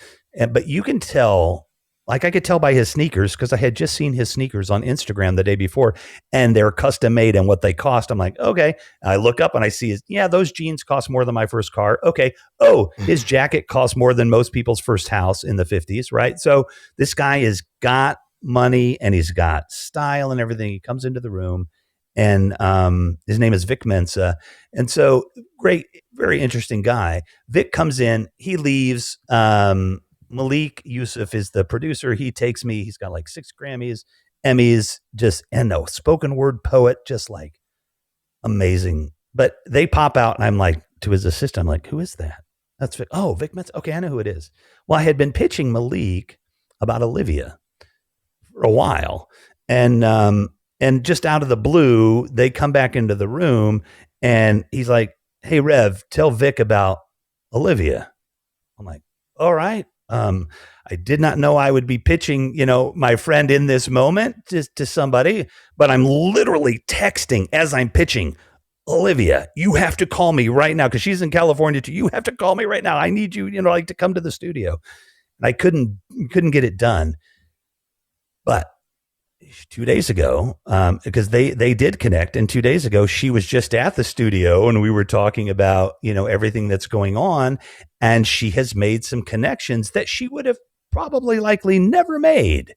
but you can tell. Like I could tell by his sneakers, because I had just seen his sneakers on Instagram the day before, and they're custom made and what they cost. I'm like, okay. I look up and I see those jeans cost more than my first car. Okay. Oh, his jacket costs more than most people's first house in the 50s. Right. So this guy has got money and he's got style and everything. He comes into the room, and his name is Vic Mensa. And so great, very interesting guy. Vic comes in, he leaves. Malik Yusuf is the producer. He takes me. He's got like 6 Grammys, Emmys, and a spoken word poet, just like amazing. But they pop out, and I'm like, to his assistant, I'm like, who is that? That's Vic. Oh, Vic Metz. Okay, I know who it is. Well, I had been pitching Malik about Olivia for a while, and just out of the blue, they come back into the room, and he's like, hey, Rev, tell Vic about Olivia. I'm like, all right. I did not know I would be pitching, my friend in this moment to somebody, but I'm literally texting as I'm pitching Olivia, you have to call me right now because she's in California too. You have to call me right now. I need you, like to come to the studio. And I couldn't get it done. But 2 days ago, because they did connect, and 2 days ago she was just at the studio and we were talking about, everything that's going on, and she has made some connections that she would have probably likely never made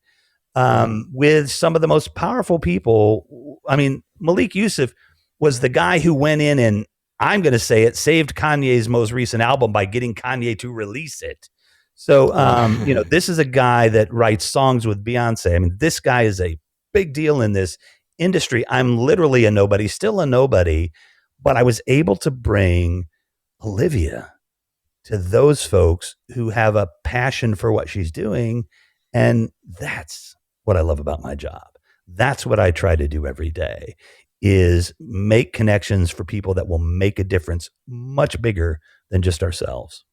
with some of the most powerful people. I mean, Malik Yusuf was the guy who went in and, I'm going to say it, saved Kanye's most recent album by getting Kanye to release it. So, this is a guy that writes songs with Beyonce. I mean, this guy is a big deal in this industry. I'm literally a nobody, still a nobody, but I was able to bring Olivia to those folks who have a passion for what she's doing. And that's what I love about my job. That's what I try to do every day, is make connections for people that will make a difference much bigger than just ourselves.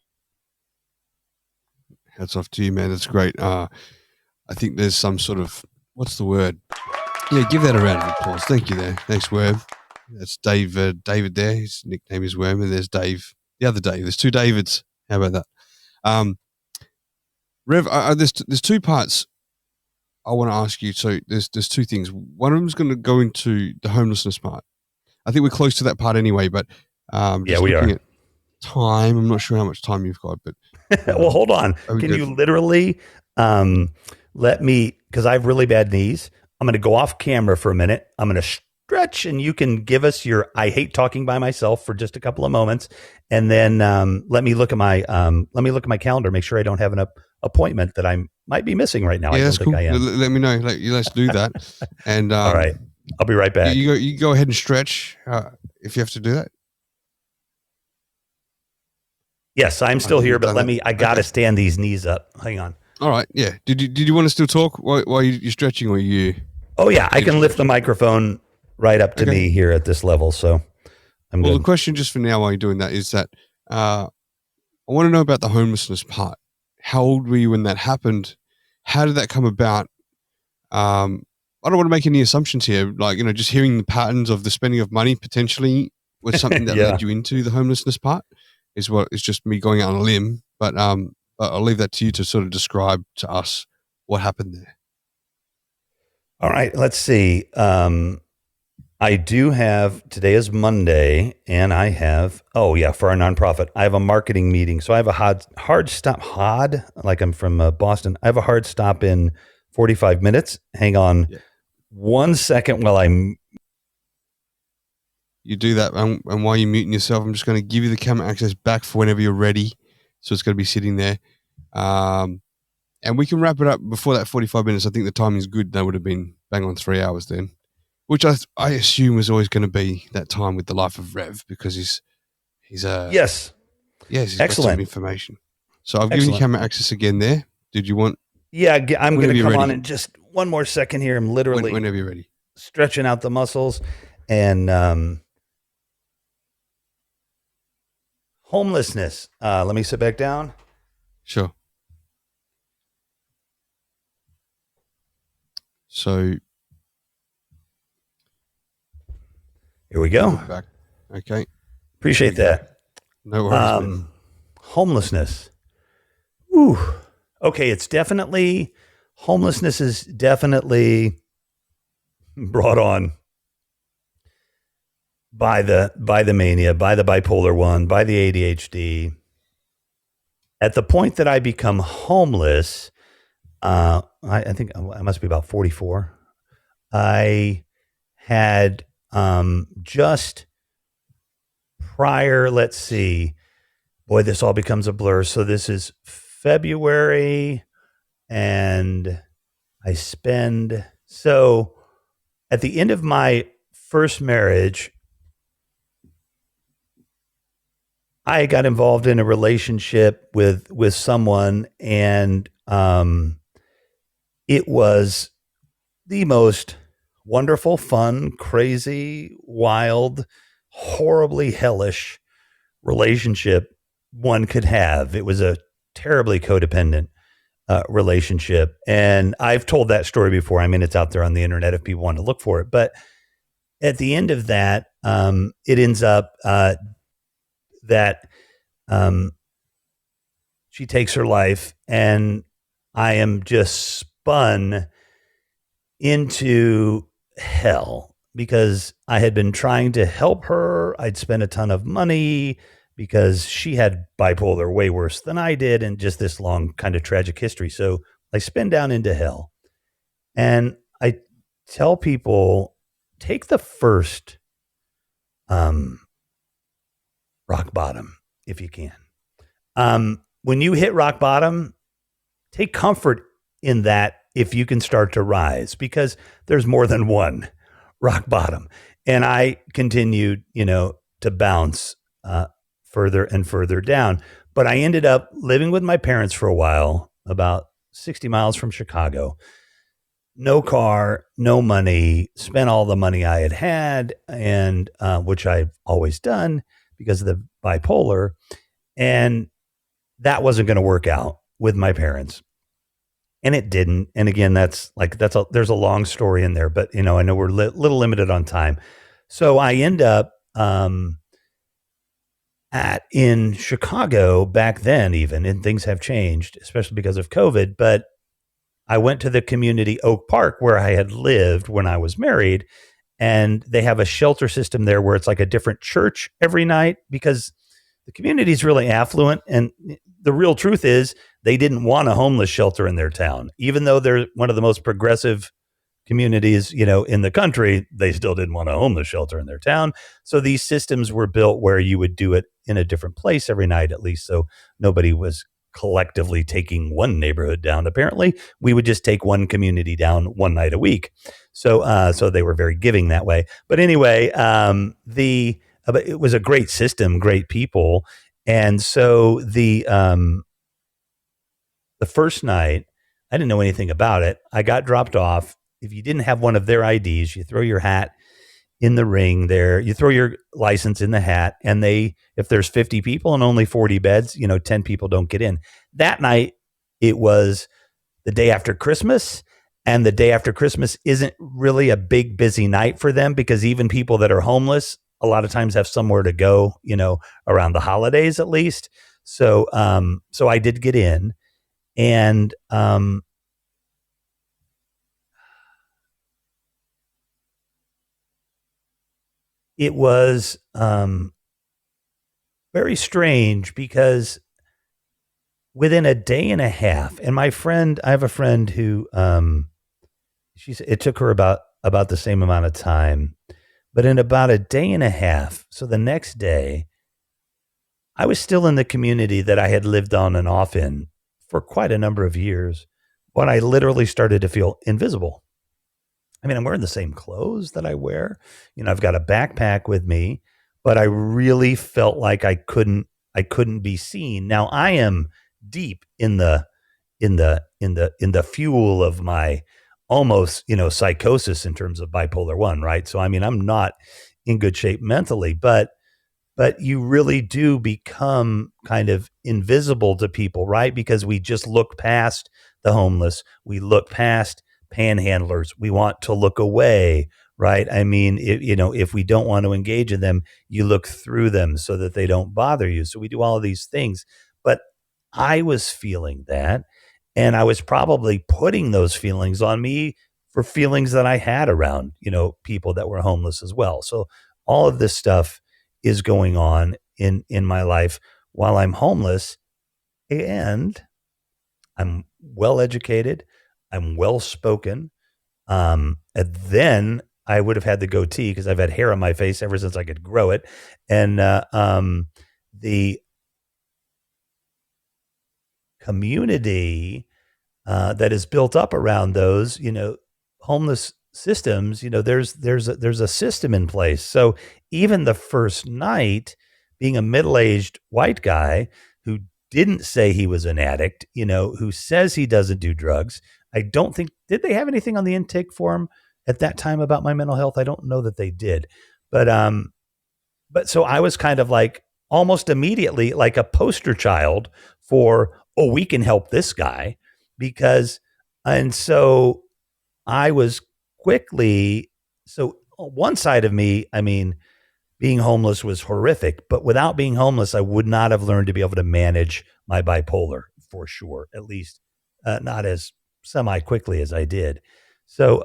Hats off to you, man. That's great. I think there's some sort of, what's the word? Yeah, give that a round of applause. Thank you there. Thanks, Worm. That's David there. His nickname is Worm, and there's Dave, the other Dave. There's two Davids. How about that? Rev, there's two parts I want to ask you. So there's two things. One of them is going to go into the homelessness part. I think we're close to that part anyway, but yeah, we are. At time, I'm not sure how much time you've got, but well, hold on. Can you literally let me, because I have really bad knees. I'm going to go off camera for a minute. I'm going to stretch, and you can give us your I hate talking by myself for just a couple of moments, and then let me look at my calendar, make sure I don't have an appointment that I might be missing right now. Yeah, I don't that's think cool. I am. Let me know. Let's do that. And all right, I'll be right back. You go ahead and stretch if you have to do that. Yes, I'm still here, but I got to stand these knees up. Hang on. All right. Yeah. Did you want to still talk while you're stretching, or you? Oh yeah, I can lift the microphone right up to me here at this level, so I'm good. Well, the question just for now while you're doing that is that I want to know about the homelessness part. How old were you when that happened? How did that come about? I don't want to make any assumptions here. Just hearing the patterns of the spending of money potentially was something that led you into the homelessness part. Is just me going out on a limb, but I'll leave that to you to sort of describe to us what happened there. All right, let's see. I do have, today is Monday, and I have, for our nonprofit, I have a marketing meeting. So I have a hard stop, like I'm from Boston. I have a hard stop in 45 minutes. Hang on 1 second while I'm. You do that, and while you're muting yourself, I'm just going to give you the camera access back for whenever you're ready. So it's going to be sitting there. And we can wrap it up before that 45 minutes. I think the timing is good. That would have been bang on 3 hours then, which I assume was always going to be that time with the life of Rev, because he's he's excellent got some information. So I've given you camera access again there. Did you want? Yeah, I'm going to come on in just one more second here. I'm literally whenever you're ready, stretching out the muscles. And homelessness. Let me sit back down. Sure. So here we go. Back. Okay. Appreciate that. No worries. Homelessness. Ooh. Okay. Homelessness is definitely brought on by the mania, by the bipolar one, by the ADHD. At the point that I become homeless, I think I must be about 44. I had just prior, let's see, boy, this all becomes a blur. So this is February, and so at the end of my first marriage, I got involved in a relationship with someone, and it was the most wonderful, fun, crazy, wild, horribly hellish relationship one could have. It was a terribly codependent relationship. And I've told that story before. I mean, it's out there on the internet if people want to look for it. But at the end of that, it ends up that she takes her life, and I am just spun into hell because I had been trying to help her. I'd spent a ton of money because she had bipolar way worse than I did, and just this long kind of tragic history. So I spin down into hell, and I tell people, take the first rock bottom if you can. When you hit rock bottom, take comfort in that if you can start to rise, because there's more than one rock bottom. And I continued, to bounce further and further down. But I ended up living with my parents for a while, about 60 miles from Chicago. No car, no money, spent all the money I had, and which I've always done because of the bipolar. And that wasn't going to work out with my parents. And it didn't. And again, there's a long story in there, but I know we're a little limited on time. So I end up in Chicago back then, even, and things have changed, especially because of COVID. But I went to the community Oak Park where I had lived when I was married, and they have a shelter system there where it's like a different church every night because the community is really affluent. And the real truth is they didn't want a homeless shelter in their town. Even though they're one of the most progressive communities, in the country, they still didn't want a homeless shelter in their town. So these systems were built where you would do it in a different place every night, at least. So nobody was collectively taking one neighborhood down. Apparently, we would just take one community down one night a week. So they were very giving that way. But anyway, it was a great system, great people. And so the first night, I didn't know anything about it. I got dropped off. If you didn't have one of their IDs, you throw your hat in the ring there. You throw your license in the hat, and if there's 50 people and only 40 beds, 10 people don't get in. That night, it was the day after Christmas, and the day after Christmas isn't really a big, busy night for them because even people that are homeless a lot of times have somewhere to go, around the holidays at least. So I did get in, and it was very strange because within a day and a half, and I have a friend who it took her about the same amount of time, but in about a day and a half, so the next day, I was still in the community that I had lived on and off in for quite a number of years, but I literally started to feel invisible. I mean, I'm wearing the same clothes that I wear. I've got a backpack with me, but I really felt like I couldn't be seen. Now I am deep in the fuel of my almost, psychosis in terms of bipolar 1, right? So, I mean, I'm not in good shape mentally, but you really do become kind of invisible to people, right? Because we just look past the homeless. We look past panhandlers. We want to look away, right? I mean, if we don't want to engage in them, you look through them so that they don't bother you. So we do all of these things. But I was feeling that, and I was probably putting those feelings on me for feelings that I had around, people that were homeless as well. So all of this stuff is going on in my life while I'm homeless, and I'm well educated. I'm well spoken. And then I would have had the goatee because I've had hair on my face ever since I could grow it. And the community that is built up around those, homeless systems, there's a system in place. So even the first night, being a middle-aged white guy who didn't say he was an addict, who says he doesn't do drugs. I don't think, did they have anything on the intake form at that time about my mental health? I don't know that they did, but so I was kind of like almost immediately like a poster child for, we can help this guy and so I was quickly, so one side of me, I mean, being homeless was horrific, but without being homeless, I would not have learned to be able to manage my bipolar for sure, at least not as semi quickly as I did. So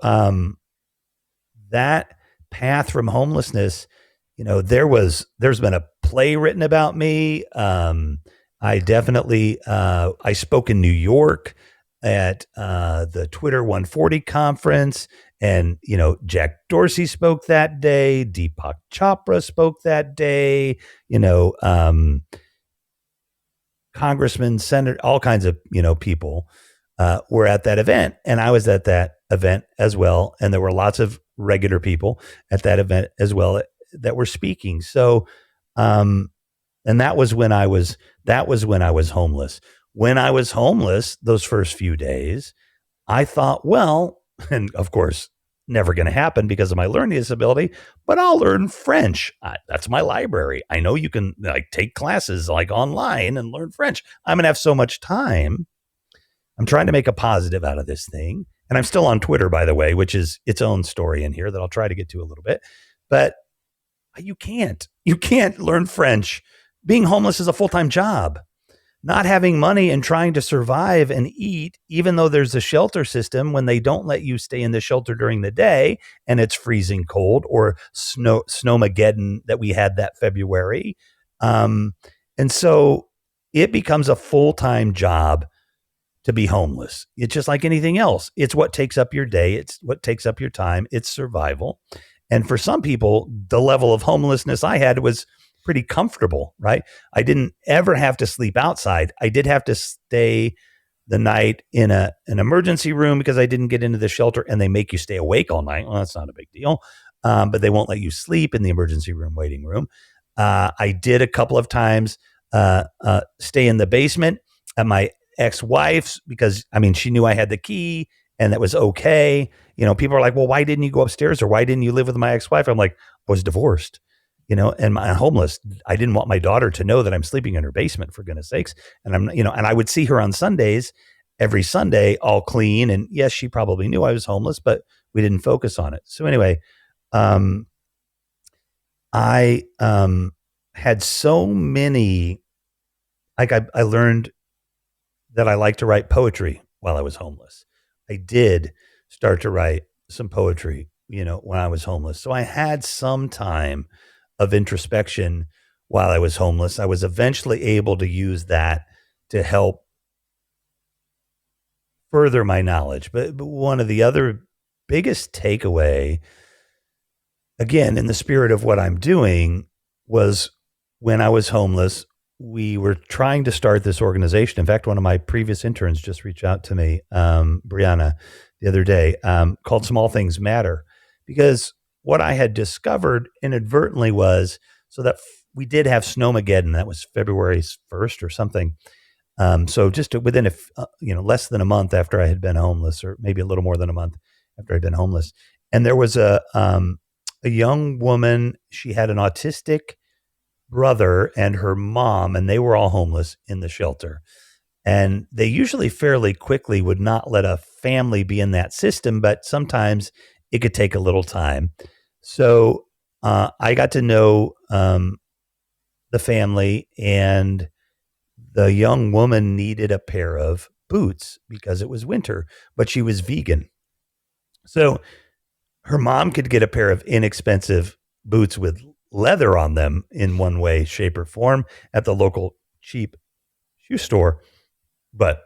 that path from homelessness, there's been a play written about me. I definitely, I spoke in New York at the Twitter 140 conference. And, Jack Dorsey spoke that day. Deepak Chopra spoke that day. Congressmen, senator, all kinds of, people were at that event. And I was at that event as well. And there were lots of regular people at that event as well that were speaking. So, and that was when I was homeless. When I was homeless, those first few days, I thought, well, and of course, never going to happen because of my learning disability, but I'll learn French. That's my library. I know you can take classes online and learn French. I'm going to have so much time. I'm trying to make a positive out of this thing. And I'm still on Twitter, by the way, which is its own story in here that I'll try to get to a little bit. But you can't learn French. Being homeless is a full-time job. Not having money and trying to survive and eat, even though there's a shelter system, when they don't let you stay in the shelter during the day and it's freezing cold, or snowmageddon that we had that February. And so it becomes a full-time job to be homeless. It's just like anything else. It's what takes up your day. It's what takes up your time. It's survival. And for some people, the level of homelessness I had was pretty comfortable, right? I didn't ever have to sleep outside. I did have to stay the night in an emergency room because I didn't get into the shelter, and they make you stay awake all night. Well, that's not a big deal. But they won't let you sleep in the emergency room waiting room. I did a couple of times stay in the basement at my ex-wife's because, she knew I had the key and that was okay. People are like, well, why didn't you go upstairs, or why didn't you live with my ex-wife? I'm like, I was divorced. And I'm homeless. I didn't want my daughter to know that I'm sleeping in her basement, for goodness sakes. And and I would see her on Sundays, every Sunday, all clean. And yes, she probably knew I was homeless, but we didn't focus on it. So anyway, I had so many, I learned that I like to write poetry while I was homeless. I did start to write some poetry, when I was homeless. So I had some time of introspection while I was homeless. I was eventually able to use that to help further my knowledge. But one of the other biggest takeaway, again, in the spirit of what I'm doing, was when I was homeless, we were trying to start this organization. In fact, one of my previous interns just reached out to me, Brianna, the other day, called Small Things Matter, because what I had discovered inadvertently was, so that we did have Snowmageddon. That was February 1st or something. So just within less than a month after I had been homeless, or maybe a little more than a month after I'd been homeless. And there was a young woman. She had an autistic brother and her mom, and they were all homeless in the shelter. And they usually fairly quickly would not let a family be in that system, but sometimes it could take a little time. So I got to know the family, and the young woman needed a pair of boots because it was winter, but she was vegan. So her mom could get a pair of inexpensive boots with leather on them in one way, shape, or form at the local cheap shoe store. But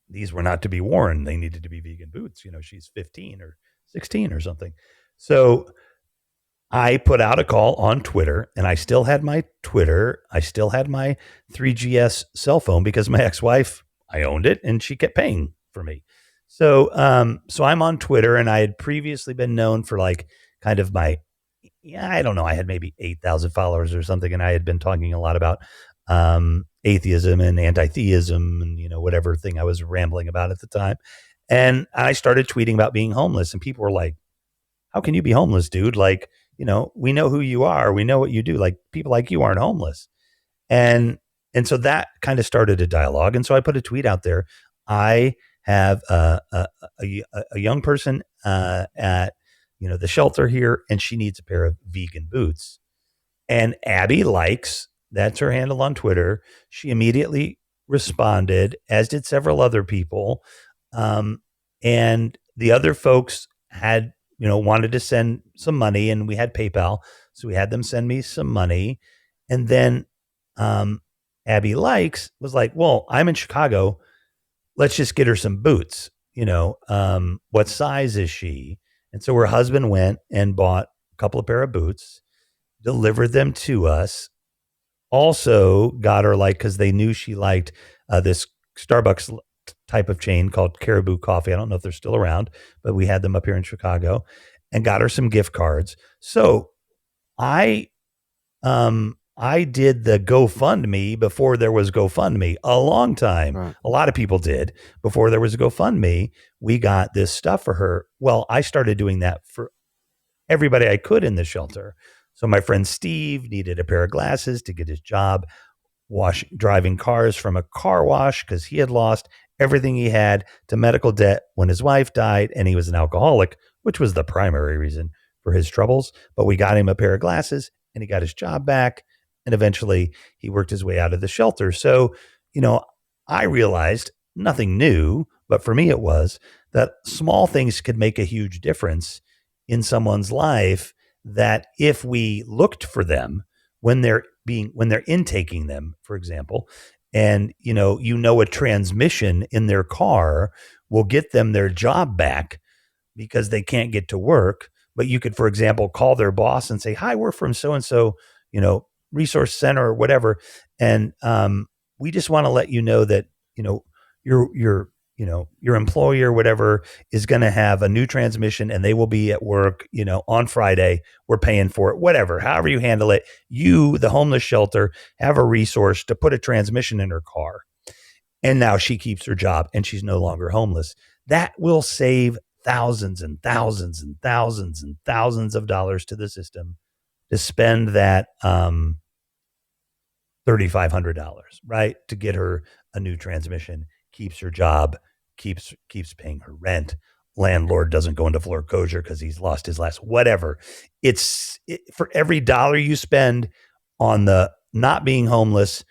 these were not to be worn. They needed to be vegan boots. She's 15 or 16 or something. So I put out a call on Twitter, and I still had my Twitter. I still had my 3GS cell phone because my ex-wife, I owned it, and she kept paying for me. So I'm on Twitter, and I had previously been known for kind of my, I don't know, I had maybe 8,000 followers or something, and I had been talking a lot about atheism and anti-theism and, whatever thing I was rambling about at the time. And I started tweeting about being homeless, and people were like, how can you be homeless, dude? We know who you are. We know what you do. People like you aren't homeless. And so that kind of started a dialogue. And so I put a tweet out there. I have a young person at the shelter here, and she needs a pair of vegan boots. And Abby Likes, that's her handle on Twitter. She immediately responded, as did several other people. And the other folks had, wanted to send some money, and we had PayPal. So we had them send me some money. And then Abby Likes was like, well, I'm in Chicago. Let's just get her some boots. What size is she? And so her husband went and bought a couple of pair of boots, delivered them to us. Also got her, because they knew she liked this Starbucks type of chain called Caribou Coffee. I don't know if they're still around, but we had them up here in Chicago, and got her some gift cards. So I did the GoFundMe before there was GoFundMe a long time. Right. A lot of people did before there was a GoFundMe. We got this stuff for her. Well, I started doing that for everybody I could in the shelter. So my friend Steve needed a pair of glasses to get his job driving cars from a car wash because he had lost everything he had to medical debt when his wife died, and he was an alcoholic, which was the primary reason for his troubles. But we got him a pair of glasses, and he got his job back, and eventually he worked his way out of the shelter. So, I realized nothing new, but for me it was that small things could make a huge difference in someone's life, that if we looked for them when they're intaking them, for example, and a transmission in their car will get them their job back because they can't get to work. But you could, for example, call their boss and say, "Hi, we're from so and so, resource center or whatever, and we just want to let you know that your employer, whatever, is going to have a new transmission, and they will be at work, on Friday. We're paying for it, whatever, however you handle it. You, the homeless shelter, have a resource to put a transmission in her car." And now she keeps her job and she's no longer homeless. That will save thousands and thousands and thousands and thousands of dollars to the system to spend that $3,500, right? To get her a new transmission, keeps her job, keeps paying her rent. Landlord doesn't go into foreclosure because he's lost his last whatever. For every dollar you spend on the not being homeless,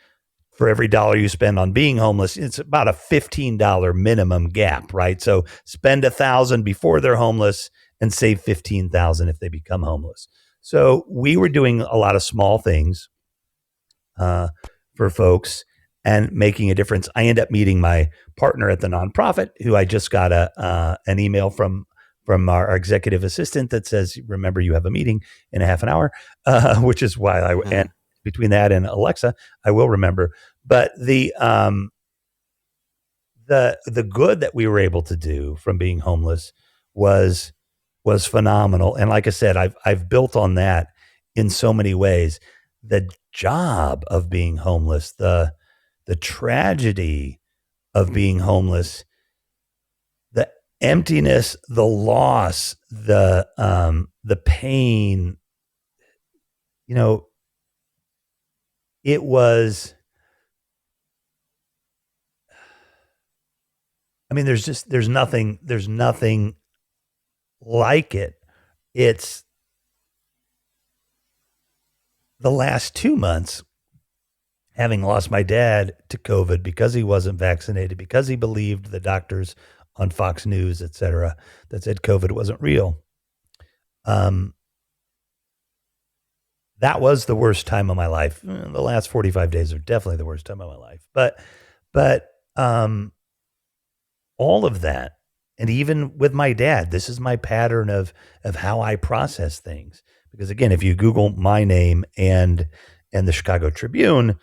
for every dollar you spend on being homeless, it's about a $15 minimum gap, right? So spend $1,000 before they're homeless and save $15,000 if they become homeless. So we were doing a lot of small things for folks and making a difference. I end up meeting my partner at the nonprofit, who I just got an email from our executive assistant that says, "Remember, you have a meeting in a half an hour," which is why and between that and Alexa, I will remember. But the good that we were able to do from being homeless was phenomenal. And like I said, I've built on that in so many ways. The job of being homeless, the tragedy of being homeless, the emptiness, the loss, the pain, it was, there's nothing like it. It's the last 2 months, having lost my dad to COVID because he wasn't vaccinated, because he believed the doctors on Fox News, et cetera, that said COVID wasn't real. That was the worst time of my life. The last 45 days are definitely the worst time of my life. But all of that, and even with my dad, this is my pattern of how I process things. Because again, if you Google my name and the Chicago Tribune,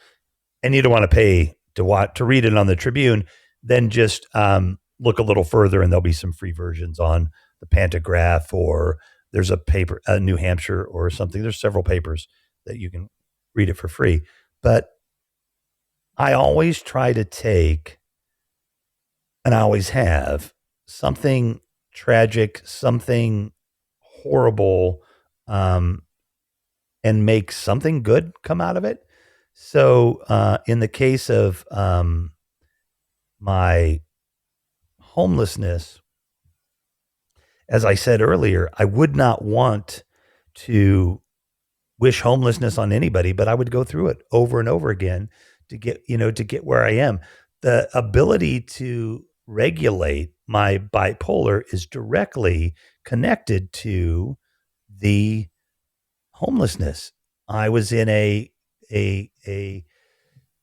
and you don't want to pay to read it on the Tribune, then just look a little further, and there'll be some free versions on the Pantograph, or there's a paper, New Hampshire or something. There's several papers that you can read it for free. But I always try to take, and I always have, something tragic, something horrible, and make something good come out of it. So in the case of my homelessness, as I said earlier, I would not want to wish homelessness on anybody, but I would go through it over and over again to get where I am. The ability to regulate my bipolar is directly connected to the homelessness. I was in a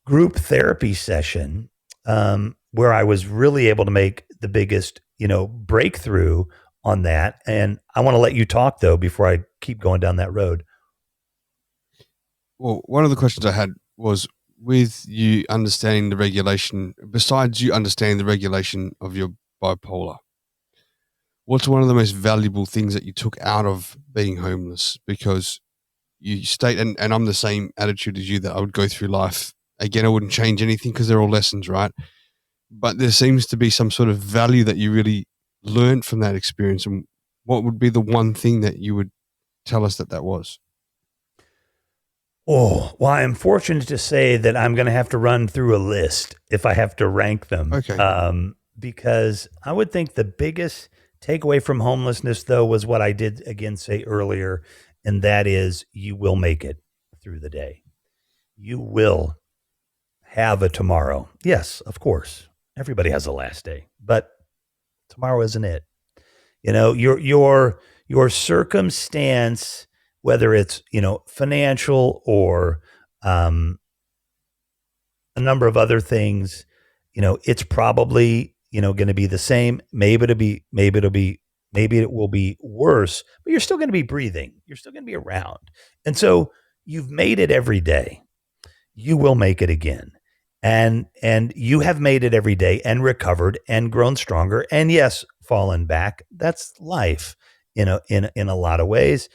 group therapy session where I was really able to make the biggest, breakthrough on that. And I want to let you talk though before I keep going down that road. Well, one of the questions I had was, with you understanding the regulation, besides you understanding the regulation of your bipolar, what's one of the most valuable things that you took out of being homeless? Because you state, and I'm the same attitude as you, that I would go through life again. I wouldn't change anything because they're all lessons, right? But there seems to be some sort of value that you really learned from that experience. And what would be the one thing that you would tell us that was? Oh, well, I'm fortunate to say that I'm going to have to run through a list if I have to rank them. Okay. Because I would think the biggest takeaway from homelessness, though, was what I did again say earlier, and that is you will make it through the day. You will have a tomorrow. Yes, of course. Everybody has a last day, but tomorrow isn't it. Your circumstance, whether it's, financial or a number of other things, it's probably, going to be the same. Maybe it will be worse, but you're still going to be breathing. You're still going to be around. And so you've made it every day. You will make it again. And you have made it every day and recovered and grown stronger. And yes, fallen back. That's life, in a lot of ways.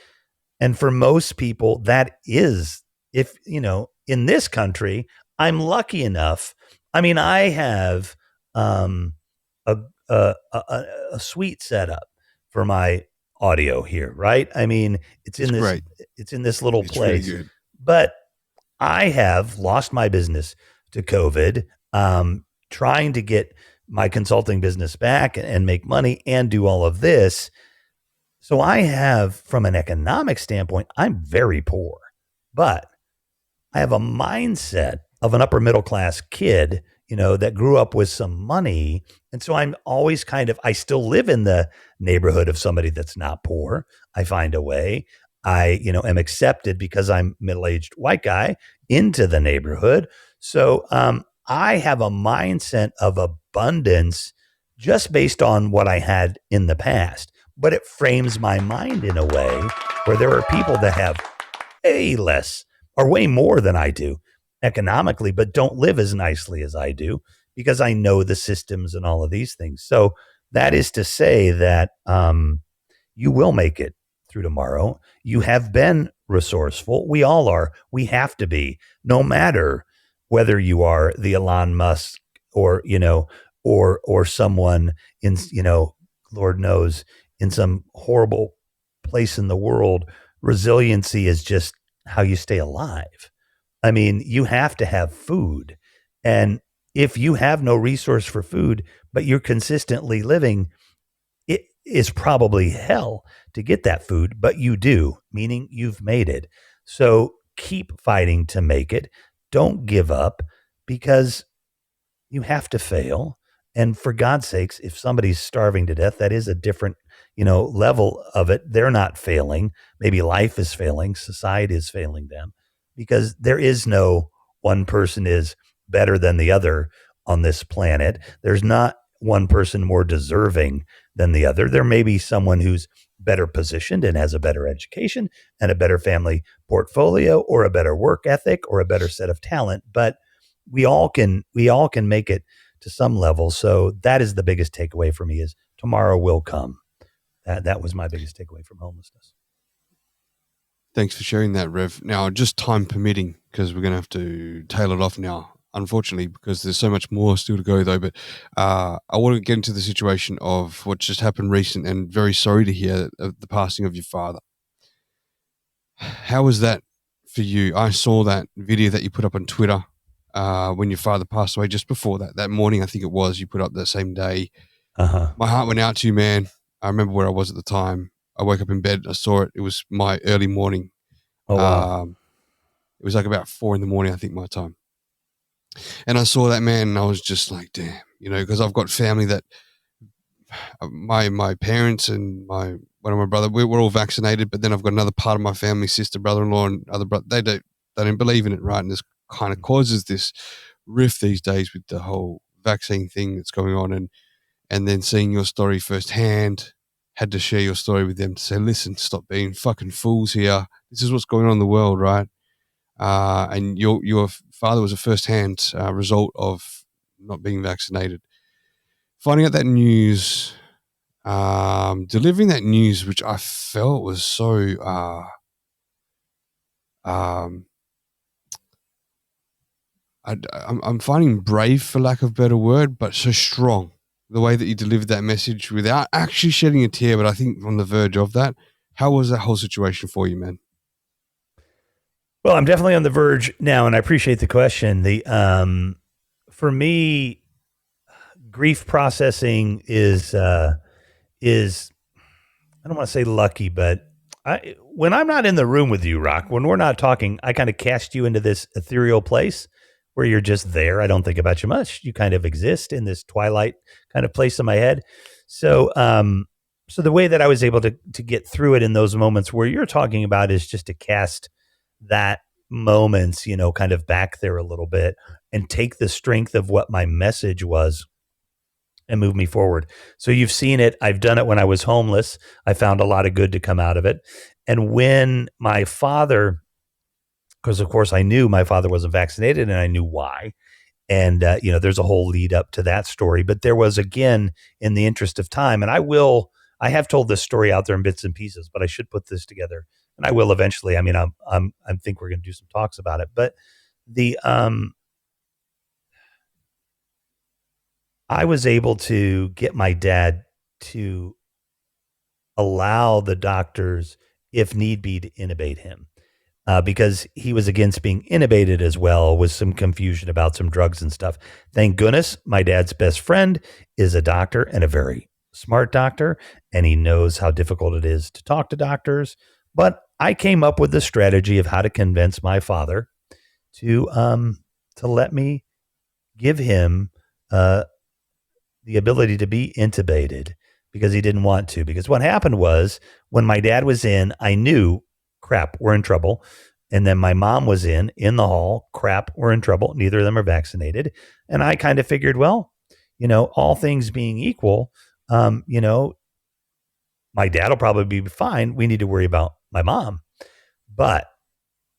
And for most people, that is, if, in this country, I'm lucky enough. I mean, I have a sweet setup for my audio here, right? I mean, it's in this little place, really good. But I have lost my business to COVID, trying to get my consulting business back and make money and do all of this. So I have, from an economic standpoint, I'm very poor, but I have a mindset of an upper middle class kid, that grew up with some money. And so I'm always I still live in the neighborhood of somebody that's not poor. I find a way. I, am accepted because I'm middle-aged white guy into the neighborhood. So I have a mindset of abundance just based on what I had in the past. But it frames my mind in a way where there are people that have way less or way more than I do economically, but don't live as nicely as I do because I know the systems and all of these things. So that is to say that you will make it through tomorrow. You have been resourceful. We all are. We have to be, no matter whether you are the Elon Musk or, or someone in, Lord knows, in some horrible place in the world. Resiliency is just how you stay alive. I mean, you have to have food. And if you have no resource for food, but you're consistently living, it is probably hell to get that food, but you do, meaning you've made it. So keep fighting to make it. Don't give up, because you have to fail. And for God's sakes, if somebody's starving to death, that is a different, level of it. They're not failing. Maybe life is failing. Society is failing them, because there is no one person is better than the other on this planet. There's not one person more deserving than the other. There may be someone who's better positioned and has a better education and a better family portfolio or a better work ethic or a better set of talent, but we all can make it to some level. So that is the biggest takeaway for me, is tomorrow will come. That was my biggest takeaway from homelessness. Thanks for sharing that, Rev. Now, just time permitting, because we're going to have to tail it off now, unfortunately, because there's so much more still to go, though. But I want to get into the situation of what just happened recent, and very sorry to hear of the passing of your father. How was that for you? I saw that video that you put up on Twitter when your father passed away, just before that morning, I think it was, you put up that same day. Uh-huh. My heart went out to you, man. I remember where I was at the time. I woke up in bed. I saw it. It was my early morning. Oh, wow. It was like about 4 a.m, I think, my time. And I saw that man, and I was just like, damn, because I've got family that my parents and one of my brother, we're all vaccinated, but then I've got another part of my family, sister, brother-in-law, and other brother. They don't believe in it, right? And this kind of causes this rift these days with the whole vaccine thing that's going on, and then seeing your story firsthand, had to share your story with them to say, listen, stop being fucking fools here. This is what's going on in the world, right? And your father was a firsthand result of not being vaccinated. Finding out that news, delivering that news, which I felt was so I'm finding brave, for lack of a better word, but so strong. The way that you delivered that message without actually shedding a tear, but I think on the verge of that. How was that whole situation for you, man? Well, I'm definitely on the verge now, and I appreciate the question. For me, grief processing is I don't want to say lucky, but when I'm not in the room with you, Rock, when we're not talking, I kind of cast you into this ethereal place where you're just there. I don't think about you much. You kind of exist in this twilight kind of place in my head. So, so the way that I was able to get through it in those moments where you're talking about is just to cast that moments, kind of back there a little bit and take the strength of what my message was and move me forward. So you've seen it. I've done it when I was homeless. I found a lot of good to come out of it. And when my father, because of course I knew my father wasn't vaccinated and I knew why. And, there's a whole lead up to that story, but there was, again, in the interest of time, and I have told this story out there in bits and pieces, but I should put this together and I will eventually. I mean, I think we're going to do some talks about it, but I was able to get my dad to allow the doctors, if need be, to intubate him. Because he was against being intubated as well, with some confusion about some drugs and stuff. Thank goodness my dad's best friend is a doctor, and a very smart doctor, and he knows how difficult it is to talk to doctors. But I came up with the strategy of how to convince my father to let me give him the ability to be intubated, because he didn't want to. Because what happened was, when my dad was in, I knew, crap, we're in trouble. And then my mom was in the hall, crap, we're in trouble. Neither of them are vaccinated. And I kind of figured, well, all things being equal, my dad will probably be fine. We need to worry about my mom. But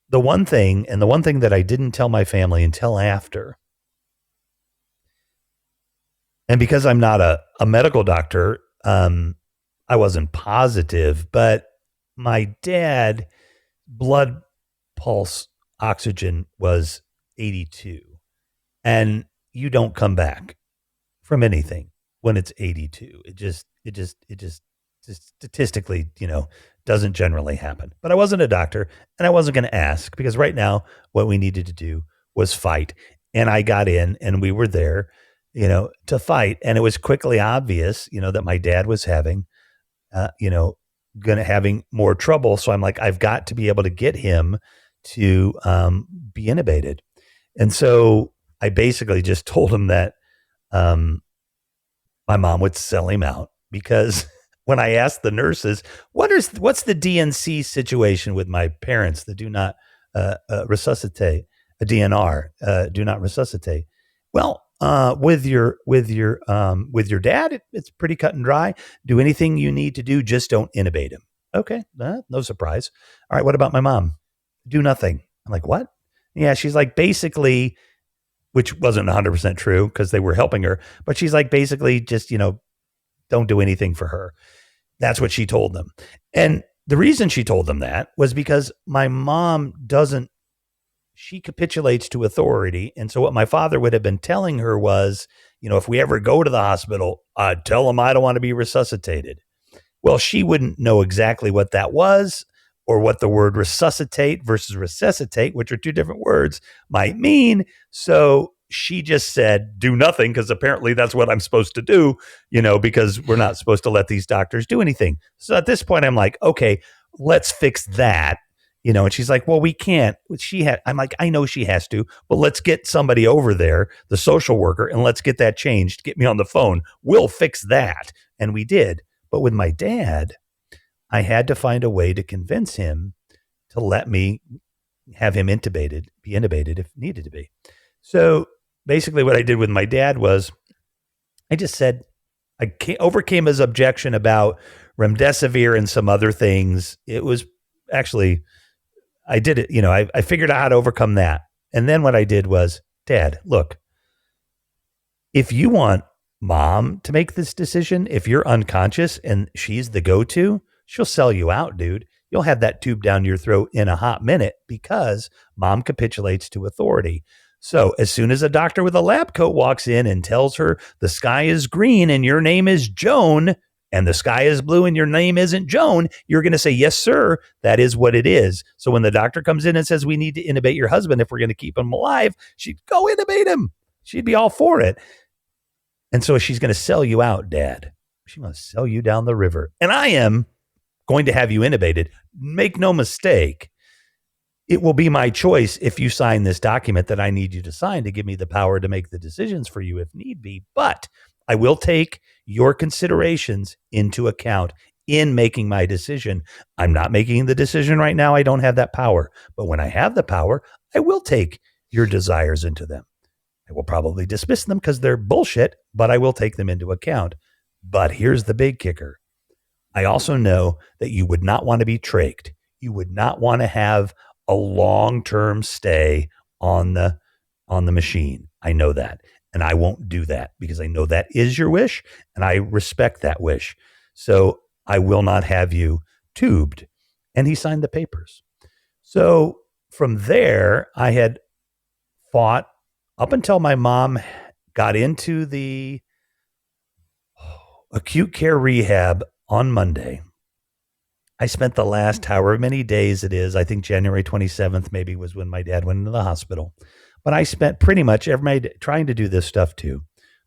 the one thing that I didn't tell my family until after, and because I'm not a medical doctor, I wasn't positive, but my dad blood pulse oxygen was 82, and you don't come back from anything when it's 82. It just statistically, doesn't generally happen. But I wasn't a doctor, and I wasn't going to ask, because right now what we needed to do was fight. And I got in, and we were there, to fight. And it was quickly obvious, that my dad was having more trouble. So I'm like, I've got to be able to get him to be intubated. And so I basically just told him that my mom would sell him out, because when I asked the nurses, what's the DNC situation with my parents that do not resuscitate, a DNR, do not resuscitate. Well, with your dad, it's pretty cut and dry. Do anything you need to do, just don't intubate him. Okay, no surprise. All right, what about my mom? Do nothing. I'm like, what? Yeah, she's like, basically, which wasn't 100% true, because they were helping her, but she's like, basically, just, don't do anything for her. That's what she told them. And the reason she told them that was because my mom she capitulates to authority. And so what my father would have been telling her was, if we ever go to the hospital, tell them I don't want to be resuscitated. Well, she wouldn't know exactly what that was, or what the word resuscitate versus resuscitate, which are two different words, might mean. So she just said, do nothing, because apparently that's what I'm supposed to do, because we're not supposed to let these doctors do anything. So at this point, I'm like, okay, let's fix that. And she's like, well, we can't. I'm like, I know she has to, but let's get somebody over there, the social worker, and let's get that changed. Get me on the phone. We'll fix that. And we did. But with my dad, I had to find a way to convince him to let me have him be intubated if needed to be. So basically what I did with my dad was I just said, overcame his objection about remdesivir and some other things. It was actually, I did it, I figured out how to overcome that. And then what I did was, Dad, look, if you want Mom to make this decision, if you're unconscious and she's the go-to, she'll sell you out, dude. You'll have that tube down your throat in a hot minute because Mom capitulates to authority. So as soon as a doctor with a lab coat walks in and tells her the sky is green and your name is Joan, and the sky is blue and your name isn't Joan, you're going to say, yes, sir, that is what it is. So when the doctor comes in and says, we need to intubate your husband if we're going to keep him alive, she'd go intubate him. She'd be all for it. And so she's going to sell you out, Dad. She wants to sell you down the river. And I am going to have you intubated. Make no mistake. It will be my choice if you sign this document that I need you to sign to give me the power to make the decisions for you if need be. But I will take your considerations into account in making my decision. I'm not making the decision right now. I don't have that power. But when I have the power, I will take your desires into them. I will probably dismiss them because they're bullshit, but I will take them into account. But here's the big kicker. I also know that you would not want to be trached. You would not want to have a long-term stay on the machine. I know that. And I won't do that because I know that is your wish and I respect that wish. So I will not have you tubed. And he signed the papers. So from there, I had fought up until my mom got into the acute care rehab on Monday. I spent the last however many days it is, I think January 27th maybe was when my dad went into the hospital. But I spent pretty much every day trying to do this stuff too,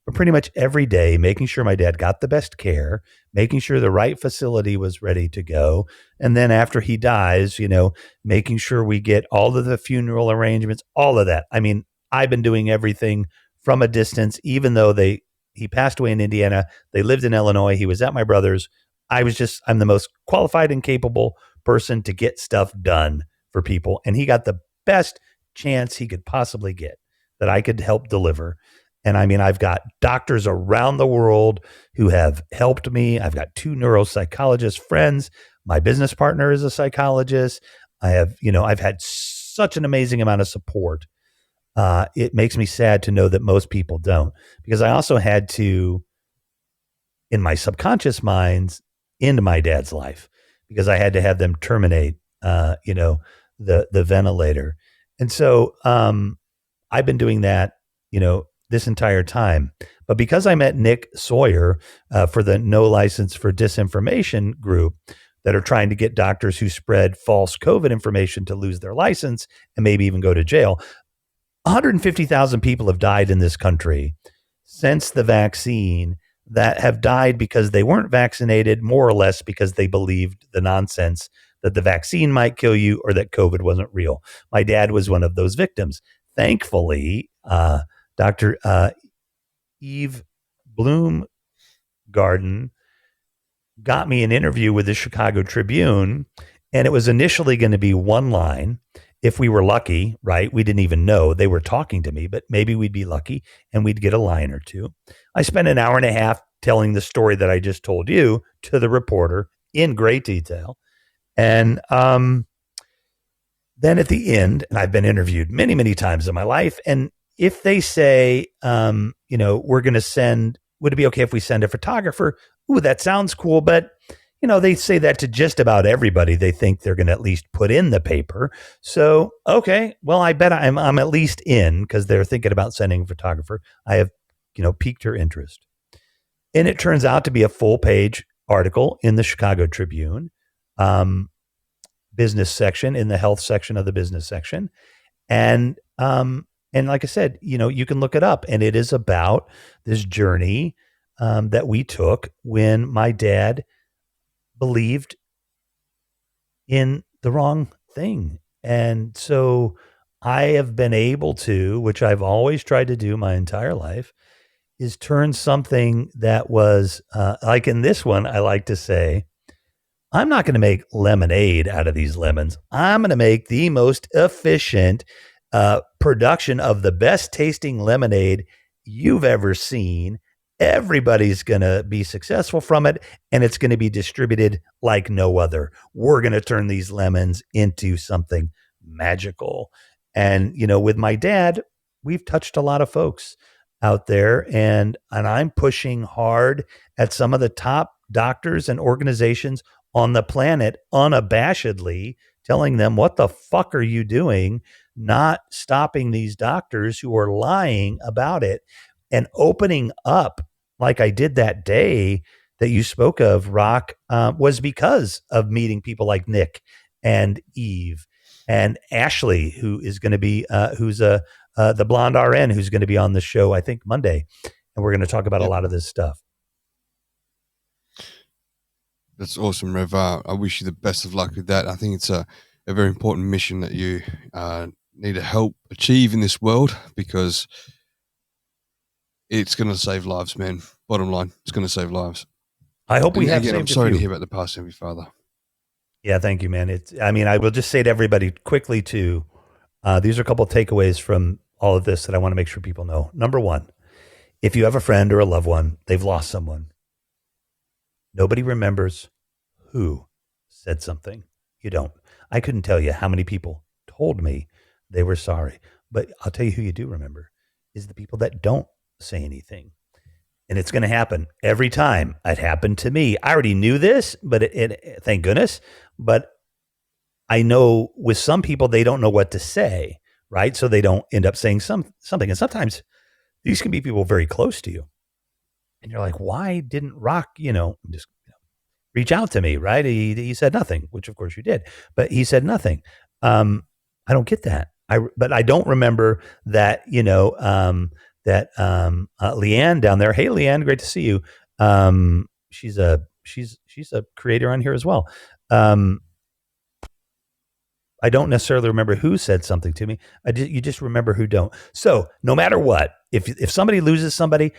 but pretty much every day making sure my dad got the best care, making sure the right facility was ready to go. And then after he dies, making sure we get all of the funeral arrangements, all of that. I mean, I've been doing everything from a distance, even though he passed away in Indiana. They lived in Illinois. He was at my brother's. I'm the most qualified and capable person to get stuff done for people. And he got the best chance he could possibly get that I could help deliver. And I mean, I've got doctors around the world who have helped me. I've got 2 neuropsychologist friends. My business partner is a psychologist. I've had such an amazing amount of support. It makes me sad to know that most people don't, because I also had to, in my subconscious minds, end my dad's life because I had to have them terminate, the ventilator. And so I've been doing that, this entire time. But because I met Nick Sawyer for the No License for Disinformation group that are trying to get doctors who spread false COVID information to lose their license and maybe even go to jail, 150,000 people have died in this country since the vaccine that have died because they weren't vaccinated, more or less because they believed the nonsense that the vaccine might kill you or that COVID wasn't real. My dad was one of those victims. Thankfully, Dr. Eve Bloomgarden got me an interview with the Chicago Tribune, and it was initially going to be one line. If we were lucky, right? We didn't even know they were talking to me, but maybe we'd be lucky and we'd get a line or two. I spent an hour and a half telling the story that I just told you to the reporter in great detail. And then at the end, and I've been interviewed many, many times in my life. And if they say, we're going to send, would it be okay if we send a photographer? Ooh, that sounds cool. But they say that to just about everybody. They think they're going to at least put in the paper. So, okay, well, I bet I'm at least in because they're thinking about sending a photographer. I have, piqued her interest. And it turns out to be a full-page article in the Chicago Tribune, business section, in the health section of the business section. And And like I said, you can look it up, and it is about this journey that we took when my dad believed in the wrong thing. And so I have been able to, which I've always tried to do my entire life, is turn something that was like in this one, I like to say, I'm not going to make lemonade out of these lemons. I'm going to make the most efficient production of the best tasting lemonade you've ever seen. Everybody's going to be successful from it, and it's going to be distributed like no other. We're going to turn these lemons into something magical. And, with my dad, we've touched a lot of folks out there, and I'm pushing hard at some of the top doctors and organizations on the planet unabashedly, telling them, what the fuck are you doing? Not stopping these doctors who are lying about it, and opening up like I did that day that you spoke of, Rock, was because of meeting people like Nick and Eve and Ashley, who is going to be, who's the blonde RN, who's going to be on the show, I think Monday. And we're going to talk about a lot of this stuff. That's awesome, Rev. I wish you the best of luck with that. I think it's a very important mission that you need to help achieve in this world, because it's going to save lives, man. Bottom line, it's going to save lives. I hope we have. Again, I'm sorry to hear about the passing of your father. Yeah, thank you, man. I will just say to everybody quickly too, these are a couple of takeaways from all of this that I want to make sure people know. Number one, if you have a friend or a loved one, they've lost someone, nobody remembers who said something. You don't. I couldn't tell you how many people told me they were sorry, but I'll tell you who you do remember is the people that don't say anything. And it's going to happen every time. It happened to me. I already knew this, but it thank goodness. But I know with some people, they don't know what to say, right? So they don't end up saying something. And sometimes these can be people very close to you. And you're like, why didn't Rock, just reach out to me, right? He said nothing, which of course you did, but he said nothing. I don't get that. But I don't remember that, Leanne down there. Hey, Leanne, great to see you. She's a creator on here as well. I don't necessarily remember who said something to me. You just remember who don't. So no matter what, if somebody loses somebody,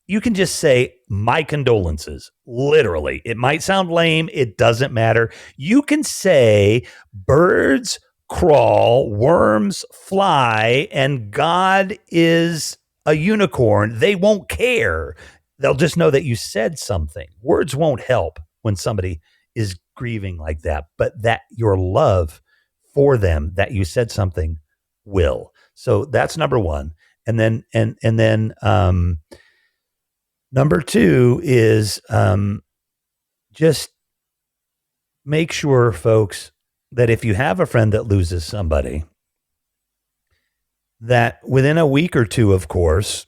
you can just say, my condolences. Literally. It might sound lame. It doesn't matter. You can say, birds crawl, worms fly, and God is a unicorn. They won't care. They'll just know that you said something. Words won't help when somebody is grieving like that, but that your love for them, that you said something, will. So that's number one. And then number two is just make sure, folks, that if you have a friend that loses somebody, that within a week or two, of course,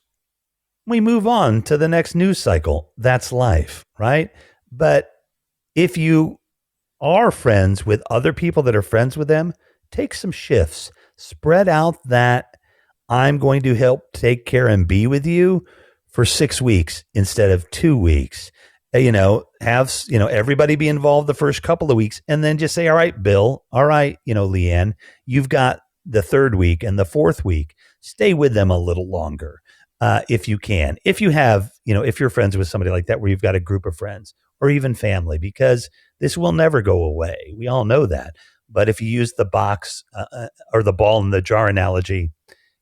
we move on to the next news cycle. That's life, right? But if you are friends with other people that are friends with them, take some shifts. Spread out that I'm going to help take care and be with you for 6 weeks instead of 2 weeks. Have everybody be involved the first couple of weeks, and then just say, all right, Bill, all right, Leanne, you've got the third week and the fourth week. Stay with them a little longer if you can. If you have, if you're friends with somebody like that, where you've got a group of friends or even family, because this will never go away. We all know that. But if you use the box or the ball in the jar analogy,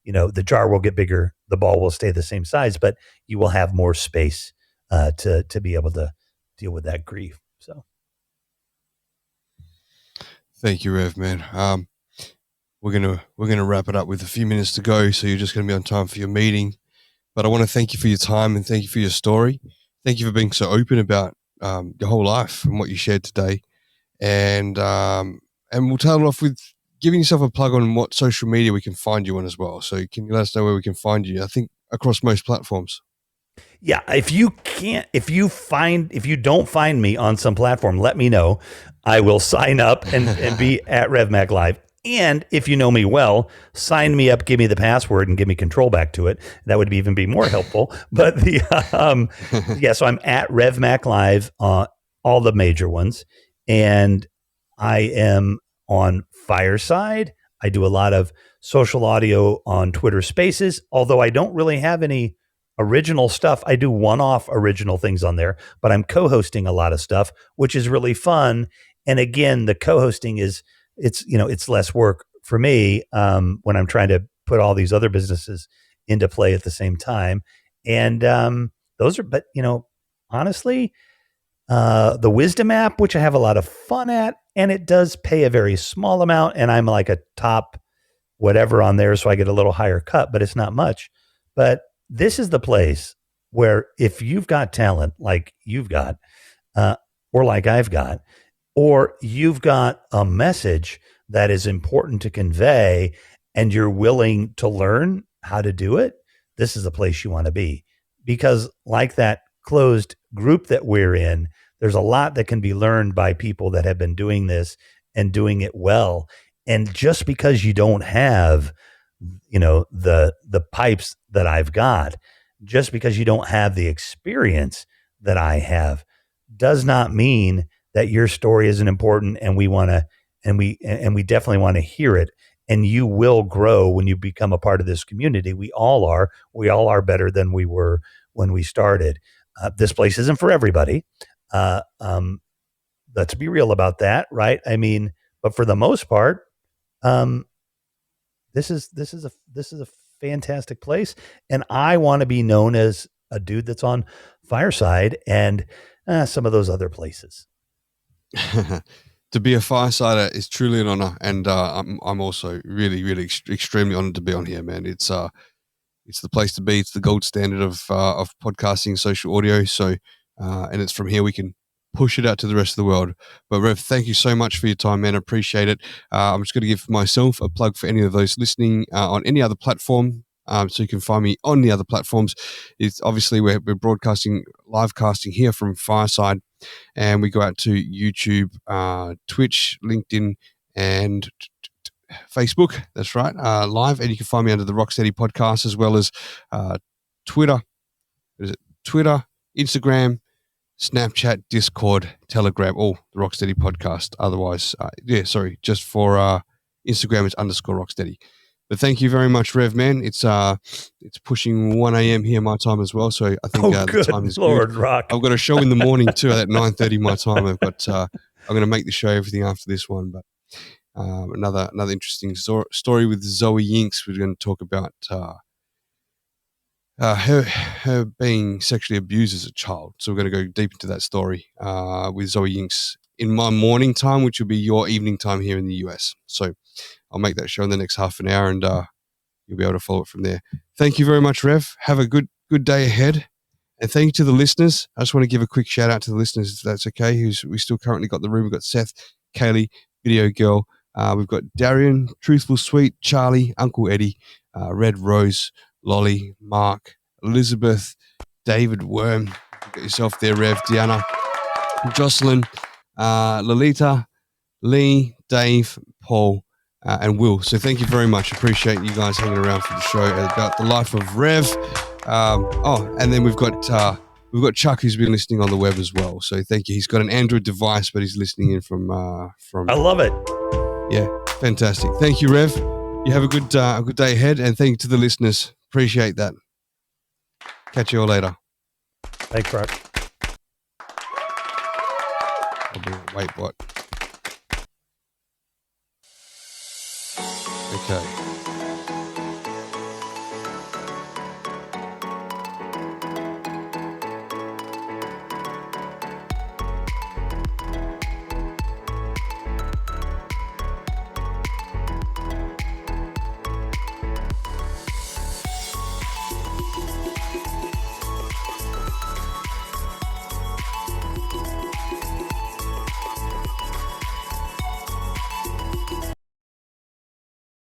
the jar will get bigger, the ball will stay the same size, but you will have more space to be able to deal with that grief. So, thank you, Rev, man. We're gonna wrap it up with a few minutes to go, so you're just gonna be on time for your meeting. But I want to thank you for your time and thank you for your story. Thank you for being so open about your whole life and what you shared today. And we'll tail it off with giving yourself a plug on what social media we can find you on as well. So can you let us know where we can find you? I think across most platforms. Yeah, if you don't find me on some platform, let me know. I will sign up and be at RevMac Live. And if you know me well, sign me up, give me the password, and give me control back to it. That would even be more helpful. But so I'm at RevMacLive, all the major ones, and I am on Fireside. I do a lot of social audio on Twitter Spaces, although I don't really have any original stuff. I do one-off original things on there, but I'm co-hosting a lot of stuff, which is really fun. And again, the co-hosting it's less work for me when I'm trying to put all these other businesses into play at the same time. And honestly, the Wisdom app, which I have a lot of fun at, and it does pay a very small amount, and I'm like a top whatever on there, so I get a little higher cut, but it's not much. But this is the place where if you've got talent like you've got, or like I've got, or you've got a message that is important to convey and you're willing to learn how to do it, this is the place you want to be. Because like that closed group that we're in, there's a lot that can be learned by people that have been doing this and doing it well. And just because you don't have, the pipes that I've got, just because you don't have the experience that I have, does not mean that your story isn't important, and we definitely want to hear it. And you will grow when you become a part of this community. We all are better than we were when we started. This place isn't for everybody. Let's be real about that, right? I mean, but for the most part, this is a fantastic place, and I want to be known as a dude that's on Fireside and some of those other places. To be a firesider is truly an honor, and I'm also really, really extremely honored to be on here, man. It's the place to be. It's the gold standard of podcasting, social audio. So, and it's from here we can push it out to the rest of the world. But Rev, thank you so much for your time, man. I appreciate it. I'm just going to give myself a plug for any of those listening on any other platform. So you can find me on the other platforms. It's obviously we're broadcasting, live casting here from Fireside, and we go out to YouTube, Twitch, LinkedIn, and Facebook. That's right, live. And you can find me under the Rocstedi podcast, as well as Twitter. Is it Twitter, Instagram, Snapchat, Discord, Telegram, all the Rocstedi podcast. Otherwise, just for Instagram, it's _Rocstedi. But thank you very much, Rev, man. It's pushing 1 a.m. here my time as well, so I think the time is Lord, good. Rock. I've got a show in the morning too at 9:30 my time. I'm going to make the show everything after this one. But another interesting story with Zoe Yinks. We're going to talk about her being sexually abused as a child. So we're going to go deep into that story with Zoe Yinks in my morning time, which will be your evening time here in the US. So I'll make that show in the next half an hour, and you'll be able to follow it from there. Thank you very much, Rev. Have a good day ahead. And thank you to the listeners. I just want to give a quick shout out to the listeners, if that's okay, we still currently got the room. We've got Seth, Kaylee, Video Girl. We've got Darian, Truthful Sweet, Charlie, Uncle Eddie, Red Rose, Lolly, Mark, Elizabeth, David Worm. You've got yourself there, Rev, Deanna, Jocelyn, Lolita, Lee, Dave, Paul, and Will. So thank you very much. Appreciate you guys hanging around for the show about the life of Rev. And then we've got Chuck, who's been listening on the web as well. So thank you. He's got an Android device, but he's listening in from. I love it. Yeah, fantastic. Thank you, Rev. You have a good day ahead, and thank you to the listeners. Appreciate that. Catch you all later. Thanks, Rock. Wait, what? Okay.